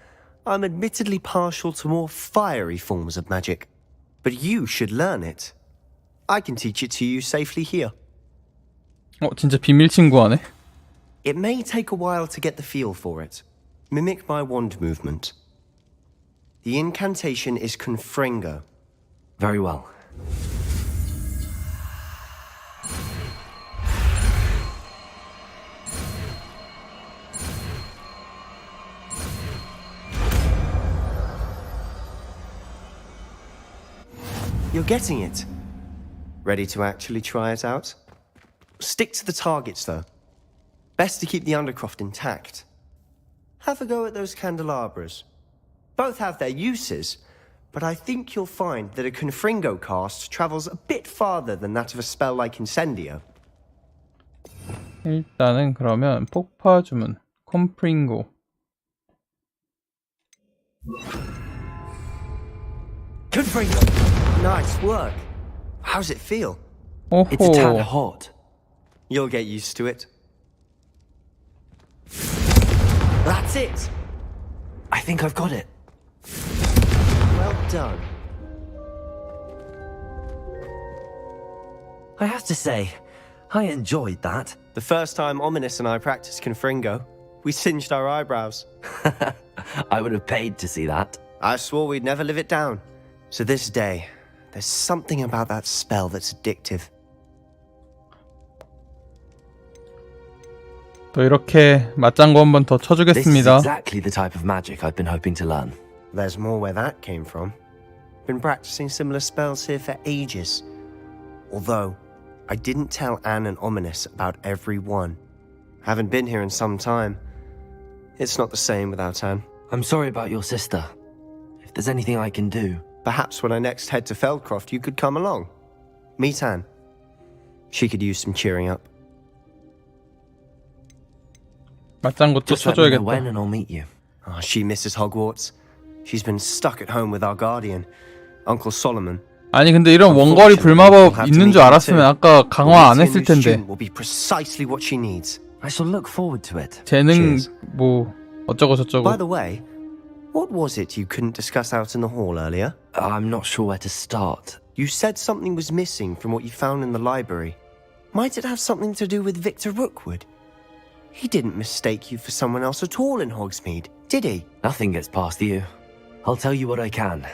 I'm admittedly partial to more fiery forms of magic. But you should learn it. I can teach it to you safely here. 진짜 비밀 친구하네. It may take a while to get the feel for it. Mimic my wand movement. The incantation is Confringo. Very well. You're getting it. Ready to actually try it out? Stick to the targets, though. Best to keep the Undercroft intact. Have a go at those candelabras. Both have their uses, but I think you'll find that a Confringo cast travels a bit farther than that of a spell like Incendio. 일단은 그러면 폭파 주문 컴프링고. Confringo! Nice work. How's it feel? It's a tad hot. You'll get used to it. That's it! I think I've got it. Well done. I have to say, I enjoyed that. The first time Ominous and I practiced Confringo, we singed our eyebrows. I would have paid to see that. I swore we'd never live it down. To this day, there's something about that spell that's addictive. 또 이렇게 맞장구 한 번 더 This is 쳐주겠습니다. exactly the type of magic I've been hoping to learn. There's more where that came from. Been practicing similar spells here for ages. Although, I didn't tell Anne and Ominous about every one. Haven't been here in some time. It's not the same without Anne. I'm sorry about your sister. If there's anything I can do... Perhaps when I next head to Feldcroft, you could come along. Meet Anne. She could use some cheering up. 맞장구 또 Just let me know 쳐줘야겠다. when and I'll meet you. Oh, she misses Hogwarts. She's been stuck at home with our guardian, Uncle Solomon. 아니 근데 이런 원거리 불마법 있는 줄 알았으면 아까 강화 안 했을 텐데. Will be precisely what she needs. I shall look forward to it. 재능 뭐 어쩌고 저쩌고. By the way, what was it you couldn't discuss out in the hall earlier? I'm not sure where to start. You said something was missing from what you found in the library. Might it have something to do with Victor Rookwood? He didn't mistake you for someone else at all in Hogsmeade, did he? Nothing gets past you. I'll tell you what I can.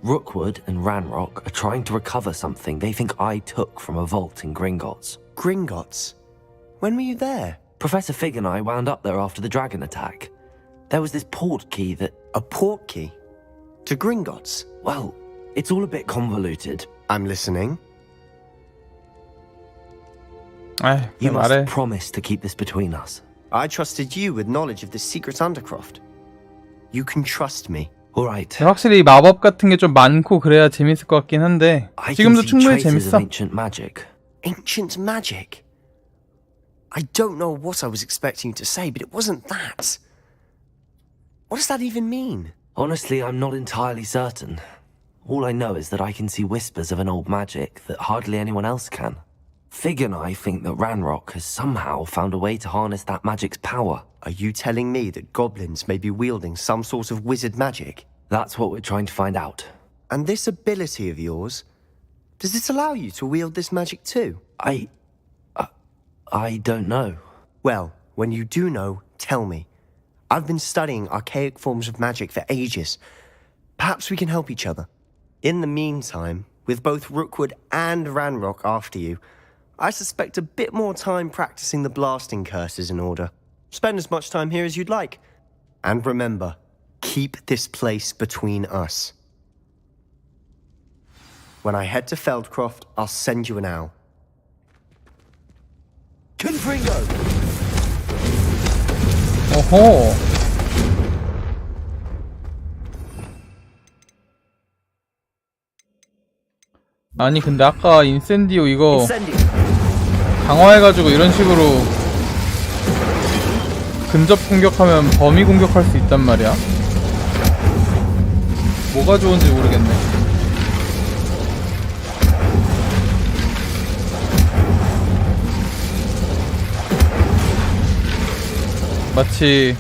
Rookwood and Ranrock are trying to recover something they think I took from a vault in Gringotts. Gringotts? When were you there? Professor Fig and I wound up there after the dragon attack. There was this port key that... A port key? To Gringotts? Well, it's all a bit convoluted. I'm listening. 아이, You must 말해. promise to keep this between us. I trusted you with knowledge of the secret undercroft. You can trust me. All right. 확실히 마법 같은 게 좀 많고 그래야 재밌을 것 같긴 한데 I can 지금도 see 충분히 traces of 재밌어. ancient magic. Ancient magic? I don't know what I was expecting you to say, but it wasn't that. What does that even mean? Honestly, I'm not entirely certain. All I know is that I can see whispers of an old magic that hardly anyone else can. Fig and I think that Ranrock has somehow found a way to harness that magic's power. Are you telling me that goblins may be wielding some sort of wizard magic? That's what we're trying to find out. And this ability of yours, does it allow you to wield this magic too? I don't know. Well, when you do know, tell me. I've been studying archaic forms of magic for ages. Perhaps we can help each other. In the meantime, with both Rookwood and Ranrock after you, I suspect a bit more time practicing the blasting curse is in order. Spend as much time here as you'd like. And remember, keep this place between us. When I head to Feldcroft, I'll send you an owl. Confringo! 어허. 아니 근데 아까 인센디오 이거 강화해가지고 이런 식으로 근접 공격하면 범위 공격할 수 있단 말이야. 뭐가 좋은지 모르겠네. 마치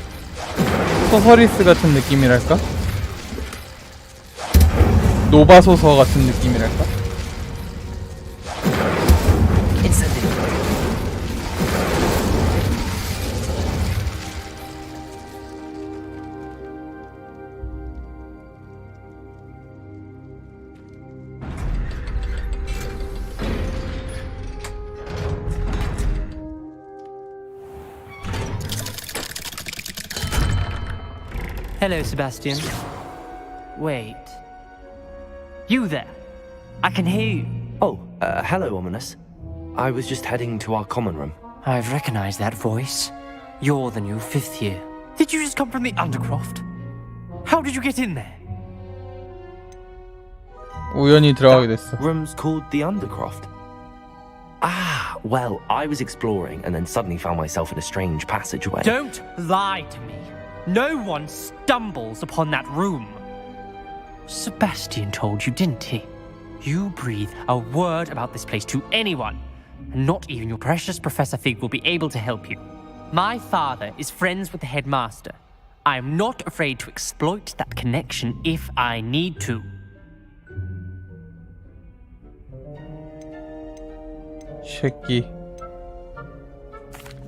소서리스 같은 느낌이랄까? 노바 소서 같은 느낌이랄까? Hello, Sebastian. Wait. You there? I can hear you. Oh, hello, Ominous. I was just heading to our common room. I've recognized that voice. You're the new 5th year. Did you just come from the Undercroft? How did you get in there? 우연히 들어가게 됐어. Room's called the Undercroft. Ah, well, I was exploring and then suddenly found myself in a strange passageway. Don't lie to me. No one stumbles upon that room. Sebastian told you, didn't he? You breathe a word about this place to anyone, and not even your precious Professor Fig will be able to help you. My father is friends with the headmaster. I am not afraid to exploit that connection if I need to. 새끼.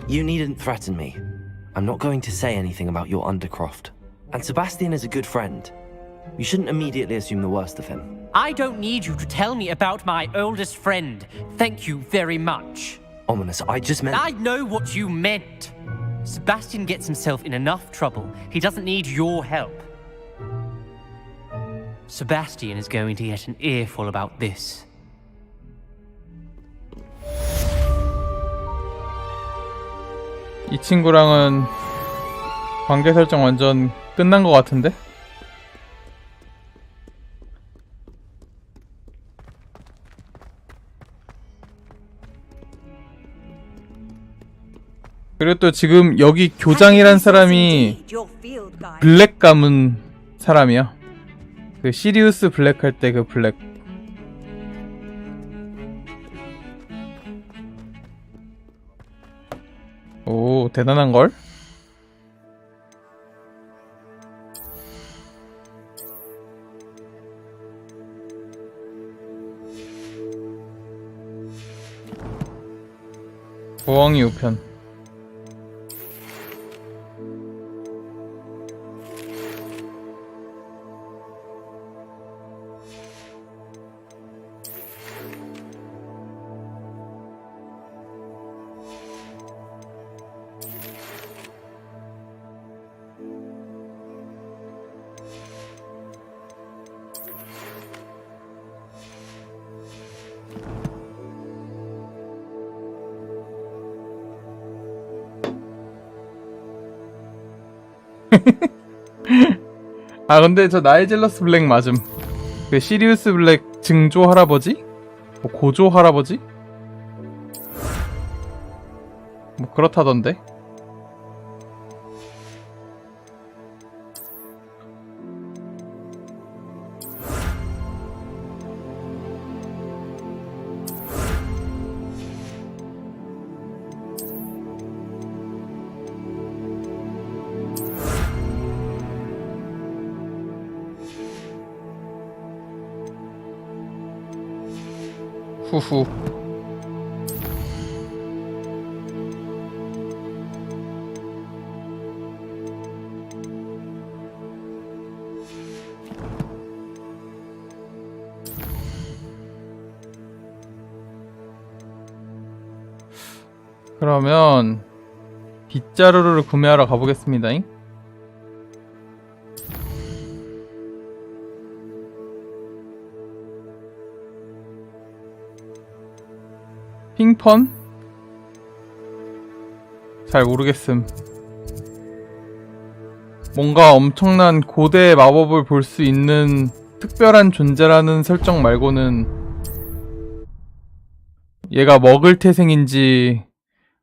You needn't threaten me. I'm not going to say anything about your Undercroft. And Sebastian is a good friend. You shouldn't immediately assume the worst of him. I don't need you to tell me about my oldest friend. Thank you very much. Ominous, I just meant... I know what you meant. Sebastian gets himself in enough trouble. He doesn't need your help. Sebastian is going to get an earful about this. 이 친구랑은 관계 설정 완전 끝난 것 같은데? 그리고 또 지금 여기 교장이란 사람이 블랙 가문 사람이야. 그 시리우스 블랙 할 때 그 블랙. 오, 대단한걸? 부엉이 우편. 아 근데 저 나이젤러스 블랙 맞음. 그 시리우스 블랙 증조 할아버지? 뭐 고조 할아버지? 뭐 그렇다던데. 후후. 그러면 빗자루를 구매하러 가보겠습니다잉. 핑펀? 잘 모르겠음. 뭔가 엄청난 고대 마법을 볼 수 있는 특별한 존재라는 설정 말고는 얘가 먹을 태생인지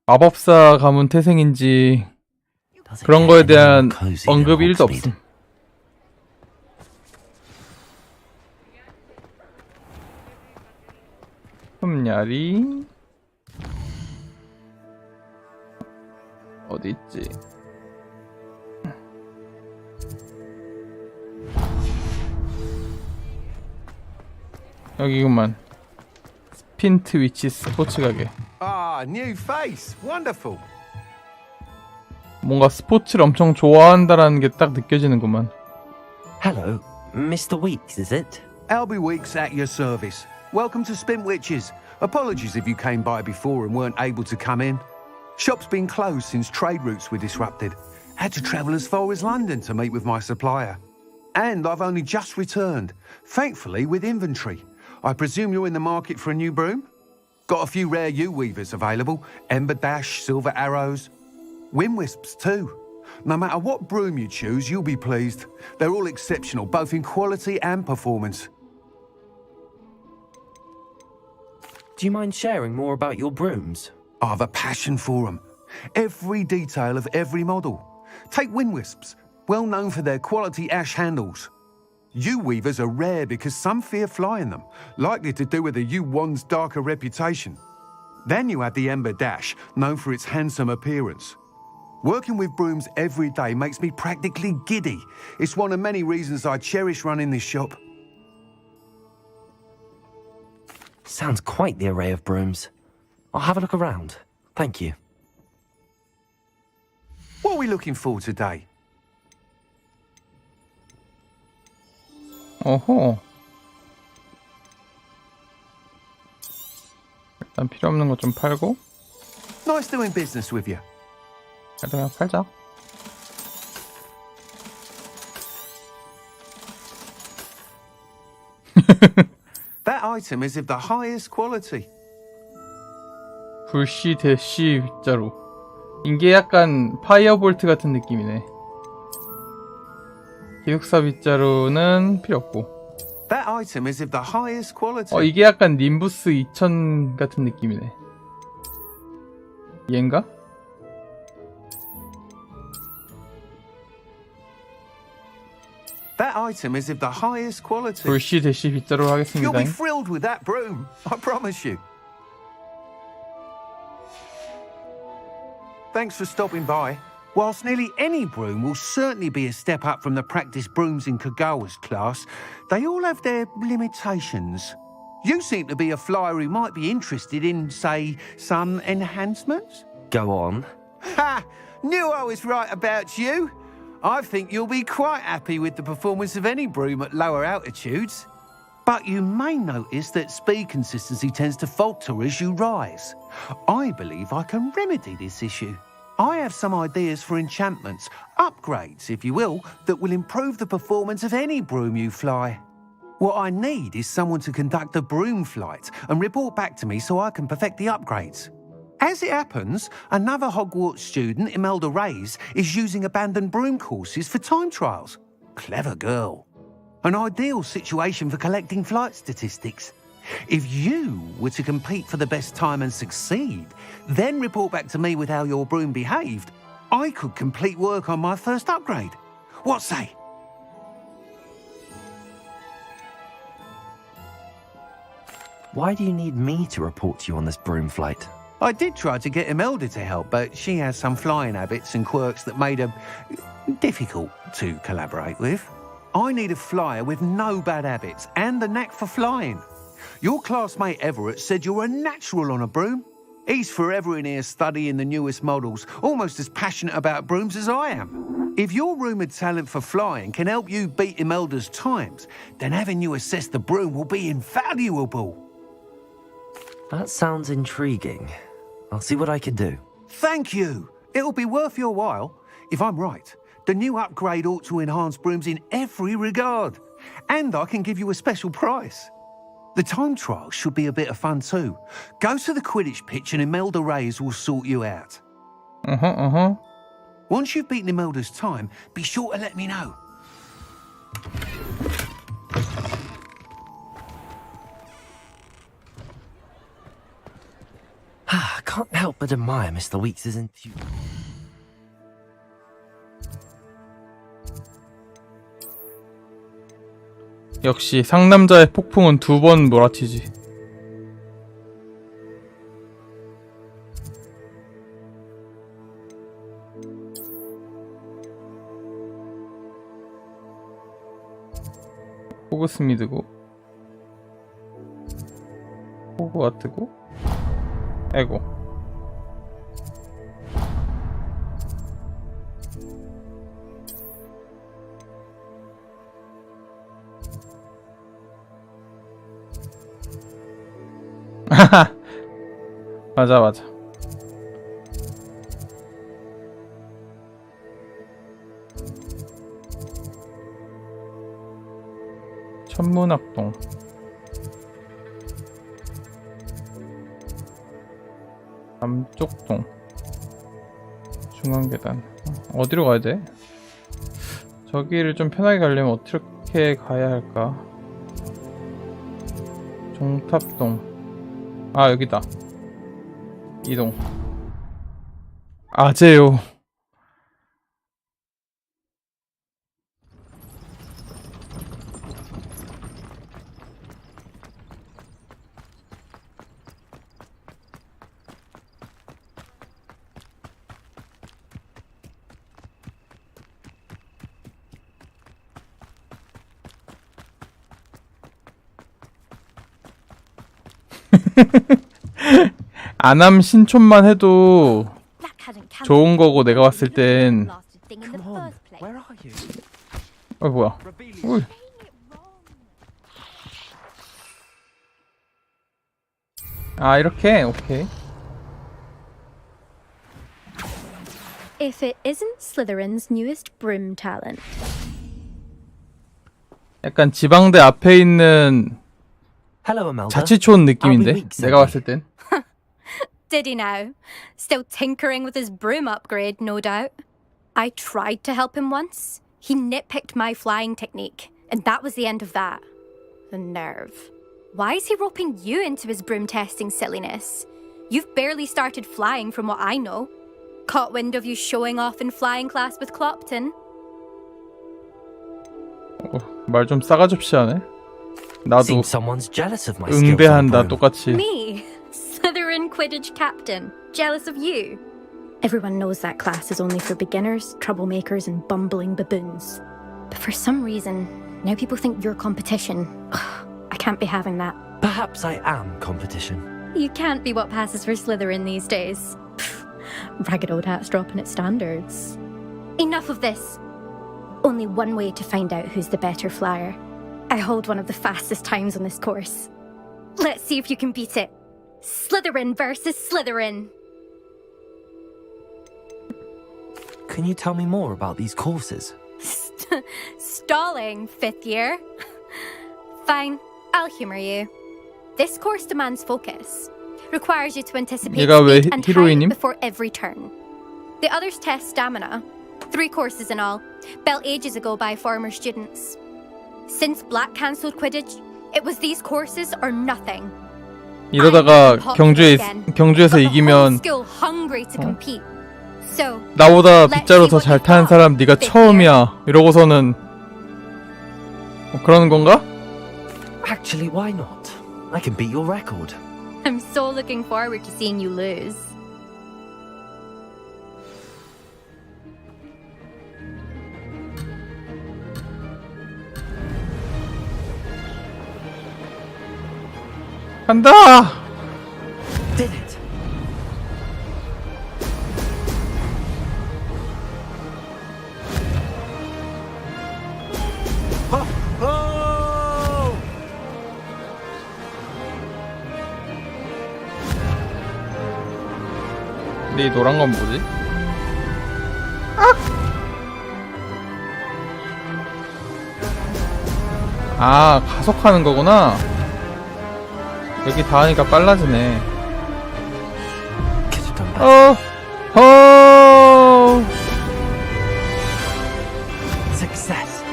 마법사 가문 태생인지 그런 거에 대한 언급이 1도 없음. 흠야리 어디 있지? 여기구만. 스핀트 위치 스포츠 가게. Ah, new face. Wonderful. 뭔가 스포츠를 엄청 좋아한다라는 게 딱 느껴지는구만. Hello, Mr. Weeks, is it? Albie Weeks at your service. Welcome to Spintwitches. Apologies if you came by before and weren't able to come in. Shop's been closed since trade routes were disrupted. Had to travel as far as London to meet with my supplier. And I've only just returned, thankfully with inventory. I presume you're in the market for a new broom? Got a few rare U-weavers available. Ember Dash, Silver Arrows. Wind Wisps too. No matter what broom you choose, you'll be pleased. They're all exceptional, both in quality and performance. Do you mind sharing more about your brooms? I have a passion for them. Every detail of every model. Take Wind Wisps, well known for their quality ash handles. U-weavers are rare because some fear flying them, likely to do with the U-wand's darker reputation. Then you have the Ember Dash, known for its handsome appearance. Working with brooms every day makes me practically giddy. It's one of many reasons I cherish running this shop. Sounds quite the array of brooms. I'll have a look around. Thank you. What are we looking for today? 어허. 일단 필요 없는 거 좀 팔고. Nice doing business with you. 일단 그냥 팔자. That item is of the highest quality. 불씨 대씨 빗자루. 이게 약간 파이어볼트 같은 느낌이네. 기숙사 빗자루는 필요 없고. That item is of the highest quality. 이게 약간 님부스 2000 같은 느낌이네. 얘인가? That item is of the highest quality. 불씨 대씨 빗자루 하겠습니다. You'll be thrilled with that broom, I promise you. Thanks for stopping by. Whilst nearly any broom will certainly be a step up from the practice brooms in Kagawa's class, they all have their limitations. You seem to be a flyer who might be interested in, say, some enhancements? Go on. Ha! Knew I was right about you. I think you'll be quite happy with the performance of any broom at lower altitudes. But you may notice that speed consistency tends to falter as you rise. I believe I can remedy this issue. I have some ideas for enchantments, upgrades, if you will, that will improve the performance of any broom you fly. What I need is someone to conduct a broom flight and report back to me so I can perfect the upgrades. As it happens, another Hogwarts student, Imelda Reyes, is using abandoned broom courses for time trials. Clever girl. An ideal situation for collecting flight statistics. If you were to compete for the best time and succeed, then report back to me with how your broom behaved, I could complete work on my first upgrade. What say? Why do you need me to report to you on this broom flight? I did try to get Imelda to help, but she has some flying habits and quirks that made her difficult to collaborate with. I need a flyer with no bad habits and the knack for flying. Your classmate Everett said you're a natural on a broom. He's forever in here studying the newest models, almost as passionate about brooms as I am. If your rumoured talent for flying can help you beat Imelda's times, then having you assess the broom will be invaluable. That sounds intriguing. I'll see what I can do. Thank you. It'll be worth your while. If I'm right, the new upgrade ought to enhance brooms in every regard. And I can give you a special price. The time trial should be a bit of fun too. Go to the Quidditch pitch and Imelda Reyes will sort you out. Once you've beaten Imelda's time, be sure to let me know. I can't help but admire Mr. Weeks' enthusiasm. 역시 상남자의 폭풍은 2번 몰아치지. 호그스미드고 호그와트고 에고. 맞아. 천문학동. 남쪽동. 중앙계단. 어디로 가야 돼? 저기를 좀 편하게 가려면 어떻게 가야 할까? 종탑동. 아, 여기다. 이동. 아재요. 안암 신촌만 해도 좋은 거고 내가 봤을 땐. 뭐야? 어이. 아, 이렇게? 오케이. If it isn't Slytherin's newest broom talent. 약간 지방대 앞에 있는 Hello, Imelda. 자치촌 느낌인데? 내가 봤을 땐. Did he now? Still tinkering with his broom upgrade, no doubt. I tried to help him once. He nitpicked my flying technique, and that was the end of that. The nerve. Why is he roping you into his broom testing silliness? You've barely started flying from what I know. Caught wind of you showing off in flying class with Clopton. 말 좀 싸가지 없이 하네. 나도 Seems someone's jealous of my skills on 응대한다 broom. 똑같이. Me, Slytherin Quidditch captain, jealous of you. Everyone knows that class is only for beginners, troublemakers, and bumbling baboons. But for some reason, now people think you're competition. I can't be having that. Perhaps I am competition. You can't be what passes for Slytherin these days. Ragged old hat's dropping its standards. Enough of this. Only one way to find out who's the better flyer. I hold one of the fastest times on this course. Let's see if you can beat it. Slytherin versus Slytherin. Can you tell me more about these courses? Stalling, 5th year. Fine, I'll humor you. This course demands focus. Requires you to anticipate 얘가 왜 speed and 히로이님? time before every turn. The others test stamina. 3 courses in all, built ages ago by former students. Since Black cancelled Quidditch, it was these courses or nothing. 이러다가 경주에서 이기면 School hungry to compete. So, 나보다 빗자루 더 잘 타는 사람 네가 처음이야. 이러고서는 그러는 건가? Actually, why not? I can beat your record. I'm so looking forward to seeing you lose. 간다! Did it. 근데 이 노란 건 뭐지? 아, 가속하는 거구나. 여기 닿으니까 빨라지네. Success.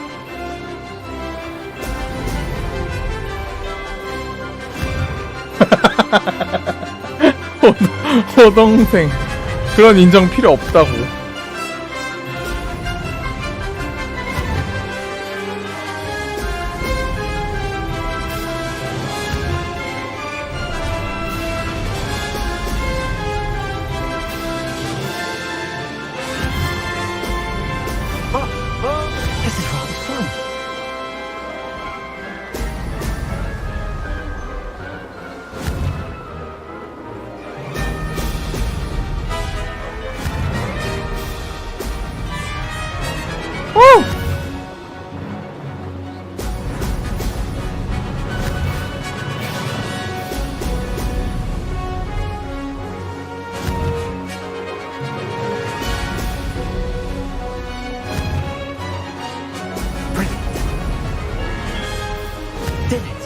호동생. 그런 인정 필요 없다고. This is rather fun. Did it.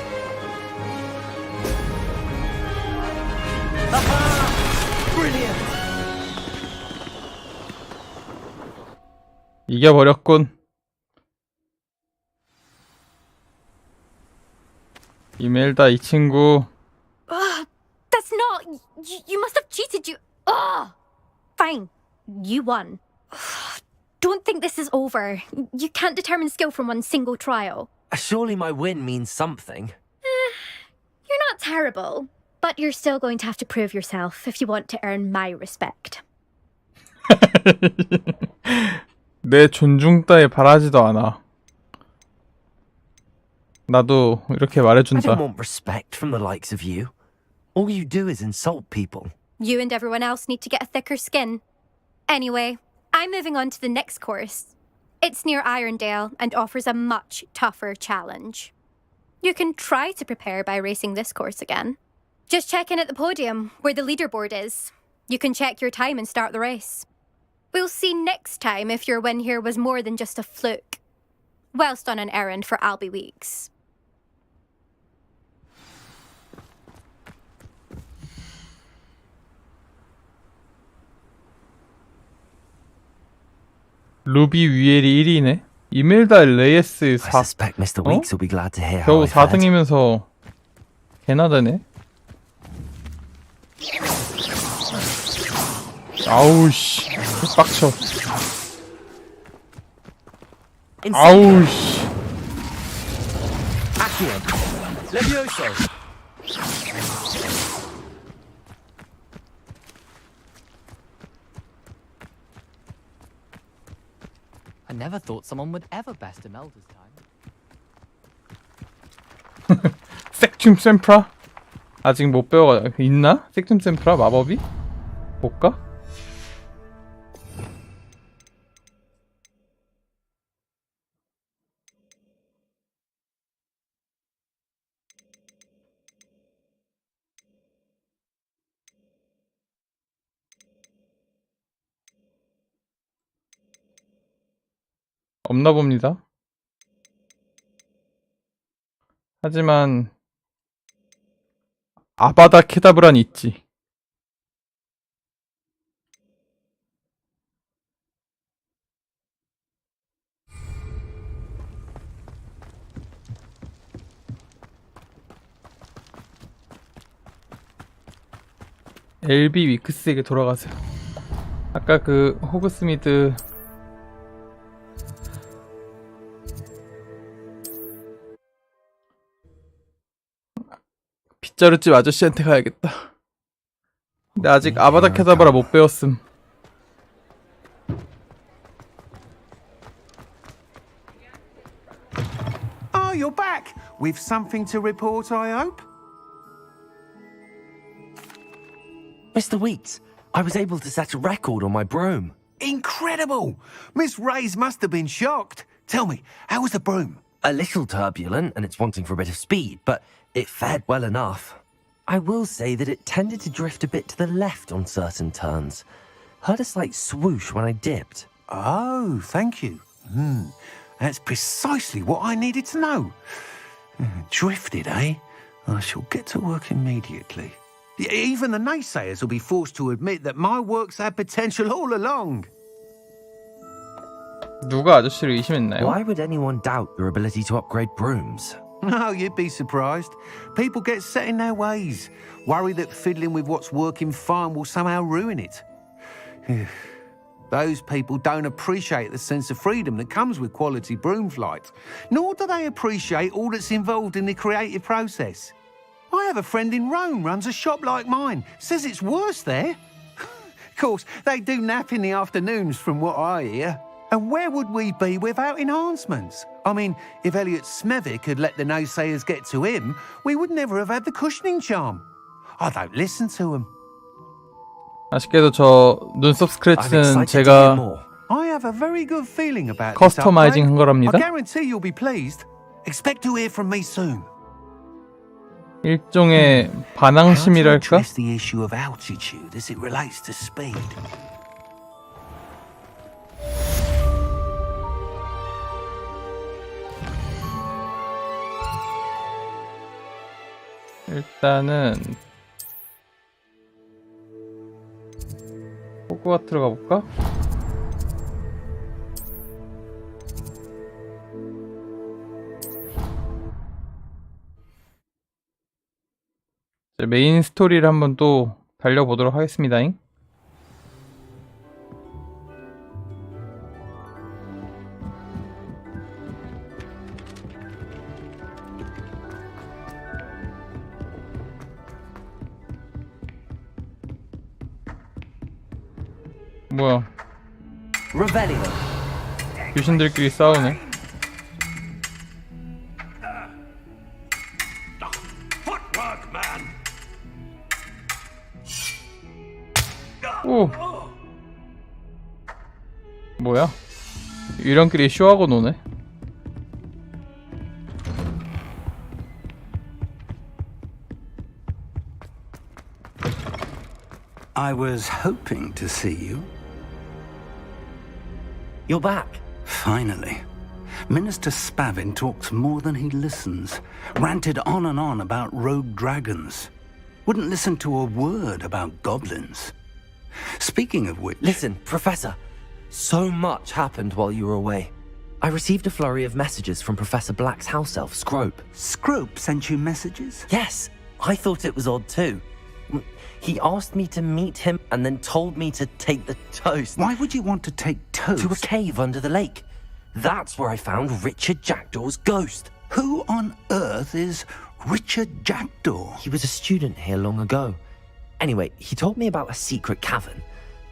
Brilliant. 이겨버렸군. 이멜다 이 친구. That's not. You must have cheated. Fine. You won. Don't think this is over. You can't determine skill from one single trial. Surely my win means something. You're not terrible, but you're still going to have to prove yourself if you want to earn my respect. 내 존중 따위 바라지도 않아. 나도 이렇게 I 말해준다. don't want respect from the likes of you. All you do is insult people. You and everyone else need to get a thicker skin. Anyway, I'm moving on to the next course. It's near Irondale and offers a much tougher challenge. You can try to prepare by racing this course again. Just check in at the podium, where the leaderboard is. You can check your time and start the race. We'll see next time if your win here was more than just a fluke. Whilst on an errand for Albie Weeks. 루비 위엘이 1위네. 이멜다 레이스 4. I suspect Mr. Weeks will be glad to hear how 겨우 I've fared. 4등이면서 개나 되네. 아우씨 빡쳐. 아우씨. Accio. Levioso. I never thought someone would ever best Imelda's time. 색춤 샘프라? 아직 못 배워가 있나? 색춤 샘프라 마법이? 볼까? 없나 봅니다. 하지만 아바다 케다브란 있지. LB 위크스에게 돌아가세요. 아까 그 호그스미드 빗자루집 아저씨한테 가야겠다. 근데 아직 아바다 케다브라 못 배웠음. Oh, you're back! With something to report, I hope? Mr. Wheats, I was able to set a record on my broom. Incredible! Miss Reyes must have been shocked. Tell me, how was the broom? A little turbulent and it's wanting for a bit of speed, but it fared well enough. I will say that it tended to drift a bit to the left on certain turns. Heard a slight swoosh when I dipped. Oh, thank you. That's precisely what I needed to know. Drifted, eh? I shall get to work immediately. Even the naysayers will be forced to admit that my work's had potential all along. 누가 아저씨를 의심했나요? Why would anyone doubt your ability to upgrade brooms? Oh, you'd be surprised. People get set in their ways, worry that fiddling with what's working fine will somehow ruin it. Those people don't appreciate the sense of freedom that comes with quality broom flight, nor do they appreciate all that's involved in the creative process. I have a friend in Rome runs a shop like mine, says it's worse there. Of course, they do nap in the afternoons from what I hear. And where would we be without enhancements? I mean, if Elliot Smethwick had let the naysayers get to him, we would never have had the cushioning charm. I don't listen to them. 아쉽게도 저 눈썹 스크래치는 제가 I have a very good feeling about 커스터마이징 한 거랍니다. I guarantee you'll be pleased. Expect to hear from me soon. 일종의 반항심이랄까? The issue of altitude as it relates to speed. 일단은 호그와트로 가볼까? 메인 스토리를 한번 또 달려보도록 하겠습니다잉. 뭐야? 귀신들끼리 싸우네. 오. 뭐야? 유령끼리 쇼하고 노네. I was hoping to see you. You're back. Finally. Minister Spavin talks more than he listens. Ranted on and on about rogue dragons. Wouldn't listen to a word about goblins. Speaking of which... Listen, Professor. So much happened while you were away. I received a flurry of messages from Professor Black's house elf, Scrope. Scrope sent you messages? Yes. I thought it was odd too. He asked me to meet him and then told me to take the toast. Why would you want to take toast? To a cave under the lake. That's where I found Richard Jackdaw's ghost. Who on earth is Richard Jackdaw? He was a student here long ago. Anyway, he told me about a secret cavern.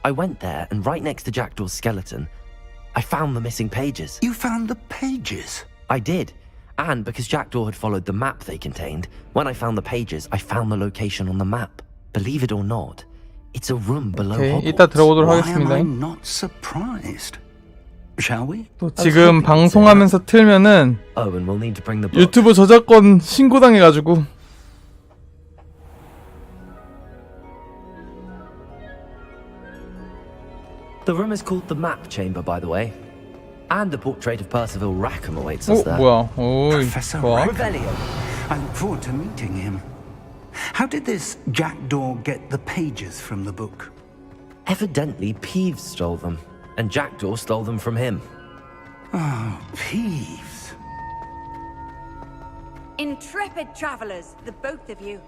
I went there, and right next to Jackdaw's skeleton, I found the missing pages. You found the pages? I did. And because Jackdaw had followed the map they contained, when I found the pages, I found the location on the map. Believe it or not, it's a room below Hogwarts. 이따 들어보도록 하겠습니다. Why am I not surprised? Shall we? 또 지금 방송하면서 틀면은 and we'll need to bring the book. 유튜브 저작권 신고당해가지고. The room is called the Map Chamber, by the way. And a portrait of Percival Rackham awaits us there. 뭐야? 오이, Professor 좋아. Rackham. I look forward to meeting him. How did this Jackdaw get the pages from the book? Evidently, Peeves stole them, and Jackdaw stole them from him. Oh, Peeves. Intrepid travellers, the both of you.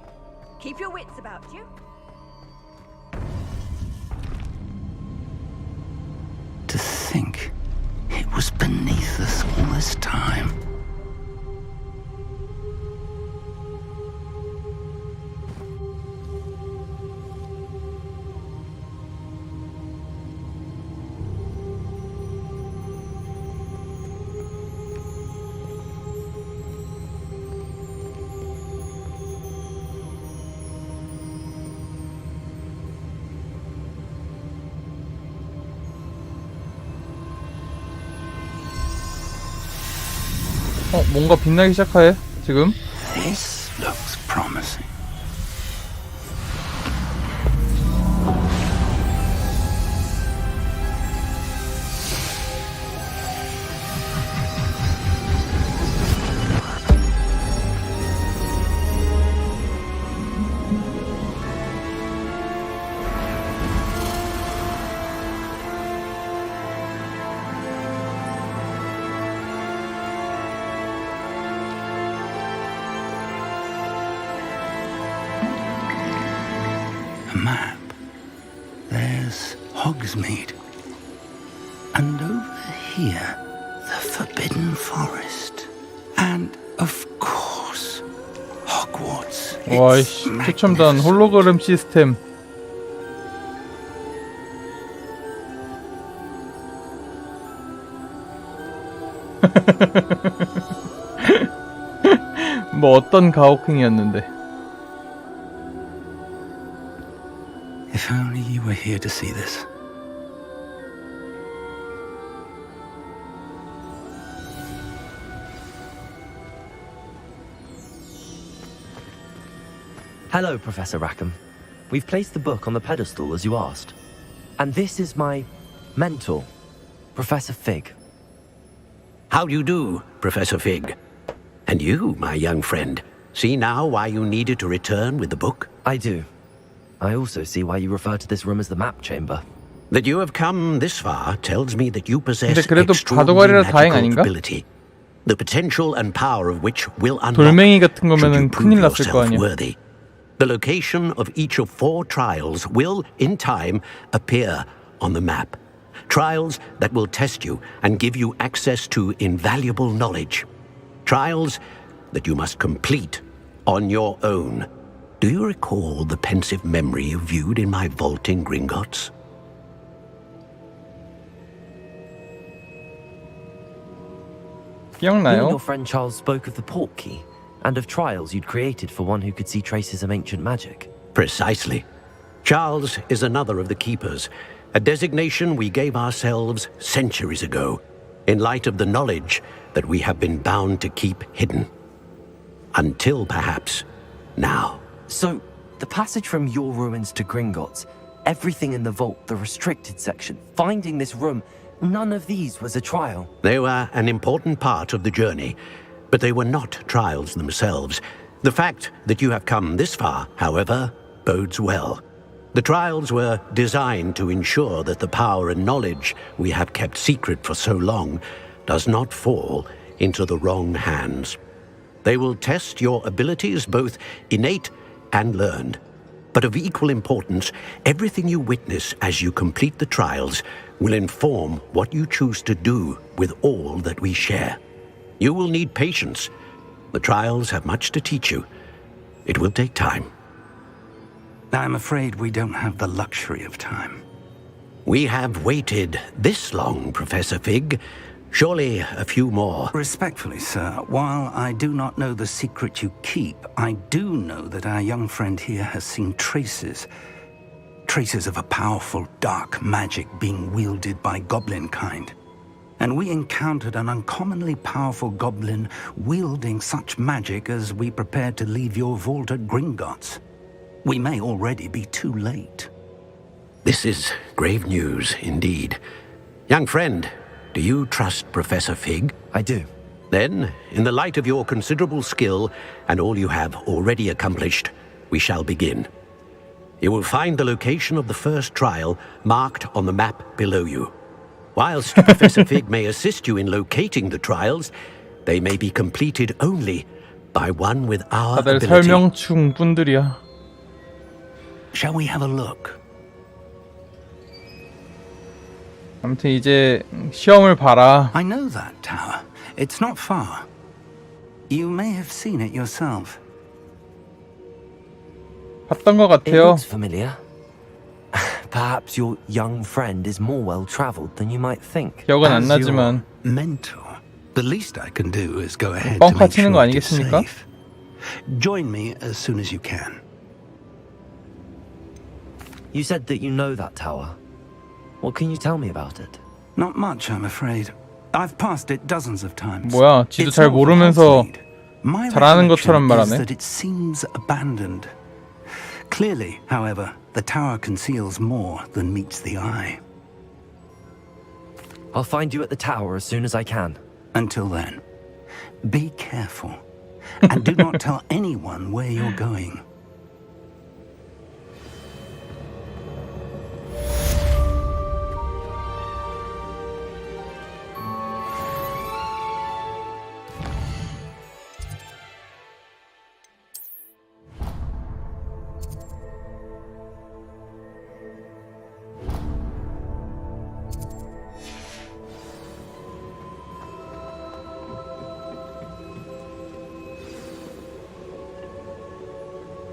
Keep your wits about you. think it was beneath us all this time. 뭔가 빛나기 시작해 지금. This looks promising. Map. There's Hogsmeade. And over here, the Forbidden Forest. And, of course, Hogwarts. 와이씨, 최첨단 홀로그램 시스템. 뭐 어떤 가혹행위였는데. If only you were here to see this. Hello, Professor Rackham. We've placed the book on the pedestal as you asked. And this is my mentor, Professor Fig. How do you do, Professor Fig? And you, my young friend, see now why you needed to return with the book? I do. I also see why you refer to this room as the map chamber. That you have come this far tells me that you possess 근데 그래도 extraordinary 바둑알이라 다행 magical 아닌가? ability, the potential and power of which will unlock 돌멩이 같은 should 거면은 you prove 큰일 났을 거 yourself 아니야. worthy. The location of each of 4 trials will, in time, appear on the map. Trials that will test you and give you access to invaluable knowledge. Trials that you must complete on your own. Do you recall the pensive memory you viewed in my vault in Gringotts? You and 기억나요? your friend Charles spoke of the portkey and of trials you'd created for one who could see traces of ancient magic. Precisely. Charles is another of the keepers, a designation we gave ourselves centuries ago, in light of the knowledge that we have been bound to keep hidden. Until perhaps now. So, the passage from your ruins to Gringotts, everything in the vault, the restricted section, finding this room, none of these was a trial. They were an important part of the journey, but they were not trials themselves. The fact that you have come this far, however, bodes well. The trials were designed to ensure that the power and knowledge we have kept secret for so long does not fall into the wrong hands. They will test your abilities, both innate and learned. But of equal importance, everything you witness as you complete the trials will inform what you choose to do with all that we share. You will need patience. The trials have much to teach you. It will take time. I'm afraid we don't have the luxury of time. We have waited this long, Professor Fig. Surely a few more. Respectfully, sir, while I do not know the secret you keep, I do know that our young friend here has seen traces of a powerful dark magic being wielded by goblin kind. And we encountered an uncommonly powerful goblin wielding such magic as we prepared to leave your vault at Gringotts. We may already be too late. This is grave news indeed. Young friend, do you trust Professor Fig? I do. Then, in the light of your considerable skill and all you have already accomplished, we shall begin. You will find the location of the first trial marked on the map below you. Whilst Professor Fig may assist you in locating the trials, they may be completed only by one with our 다들 ability. 설명충 분들이야. Shall we have a look? 아무튼 이제 시험을 봐라. I know that tower. It's not far. You may have seen it yourself. 봤던 것 It 같아요. looks familiar. Perhaps your young friend is more well-traveled than you might think. 기억은 안 As 나지만 your mentor, the least I can do is go ahead to 뻥카 make 치는 거 sure it is 아니겠습니까? safe. Join me as soon as you can. You said that you know that tower. What can you tell me about it? Not much, I'm afraid. I've passed it dozens of times. 뭐야, 지도 It's 잘 north of 모르면서 Hogsmeade. My 잘 아는 것처럼 recollection is 말하네. that it seems abandoned. Clearly, however, the tower conceals more than meets the eye. I'll find you at the tower as soon as I can. Until then, be careful. And do not tell anyone where you're going.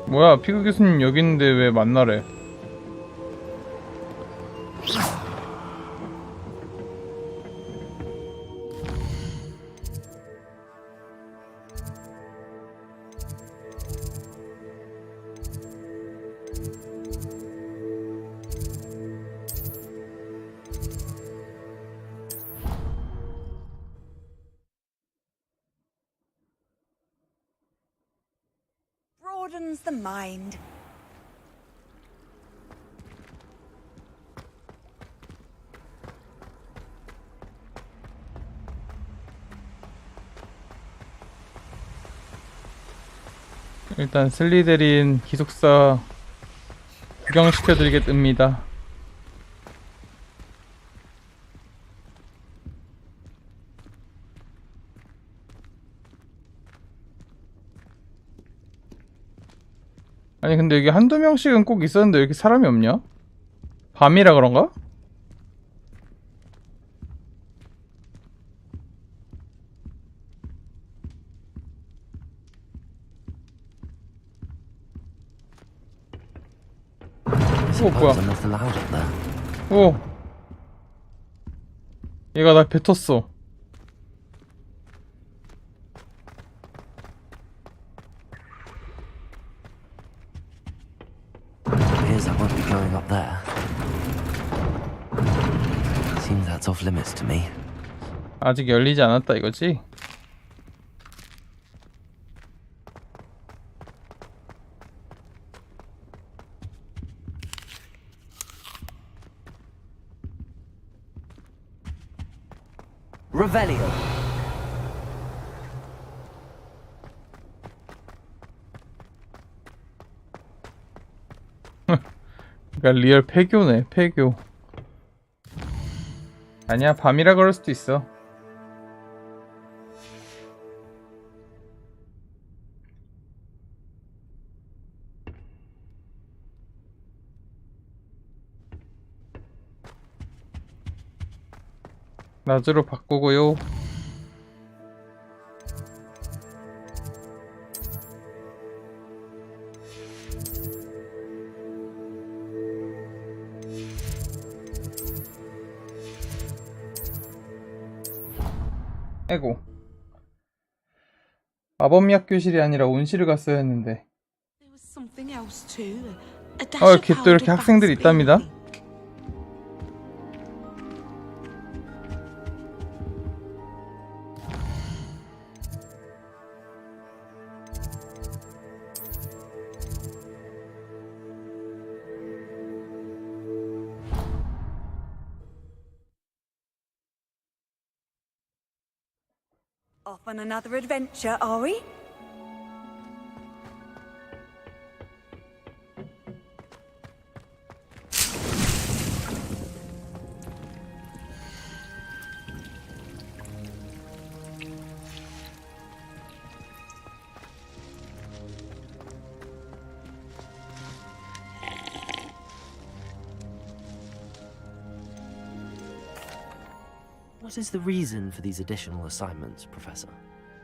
뭐야, 피그 교수님 여기 있는데 왜 만나래? Broadens the mind. 일단 슬리데린 기숙사 구경시켜드리겠습니다. 아니 근데 여기 한두 명씩은 꼭 있었는데 왜 이렇게 사람이 없냐? 밤이라 그런가? 뭐야? 오, 얘가 날 뱉었어. Appears I won't be going up there. Seems that's off limits to me. 아직 열리지 않았다 이거지? Revelio. 그러니까 리얼 폐교네, 폐교. 아니야, 밤이라 그럴 수도 있어. 낮으로 바꾸고요. 아이고, 마법약 교실이 아니라 온실을 갔어야 했는데. 이렇게 또 이렇게 학생들이 있답니다. Off on another adventure, are we? What is the reason for these additional assignments, Professor?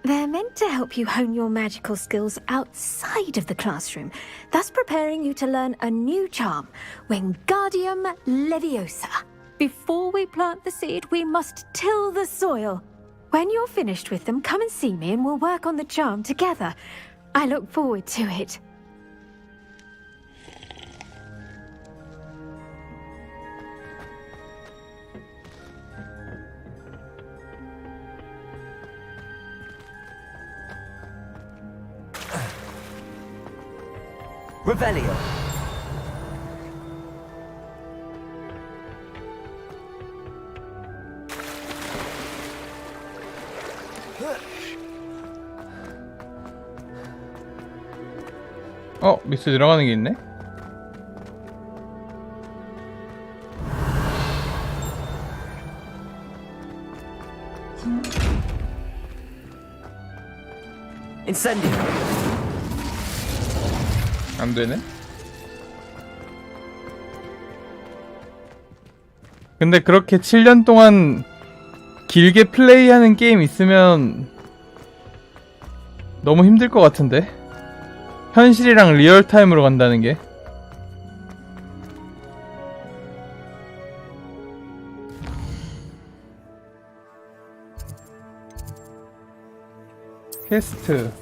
They're meant to help you hone your magical skills outside of the classroom, thus preparing you to learn a new charm, Wingardium Leviosa. Before we plant the seed, we must till the soil. When you're finished with them, come and see me and we'll work on the charm together. I look forward to it. Revelio. 밑에 내려가는 게 있네? Incendio. 안 되네? 근데 그렇게 7년 동안 길게 플레이하는 게임 있으면 너무 힘들 것 같은데? 현실이랑 리얼타임으로 간다는 게. 퀘스트.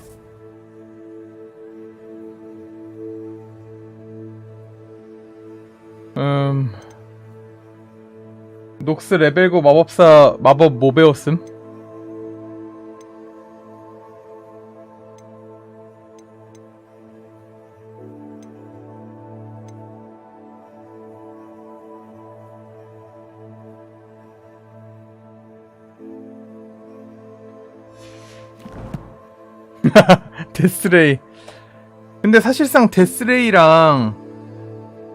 녹스 레벨 9 마법사 마법 뭐 배웠음? 데스레이. 근데 사실상 데스레이랑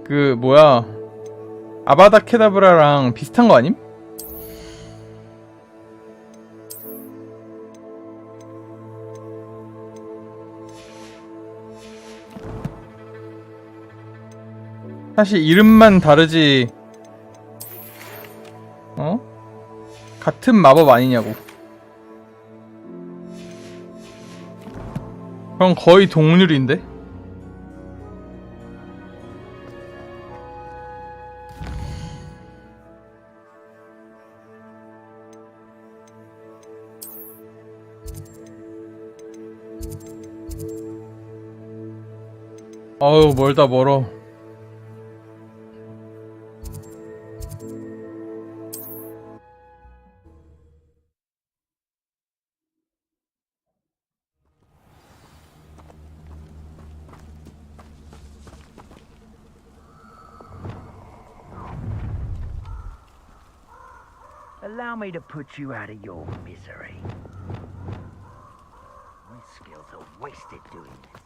그 뭐야 아바다 케다브라랑 비슷한 거 아님? 사실 이름만 다르지 같은 마법 아니냐고. 그럼 거의 동률인데? 아유 멀다 멀어. Allow me to put you out of your misery. My skills are wasted doing this.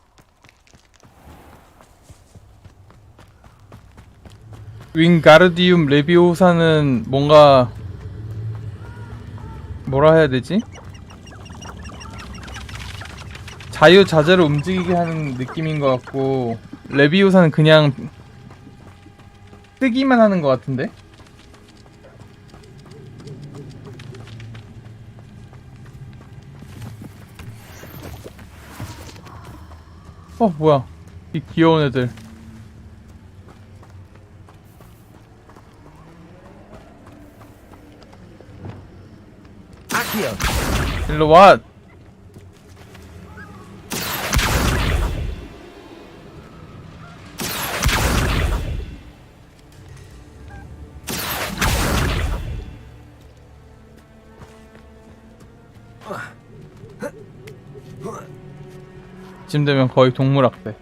윙가르디움 레비오사는 뭔가 뭐라 해야 되지? 자유자재로 움직이게 하는 느낌인 것 같고 레비오사는 그냥 뜨기만 하는 것 같은데? 뭐야 이 귀여운 애들. 일로 와. 이쯤 되면 거의 동물학대.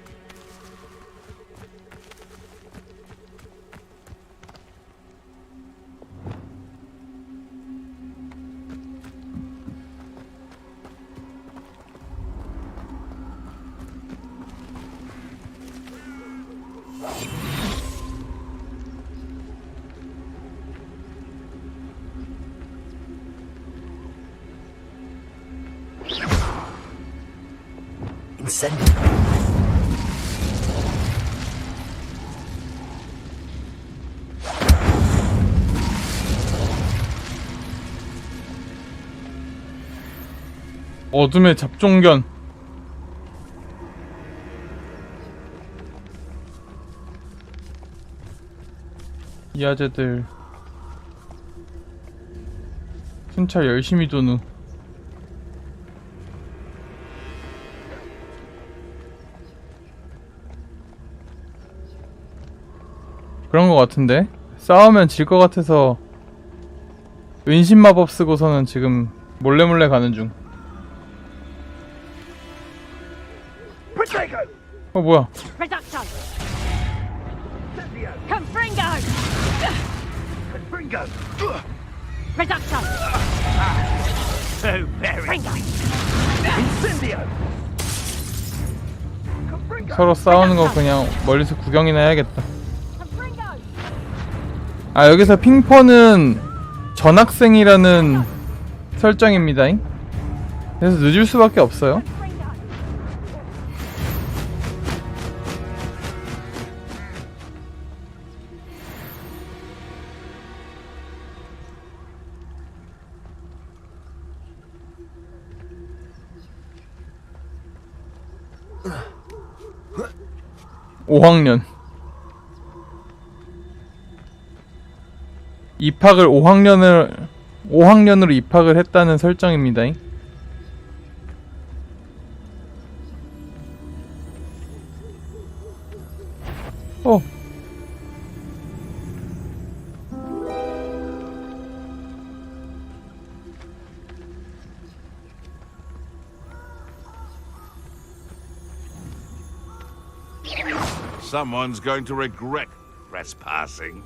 어둠의 잡종견. 이 아재들 순찰 열심히 도누. 그런 거 같은데? 싸우면 질 것 같아서 은신 마법 쓰고서는 지금 몰래몰래 가는 중. 어 뭐야? Reducto! Confringo! Reducto! So very. Incendio! 서로 싸우는 거 그냥 멀리서 구경이나 해야겠다. 아 여기서 핑퍼는 전학생이라는 설정입니다. 그래서 늦을 수밖에 없어요. (5학년) 입학을 5학년으로 입학을 했다는 설정입니다. 어. Someone's going to regret trespassing.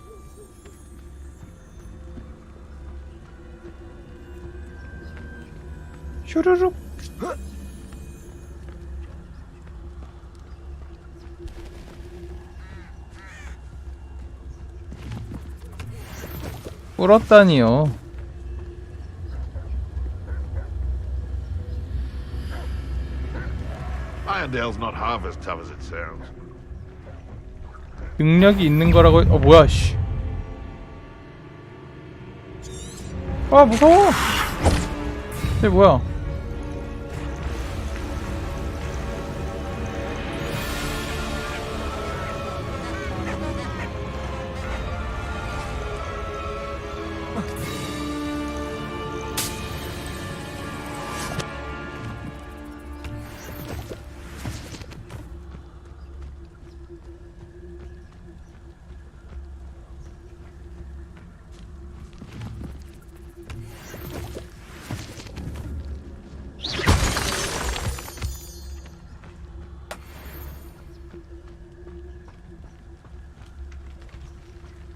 슈루룩. 꿀었다니요. Irondale's not half as tough as it sounds. 능력이 있는 거라고. 어 뭐야 씨. 아 무서워. 이게 뭐야?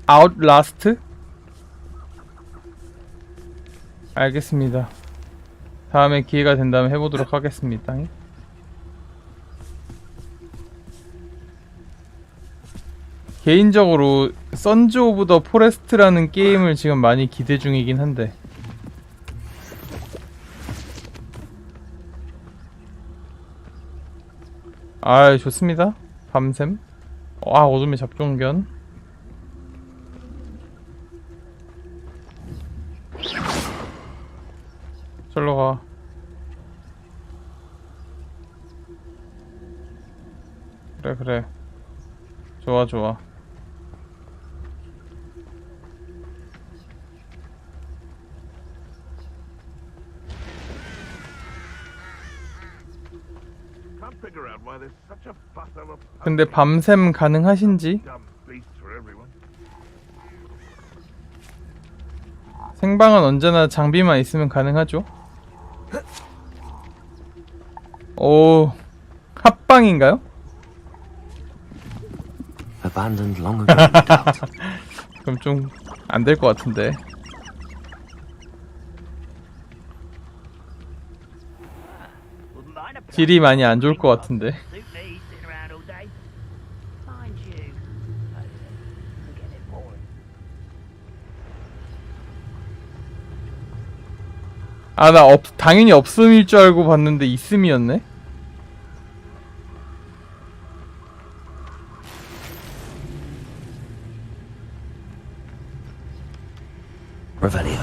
아웃라스트? 알겠습니다. 다음에 기회가 된다면 해보도록 하겠습니다. 개인적으로 선즈 오브 더 포레스트라는 게임을 지금 많이 기대 중이긴 한데 아 좋습니다. 밤샘. 아 어둠의 잡종견. 절로 가. 그래 그래. 좋아 좋아. 근데 밤샘 가능하신지? 생방은 언제나 장비만 있으면 가능하죠. 오, 합방인가요? Abandoned long ago, no doubt. 그럼 좀 안 될 것 같은데. 딜이 많이 안 좋을 것 같은데. 아, 나 당연히 없음일 줄 알고 봤는데 있음이었네? Revelio.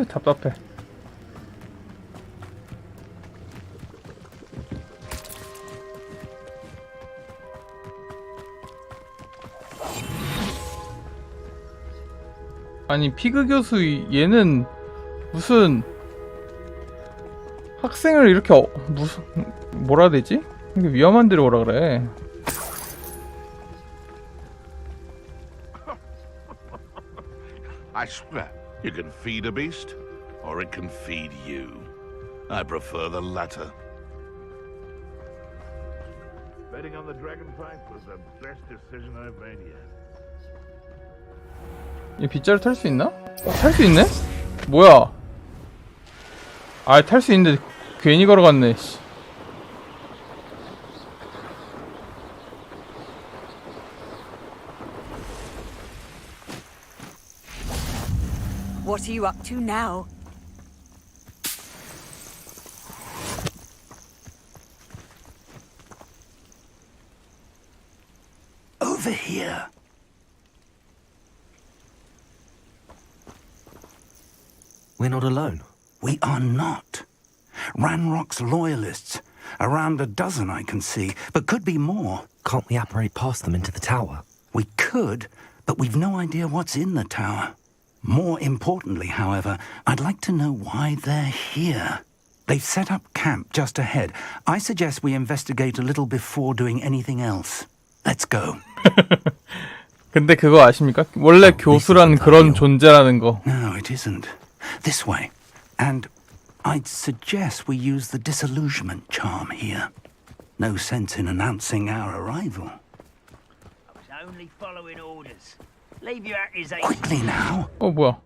답답해. 아니 피그 교수 얘는 무슨 학생을 이렇게 무슨 뭐라 해야 되지? 이게 위험한 데로 오라 그래. I swear, you can feed a beast, or it can feed you. I prefer the latter. Betting on the dragon fight was the best decision I've made yet. 이 빗자루 탈 수 있나? 탈 수 있네? 뭐야? 아, 탈 수 있는데 괜히 걸어갔네. 씨. What are you up to now? Over here. We're not alone. We are not. Ranrock's loyalists. Around a dozen I can see, but could be more. Can't we apparate past them into the tower? We could, but we've no idea what's in the tower. More importantly, however, I'd like to know why they're here. They've set up camp just ahead. I suggest we investigate a little before doing anything else. Let's go. 근데 그거 아십니까? 원래 교수란 그런 존재라는 거. No, it isn't. This way. And I'd suggest we use the disillusionment charm here. No sense in announcing our arrival. I was only following orders. Leave your accusation. Quickly now. 뭐야?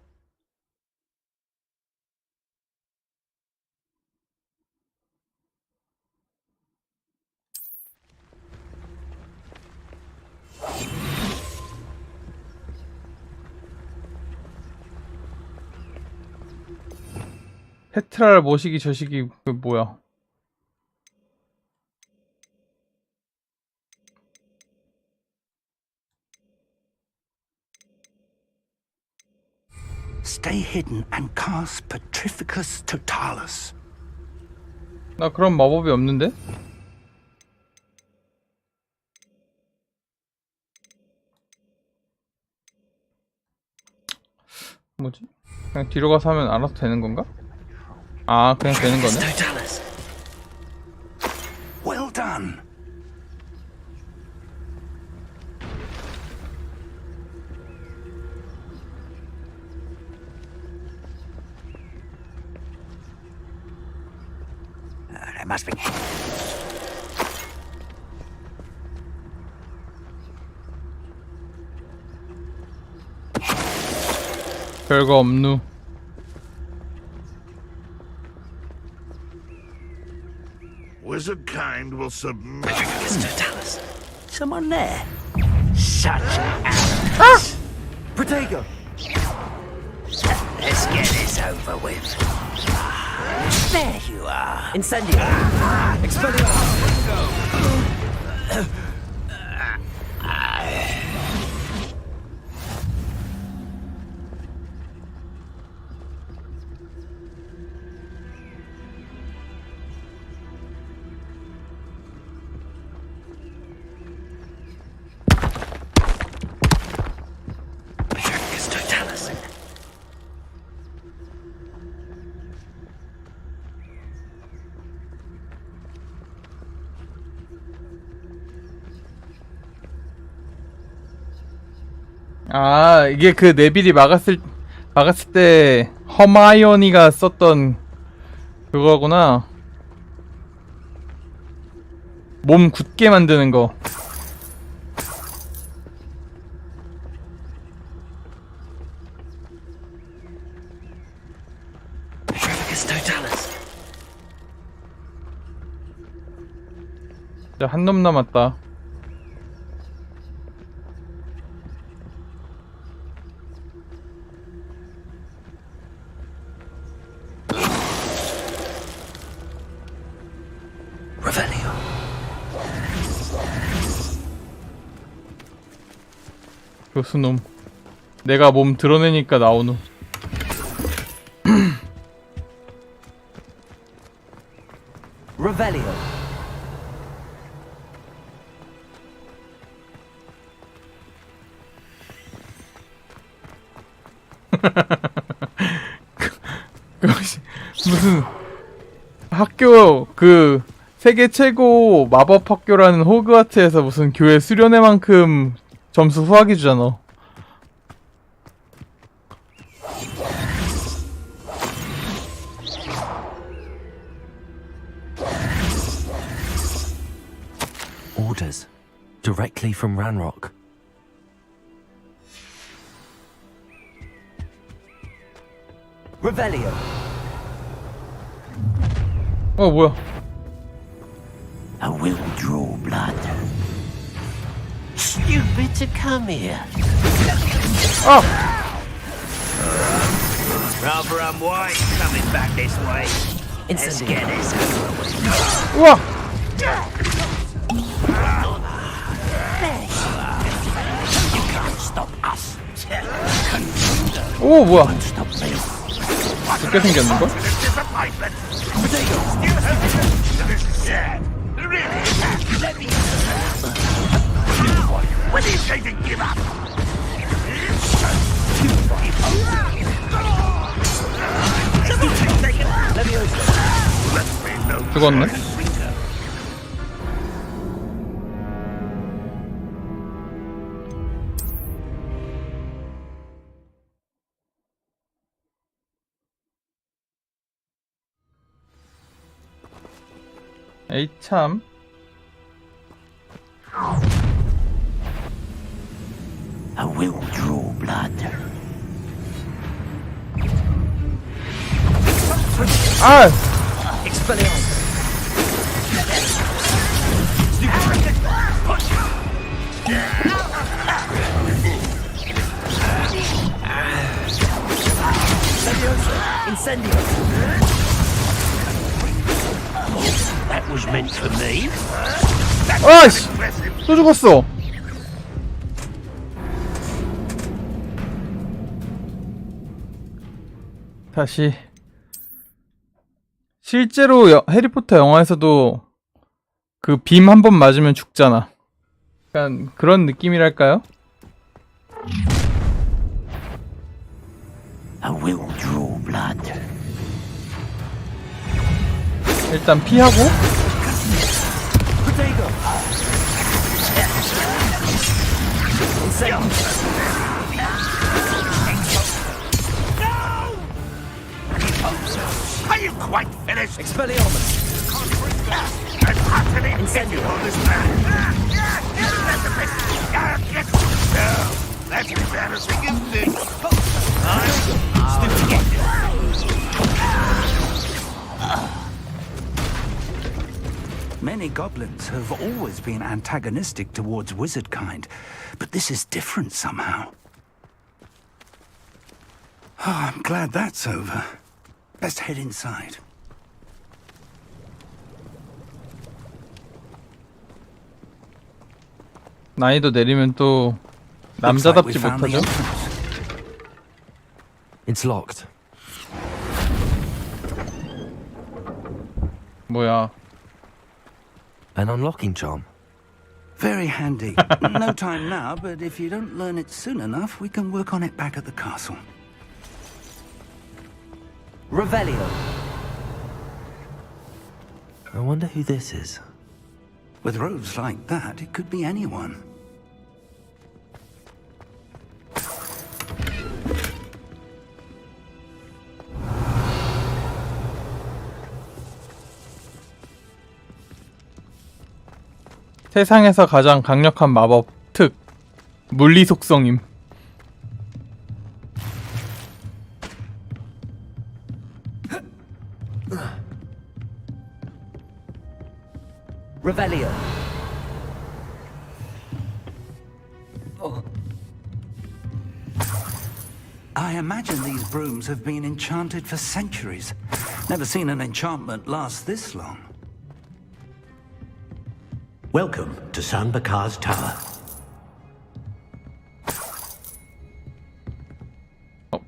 페트라를 모시기 저시기 그 뭐야? Stay hidden and cast Petrificus Totalis. 나 그런 마법이 없는데? 뭐지? 그냥 뒤로 가서 하면 알아서 되는 건가? 아, 그냥 되는 거네. Well done. That must be. 별거 없누. Wizard kind will submit. Someone there. Such arrogance. Protego! Let's get this over with. There you are. Incendio! Expelliarmus! 아, 이게 그 네빌이 막았을 때 허마이오니가 썼던 그거구나. 몸 굳게 만드는 거. 자, 한 놈 남았다. 교수놈. 내가 몸 드러내니까 나오누. Revelio. 무슨 학교 그 세계 최고 마법 학교라는 호그와트에서 무슨 교회 수련회만큼 점수 후하게 주잖아. Orders. Directly from Ranrock. Revelio. 어 뭐야? I will draw blood. Stupid to come here. 아! Rather unwise coming back this way. Let's get this over with. 우와! You can't stop us. 오 뭐야? 좋게 생겼는걸? When you say to give up? 죽었네? 에이 참. I will draw blood. 아! Expelliarmus. Incendio. That was meant for me. 아씨! 또 죽었어! 다시 실제로 해리포터 영화에서도 그 빔 한 번 맞으면 죽잖아. 약간 그런 느낌이랄까요? I will draw blood. 일단 피하고 Are you quite finished? Expelliarmus. I'm utterly incendio on this man. That's embarrassing, isn't it? Many goblins have always been antagonistic towards wizard kind, but this is different somehow. Oh, I'm glad that's over. Let's head inside. 난이도 내리면 또 남자답지 못하죠? It's locked. 뭐야? An unlocking charm. Very handy. No time now, but if you don't learn it soon enough, we can work on it back at the castle. Revelio. I wonder who this is. With robes like that, it could be anyone. 세상에서 가장 강력한 마법 특 물리 속성임. Revelio. I imagine these brooms have been enchanted for centuries. Never seen an enchantment last this long. Welcome to San Bakar's Tower.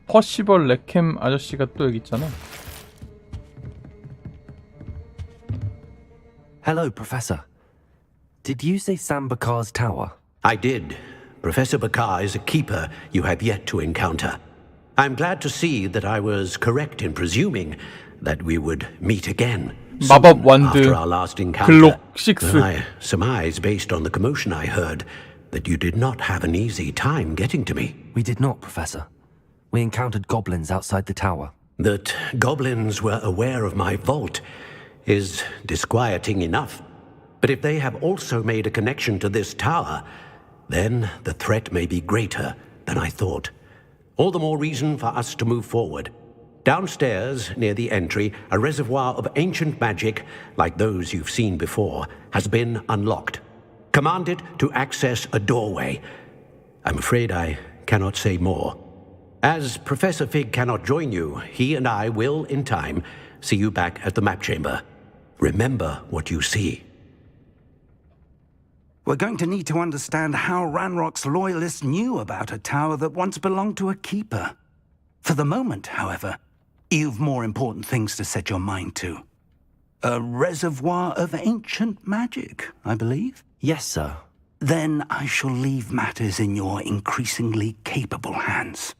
퍼시벌 레캠 아저씨가 또 여기 있잖아. Hello, Professor. Did you say Sam Bakar's tower? I did. Professor Bakar is a keeper you have yet to encounter. I'm glad to see that I was correct in presuming that we would meet again. 마법 완드 After our last encounter, 글록 6. I surmise, based on the commotion I heard, that you did not have an easy time getting to me. We did not, Professor. We encountered goblins outside the tower. That goblins were aware of my vault is disquieting enough. But if they have also made a connection to this tower, then the threat may be greater than I thought. All the more reason for us to move forward. Downstairs, near the entry, a reservoir of ancient magic, like those you've seen before, has been unlocked. Command it to access a doorway. I'm afraid I cannot say more. As Professor Fig cannot join you, he and I will, in time, see you back at the map chamber. Remember what you see. We're going to need to understand how Ranrock's loyalists knew about a tower that once belonged to a keeper. For the moment, however, you've more important things to set your mind to. A reservoir of ancient magic, I believe? Yes, sir. Then I shall leave matters in your increasingly capable hands.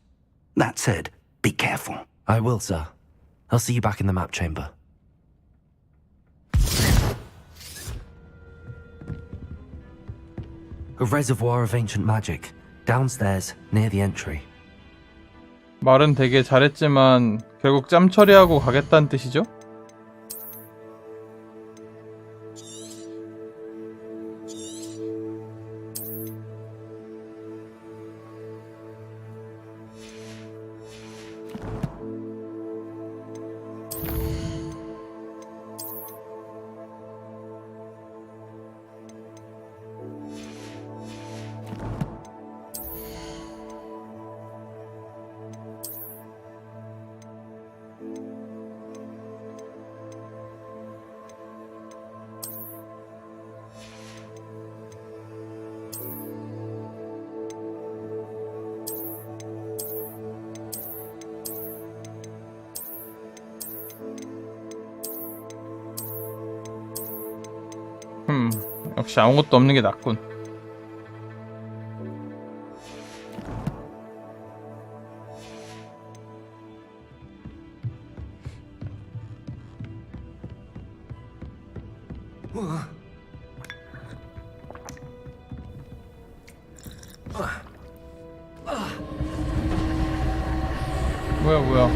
That said, be careful. I will, sir. I'll see you back in the map chamber. A reservoir of ancient magic, downstairs, near the entry. 말은 되게 잘했지만 결국 짬 처리하고 가겠다는 뜻이죠? 역시 아무것도 없는 게 낫군. 뭐야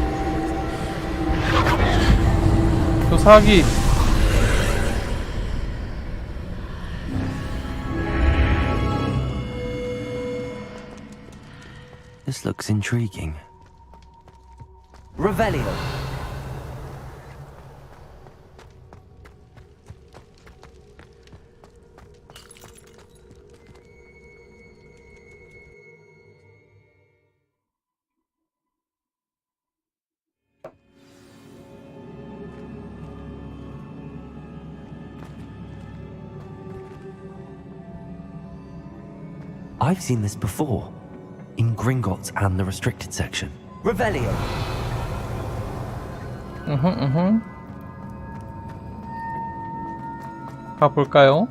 또 사기. This looks intriguing. Revelio. I've seen this before. In Gringotts and the restricted section. Revelio. 가볼까요?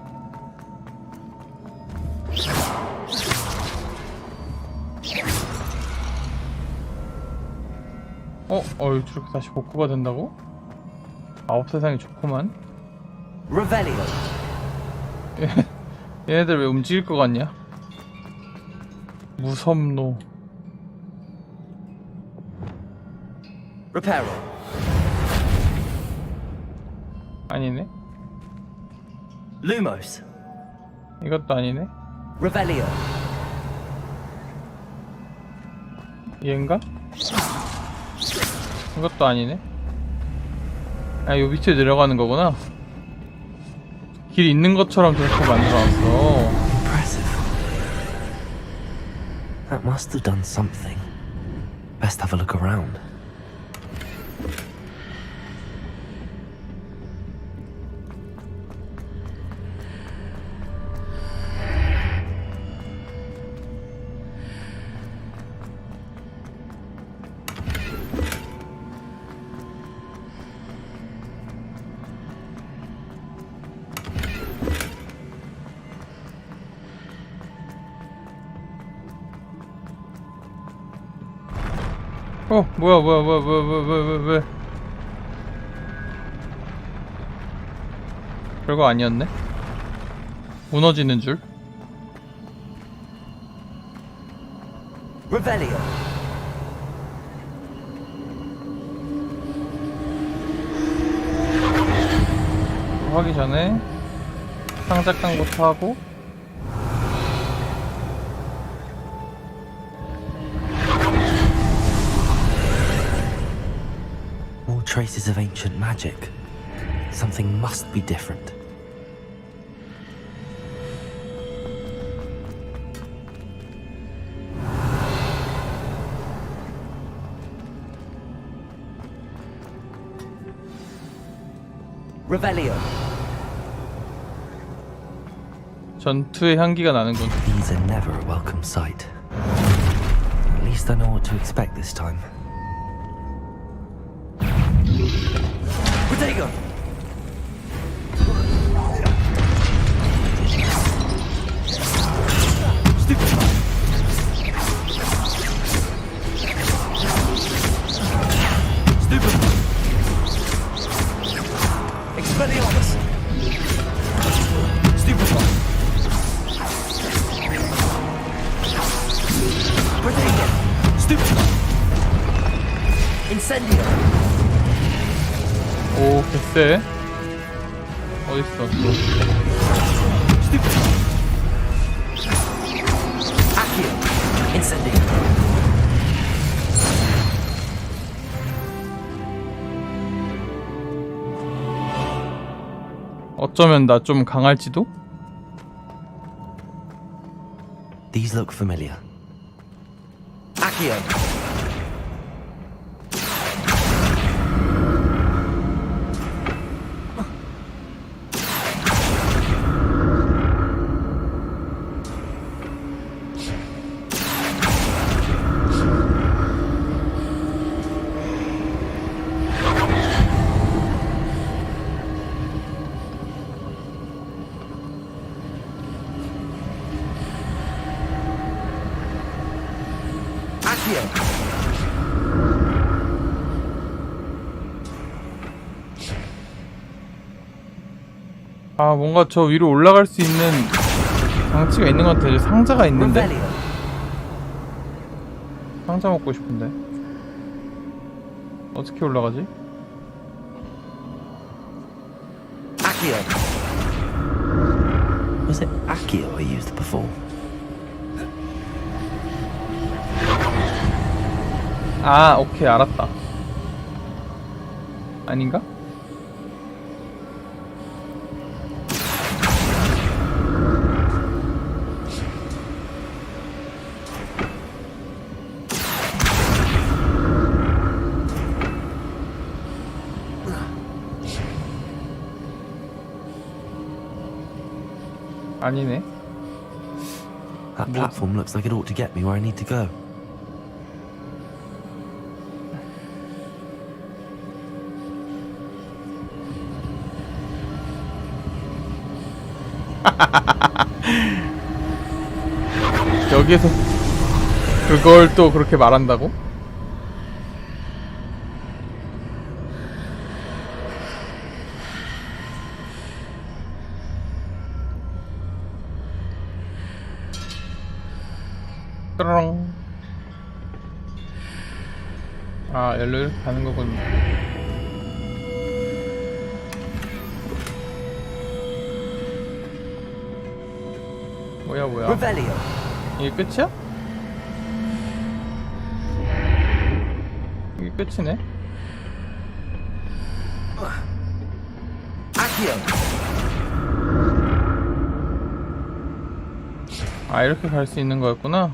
저렇게 다시 복구가 된다고? 아홉 세상이 좋구만. Revelio. 얘네들 왜 움직일 것 같냐? 무섭노. Reparo. 아니네. Lumos. 이것도 아니네. Revelio. 얘인가? 이것도 아니네. 요 밑에 내려가는 거구나. 길 있는 것처럼 저렇게 만들어놨어. That must have done something. Best have a look around. 뭐야. 별거 아니었네. 무너지는 줄. Revelio. 하기 전에 상자 깡부터 하고. More traces of ancient magic. Something must be different. Revelio. 전투의 향기가 나는군. These are never a welcome sight. At least I know what to expect this time. Protego! Expelliarmus! Stupefy! Protego! Stupefy! Incendio! 오, 개쎄. 어딨어? Accio! Incendio! 어쩌면 나 좀 강할지도? These look familiar. Accio! 아, 뭔가 저 위로 올라갈 수 있는 장치가 있는 것 같아요. 상자가 있는데? 상자 먹고 싶은데. 어떻게 올라가지? Accio. Was it Accio I used before? 아, 오케이, 알았다. 아닌가? 아니네. That platform looks like it ought to get me where I need to go. 여기에서 그걸 또 그렇게 말한다고? 뚜루룽. 아, 열로 이렇게 가는 거군. 뭐야. Revelio. 이게 끝이야? 이게 끝이네? Accio. 아, 이렇게 갈 수 있는 거였구나.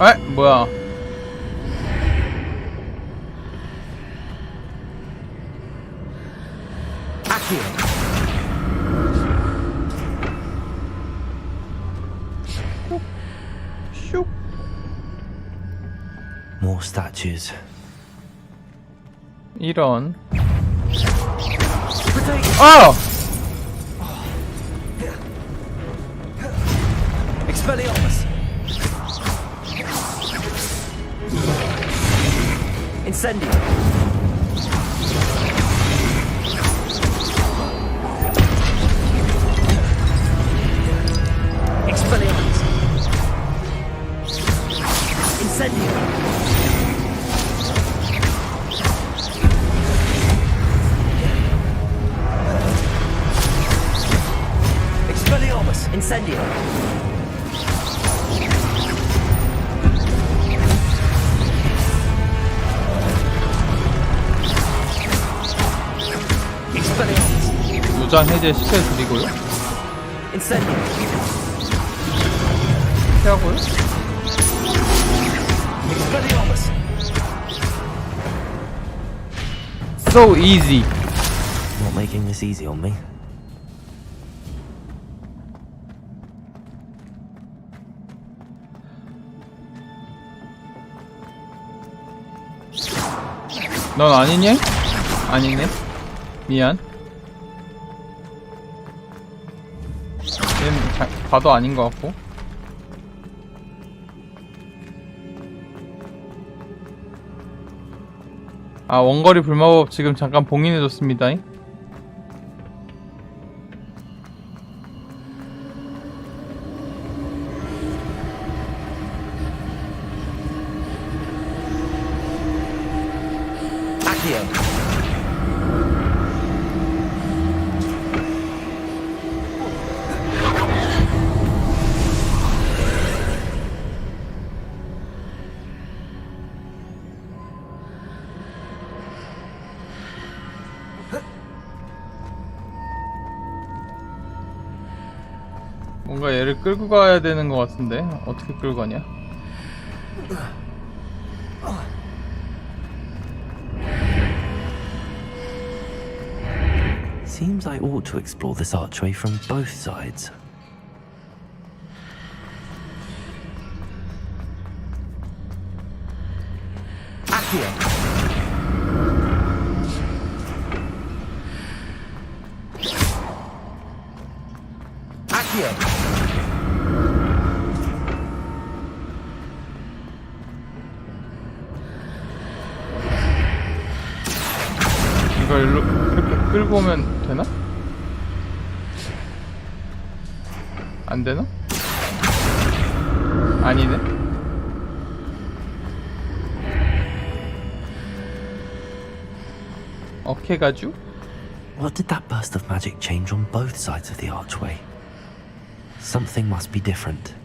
에? 뭐야? Accio. More statues. 이런. 아! Expelliarmus. Incendio. Expelliarmus. Incendio. Expelliarmus. Incendio. 무장 해제 시켜드리고요. 피하고요. So easy. Not making this easy on me. 넌 아니냐? 아니네. 미안. 얘는 봐도 아닌 것 같고. 아, 원거리 불마법 지금 잠깐 봉인해줬습니다. 뭔가 얘를 끌고 가야 되는 것 같은데 어떻게 끌고 가냐? Seems I ought to explore this archway from both sides. 이걸 일로 이렇게 끌고 오면 되나? 안 되나? 아니네. 오케이 가주? What did that burst of magic change on both sides of the archway? Something must be different.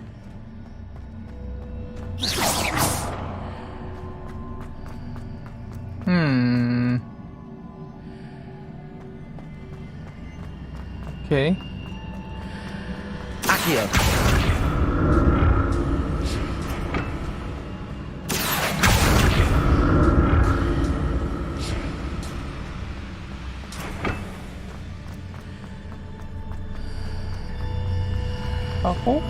오케이. Accio. 하고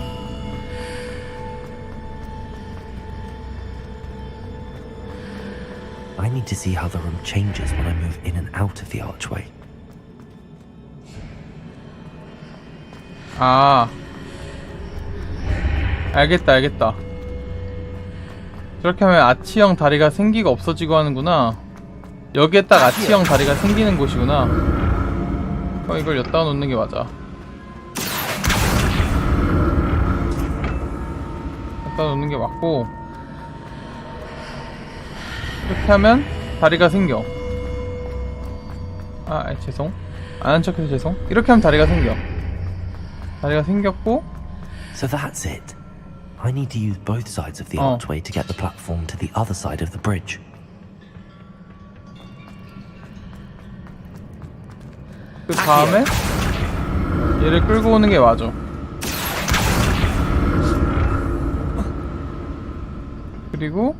I need to see how the room changes when I move in and out of the archway. 아, 알겠다. 저렇게 하면 아치형 다리가 생기고 없어지고 하는구나. 여기에 딱 아치형 다리가 생기는 곳이구나. 이걸 엿다 놓는 게 맞아. 엿다 놓는 게 맞고, 이렇게 하면 다리가 생겨. 죄송. 안 한 척해서 죄송. 이렇게 하면 다리가 생겨. 다리가 생겼고. So that's it. I need to use both sides of the archway to get the platform to the other side of the bridge. 그 다음에 얘를 끌고 오는 게 맞아. 그리고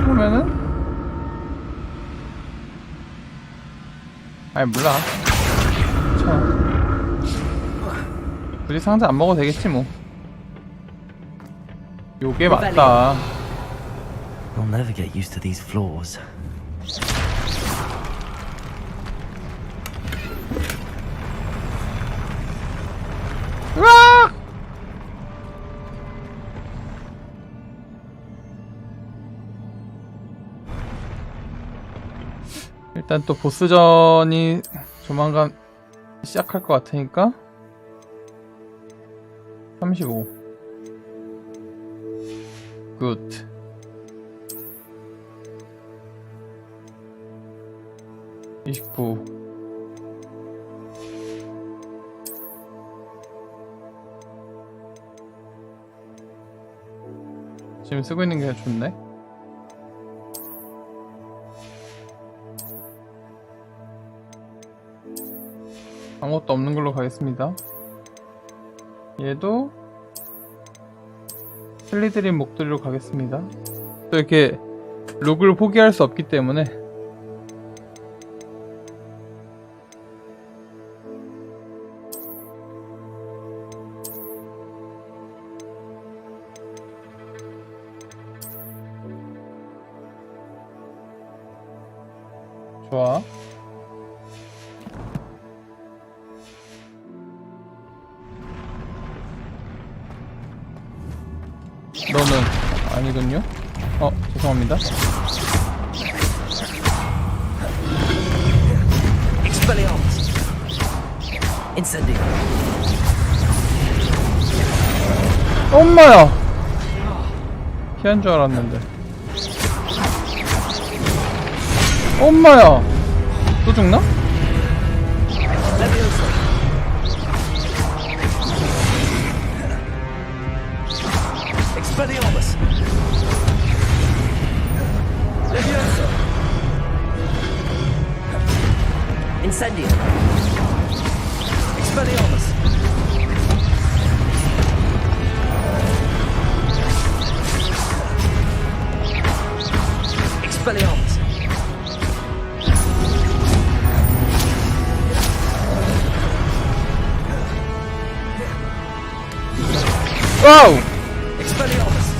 보면은 몰라. 참. 굳이 상자 안 먹어도 되겠지 뭐. 요게 맞다. I'll never get used to these floors. 으악! 일단 또 보스전이 조만간 시작할 것 같으니까 35 굿. 굿 29 지금 쓰고 있는 게 좋네. 아무것도 없는 걸로 가겠습니다. 얘도 슬리드린 목도리로 가겠습니다. 또 이렇게 룩을 포기할 수 없기 때문에 좋아. 너는 아니군요. 죄송합니다. Expelliarmus. Incendio. 엄마야! 피한 줄 알았는데. 엄마야! 또 죽나? Expelliarmus. Levioso. Incendio. Expelliarmus. Expelliarmus. 와우! Expelliarmus.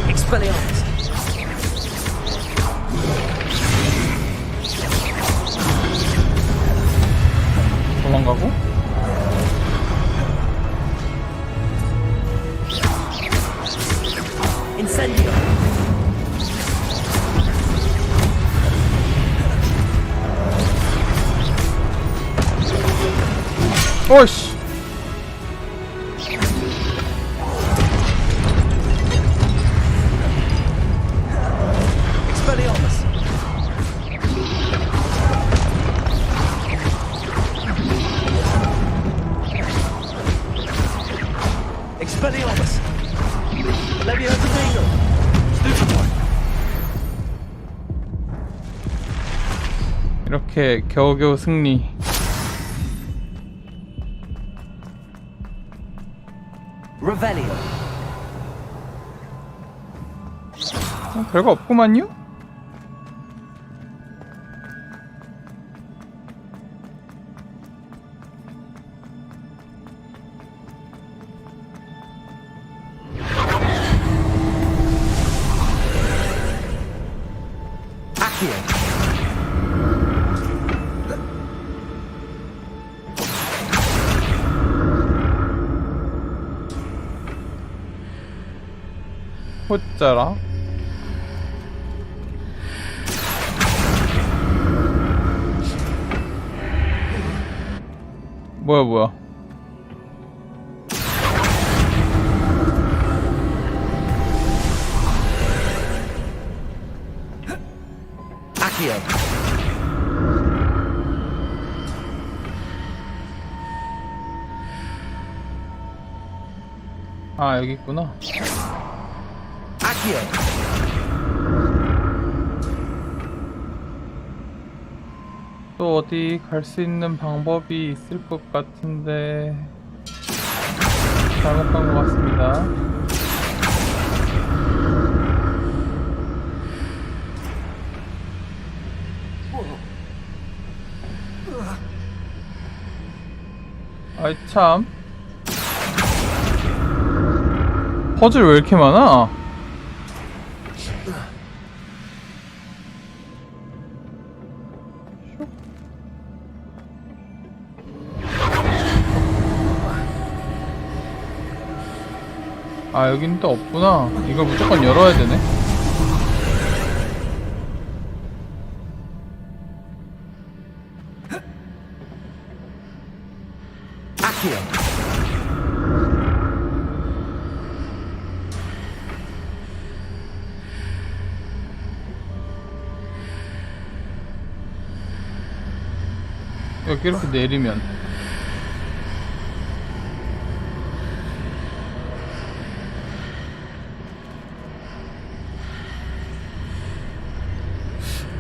Expelliarmus. 도망가고? Incendio. 오이씨! Expelliarmus. Expelliarmus. Levioso. 이렇게 겨우겨우 승리. Revelio. 별거 없구만요? Accio. 호짜라. 뭐야. Accio. 아, 여기 있구나. Accio. 또 어디 갈 수 있는 방법이 있을 것 같은데 잘못 간 것 같습니다. 아이 참. 퍼즐 왜 이렇게 많아? 아 여긴 또 없구나. 이걸 무조건 열어야 되네. 여기 이렇게 내리면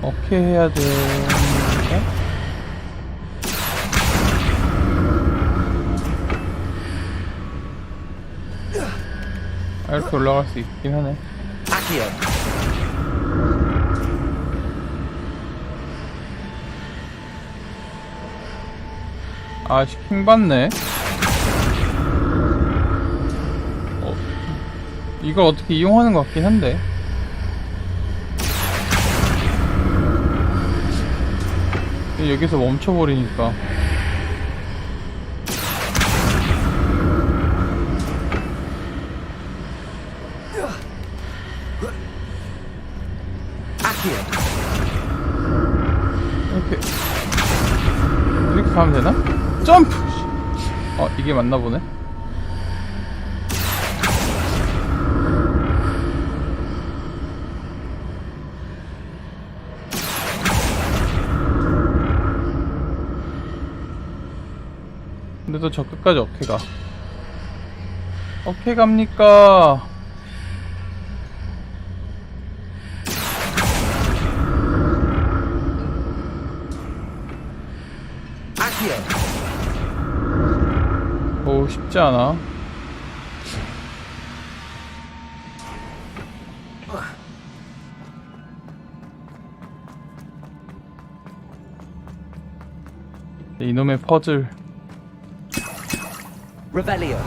어떻게 해야 돼? 아, 이렇게 올라갈 수 있긴 하네. 아, 킹받네. 이걸 어떻게 이용하는 것 같긴 한데. 여기서 멈춰버리니까. 이렇게 가면 되나? 점프! 이게 맞나 보네. 근데 또 저 끝까지 어떻게 가? 어떻게 갑니까? 오, 쉽지 않아. 이놈의 퍼즐. Revelio.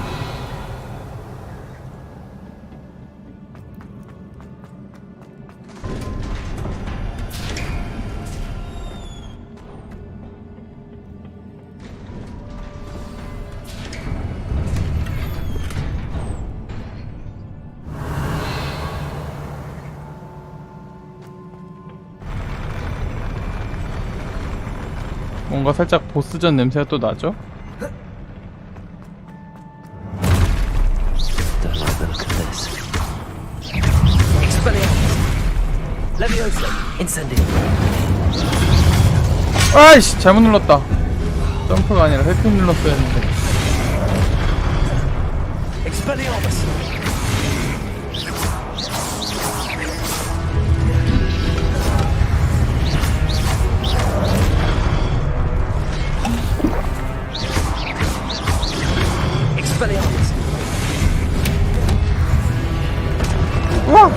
뭔가 살짝 보스전 냄새가 또 나죠? 아이씨, 잘못 눌렀다. 점프가 아니라 회피 눌렀어야 했는데. 우와!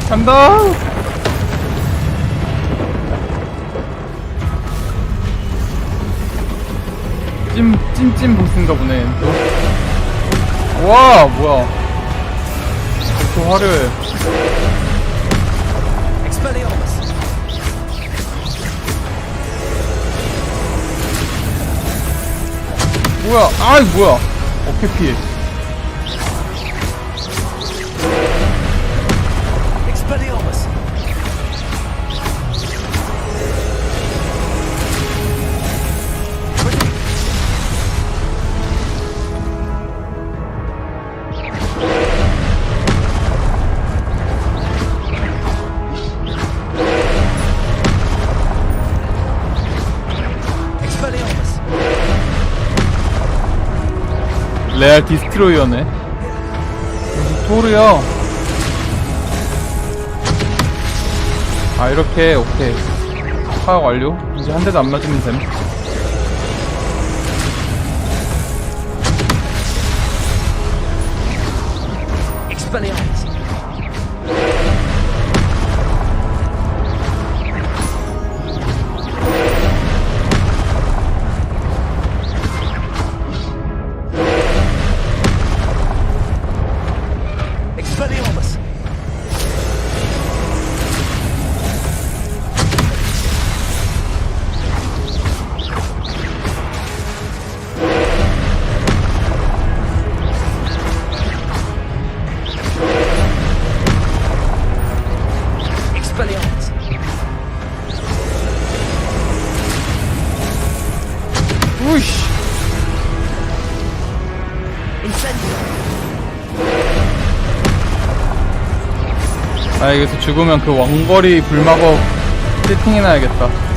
간다. 찜 보스인가 보네. 또. 와, 뭐야? 이렇게 화려해. 뭐야? 아이 뭐야? 어떻게 피해? 레알 디스트로이어네. 무슨 토르요? 아 이렇게 오케이. 파악 완료. 이제 한 대도 안 맞으면 됨. Expelliarmus. Expelliarmus. Expelliarmus. 우이씨. Incendio. 아 여기서 죽으면 그 원거리 불마법 세팅해놔야겠다.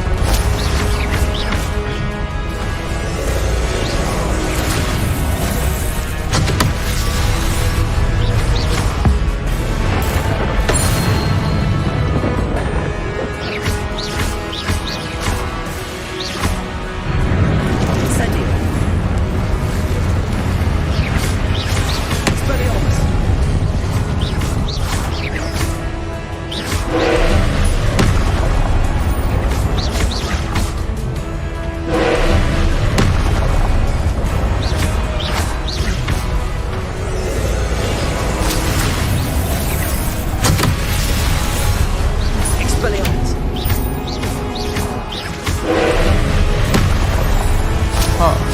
Incendio. Expelliarmus. Expelliarmus. 하나 둘.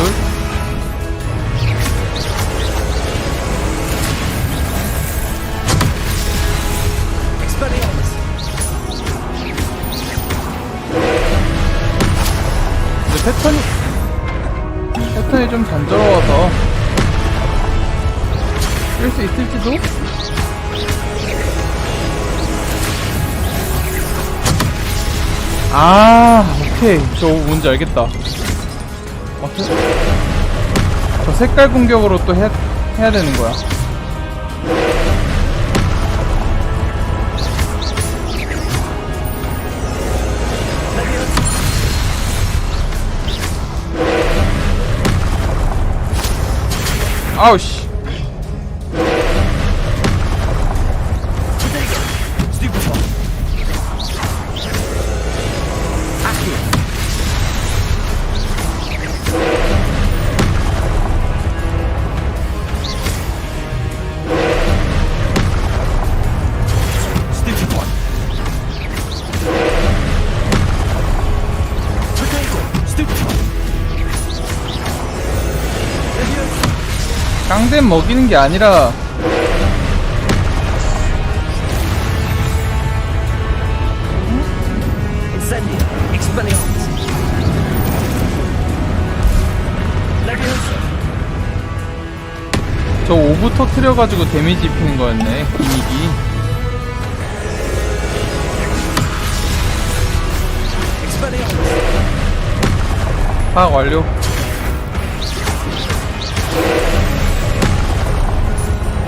Expelliarmus. 근데 패턴이 좀 단조로워서 쓸 수 있을지도? 아 오케이 저 뭔지 알겠다. 저 색깔 공격으로 또 해야 되는 거야. 아우씨. Stupefy. Accio. Stupefy. Potato. Stupefy. 깡댐 먹이는 게 아니라 Incendio. Expelliarmus. Leviosa. 저 오브 터트려가지고 데미지 입히는 거였네. 기믹이. Expelliarmus. 파악 완료.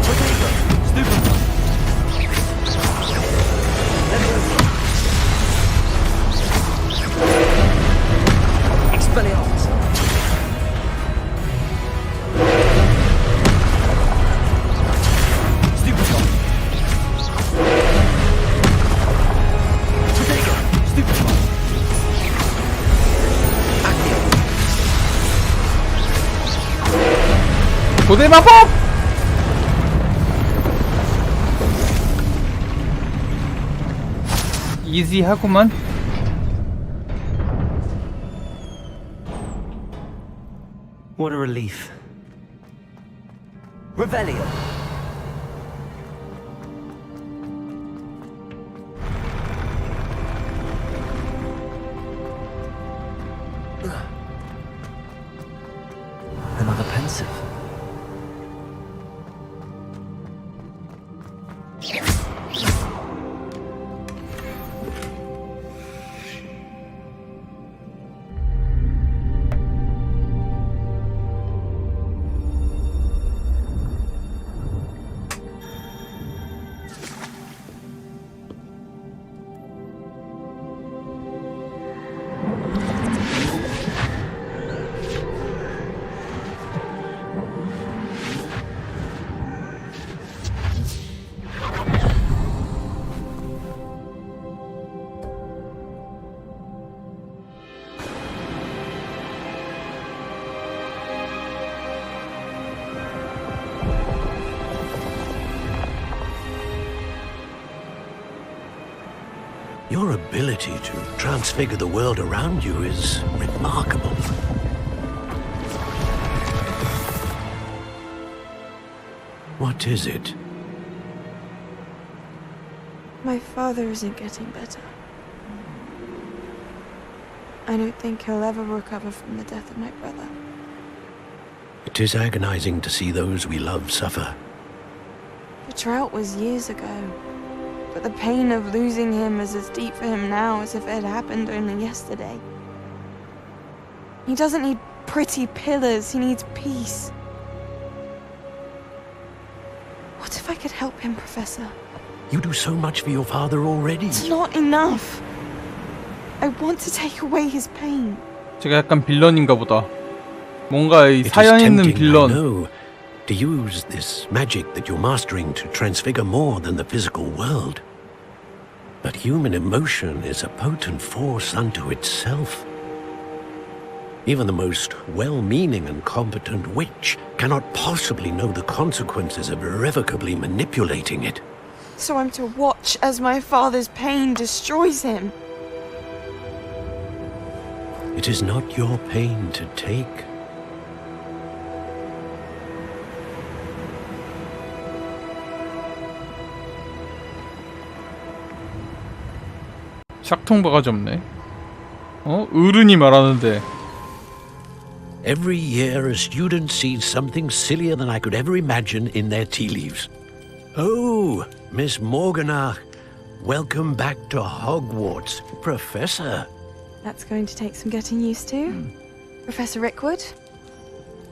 Potato. Stupefy. Leviosa. Expelliarmus. Stupefy. Potato. Stupefy. Accio. 고대 마법! 이지하구만. What a relief. Revelio. Another pensive. Your ability to transfigure the world around you is remarkable. What is it? My father isn't getting better. I don't think he'll ever recover from the death of my brother. It is agonizing to see those we love suffer. The drought was years ago, but the pain of losing him is as deep for him now as if it had happened only yesterday. He doesn't need pretty pillars, he needs peace. What if I could help him, Professor? You do so much for your father already. It's not enough. I want to take away his pain. 제가 약간 빌런인가 보다. 뭔가 이 It is 사연 있는 tempting, I 빌런. know, to use this magic that you're mastering to transfigure more than the physical world. But human emotion is a potent force unto itself. Even the most well-meaning and competent witch cannot possibly know the consequences of irrevocably manipulating it. So I'm to watch as my father's pain destroys him. It is not your pain to take. 샥통 바가지 없네. 어른이 말하는데. Every year a student sees something sillier than I could ever imagine in their tea leaves. Oh, Miss Morganach, welcome back to Hogwarts, Professor. That's going to take some getting used to. Professor Rickwood?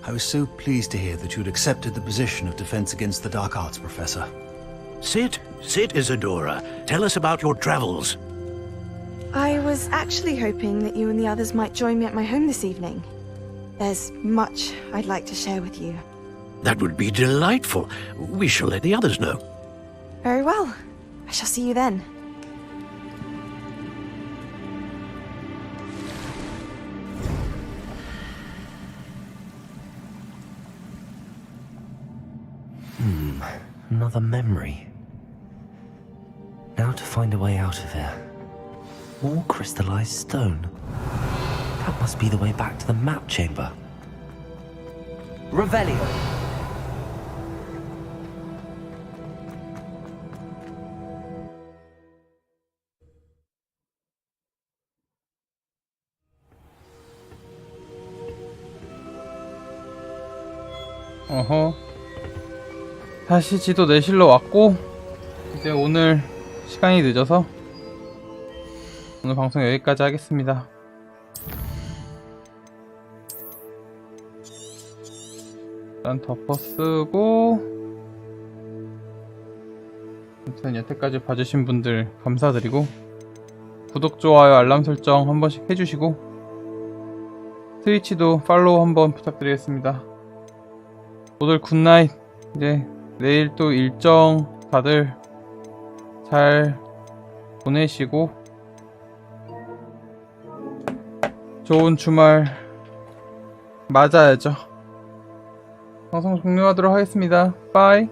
I was so pleased to hear that you'd accepted the position of Defense Against the Dark Arts, Professor. Sit, Isadora. Tell us about your travels. I was actually hoping that you and the others might join me at my home this evening. There's much I'd like to share with you. That would be delightful. We shall let the others know. Very well. I shall see you then. Another memory. Now to find a way out of here. More crystallized stone. That must be the way back to the map chamber. Revelio. 어허. 다시 지도 내실러 왔고, 이제 오늘 시간이 늦어서 오늘 방송 여기까지 하겠습니다. 일단 덮어 쓰고, 아무튼 여태까지 봐주신 분들 감사드리고, 구독, 좋아요, 알람 설정 한 번씩 해주시고, 트위치도 팔로우 한번 부탁드리겠습니다. 오늘 굿나잇. 이제 내일 또 일정 다들 잘 보내시고 좋은 주말 맞아야죠. 방송 종료하도록 하겠습니다. 빠이.